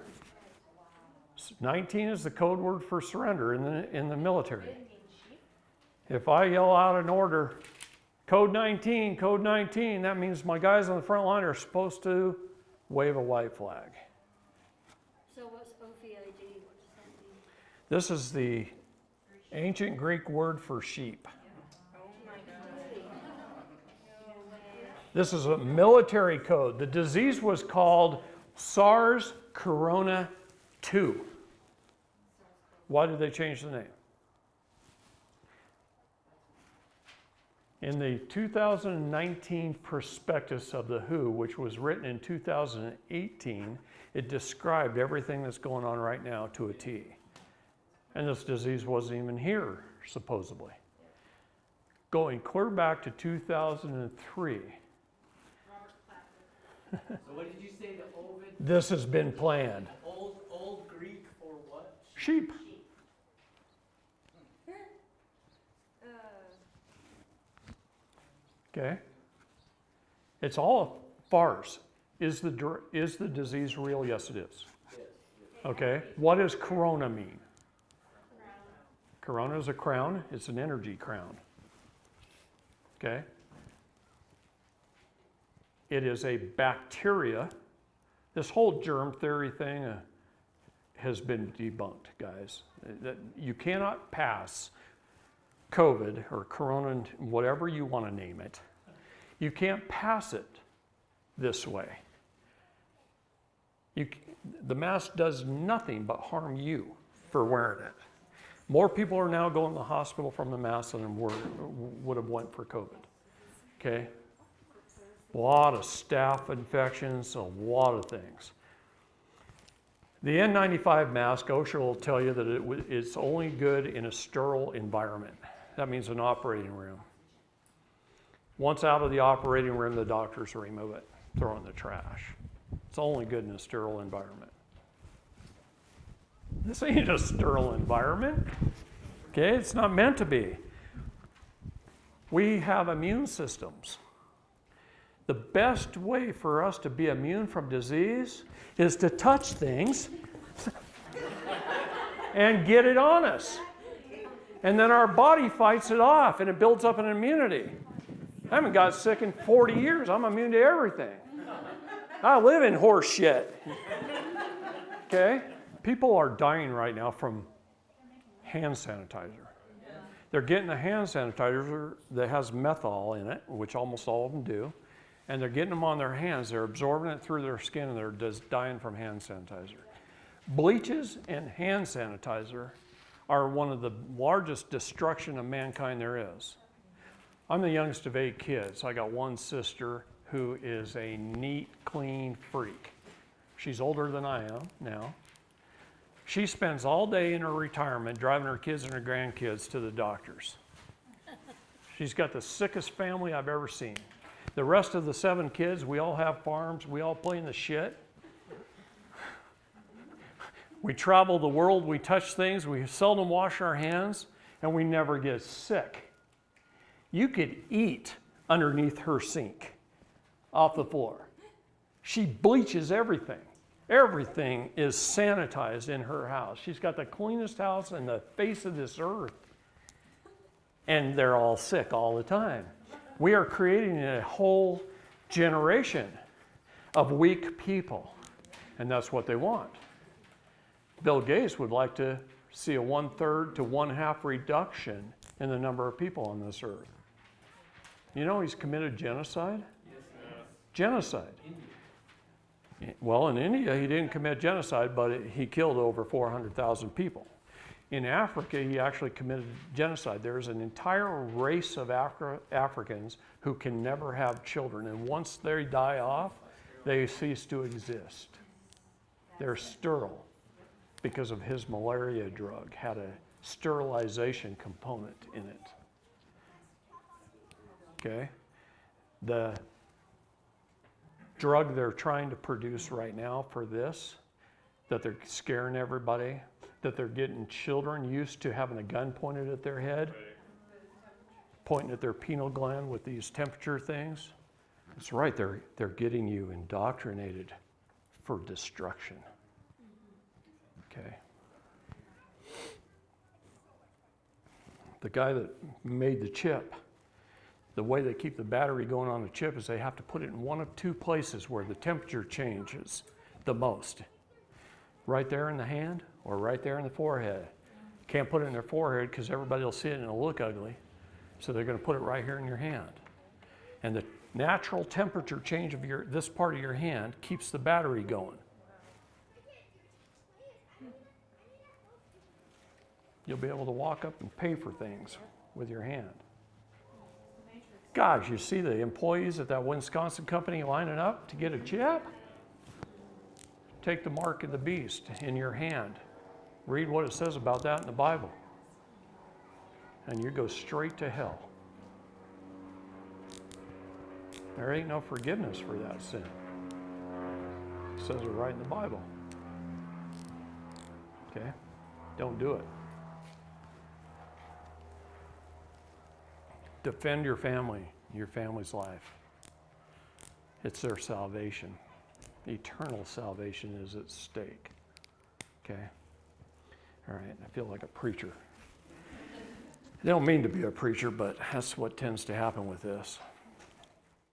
19 is the code word for surrender in the military. If I yell out an order, code 19, that means my guys on the front line are supposed to wave a white flag. So what's OVID? What does that mean? This is the ancient Greek word for sheep. This is a military code. The disease was called SARS Corona 2. Why did they change the name? In the 2019 prospectus of the WHO, which was written in 2018, it described everything that's going on right now to a T. And this disease wasn't even here, supposedly. Going clear back to 2003. So what did you say, the Ovid? This has been planned. Old Sheep. Okay? It's all a farce. Is the disease real? Yes, it is. Yes. Okay? What does corona mean? Corona is a crown. It's an energy crown. Okay? It is a bacteria. This whole germ theory thing has been debunked, guys. You cannot pass COVID or corona, whatever you want to name it. You can't pass it this way. The mask does nothing but harm you for wearing it. More people are now going to the hospital from the mask than would have went for COVID. Okay? A lot of staph infections, a lot of things. The N95 mask, OSHA will tell you that it's only good in a sterile environment. That means an operating room. Once out of the operating room, the doctors remove it, throw it in the trash. It's only good in a sterile environment. This ain't a sterile environment. Okay, it's not meant to be. We have immune systems. The best way for us to be immune from disease is to touch things and get it on us. And then our body fights it off and it builds up an immunity. I haven't got sick in 40 years. I'm immune to everything. I live in horse shit. Okay? People are dying right now from hand sanitizer. They're getting a hand sanitizer that has methyl in it, which almost all of them do, and they're getting them on their hands. They're absorbing it through their skin, and they're just dying from hand sanitizer. Bleaches and hand sanitizer are one of the largest destruction of mankind there is. I'm the youngest of 8 kids. I got one sister who is a neat, clean freak. She's older than I am now. She spends all day in her retirement driving her kids and her grandkids to the doctors. She's got the sickest family I've ever seen. The rest of the 7 kids, we all have farms. We all play in the shit. We travel the world. We touch things. We seldom wash our hands, and we never get sick. You could eat underneath her sink off the floor. She bleaches everything. Everything is sanitized in her house. She's got the cleanest house in the face of this earth. And they're all sick all the time. We are creating a whole generation of weak people. And that's what they want. Bill Gates would like to see a 1/3 to 1/2 reduction in the number of people on this earth. You know he's committed genocide? Genocide. Well, in India, he didn't commit genocide, but he killed over 400,000 people. In Africa, he actually committed genocide. There's an entire race of Africans who can never have children, and once they die off, they cease to exist. They're sterile because of his malaria drug, had a sterilization component in it. Okay? The drug they're trying to produce right now for this, that they're scaring everybody, that they're getting children used to having a gun pointed at their head, pointing at their pineal gland with these temperature things. That's right, they're getting you indoctrinated for destruction. Okay. The guy that made the chip, the way they keep the battery going on the chip is they have to put it in one of 2 places where the temperature changes the most. Right there in the hand or right there in the forehead. Can't put it in their forehead because everybody will see it and it'll look ugly. So they're going to put it right here in your hand. And the natural temperature change of this part of your hand keeps the battery going. You'll be able to walk up and pay for things with your hand. Gosh, you see the employees at that Wisconsin company lining up to get a chip? Take the mark of the beast in your hand. Read what it says about that in the Bible. And you go straight to hell. There ain't no forgiveness for that sin. It says it right in the Bible. Okay? Don't do it. Defend your family, your family's life. It's their salvation. Eternal salvation is at stake. Okay? All right, I feel like a preacher. I don't mean to be a preacher, but that's what tends to happen with this.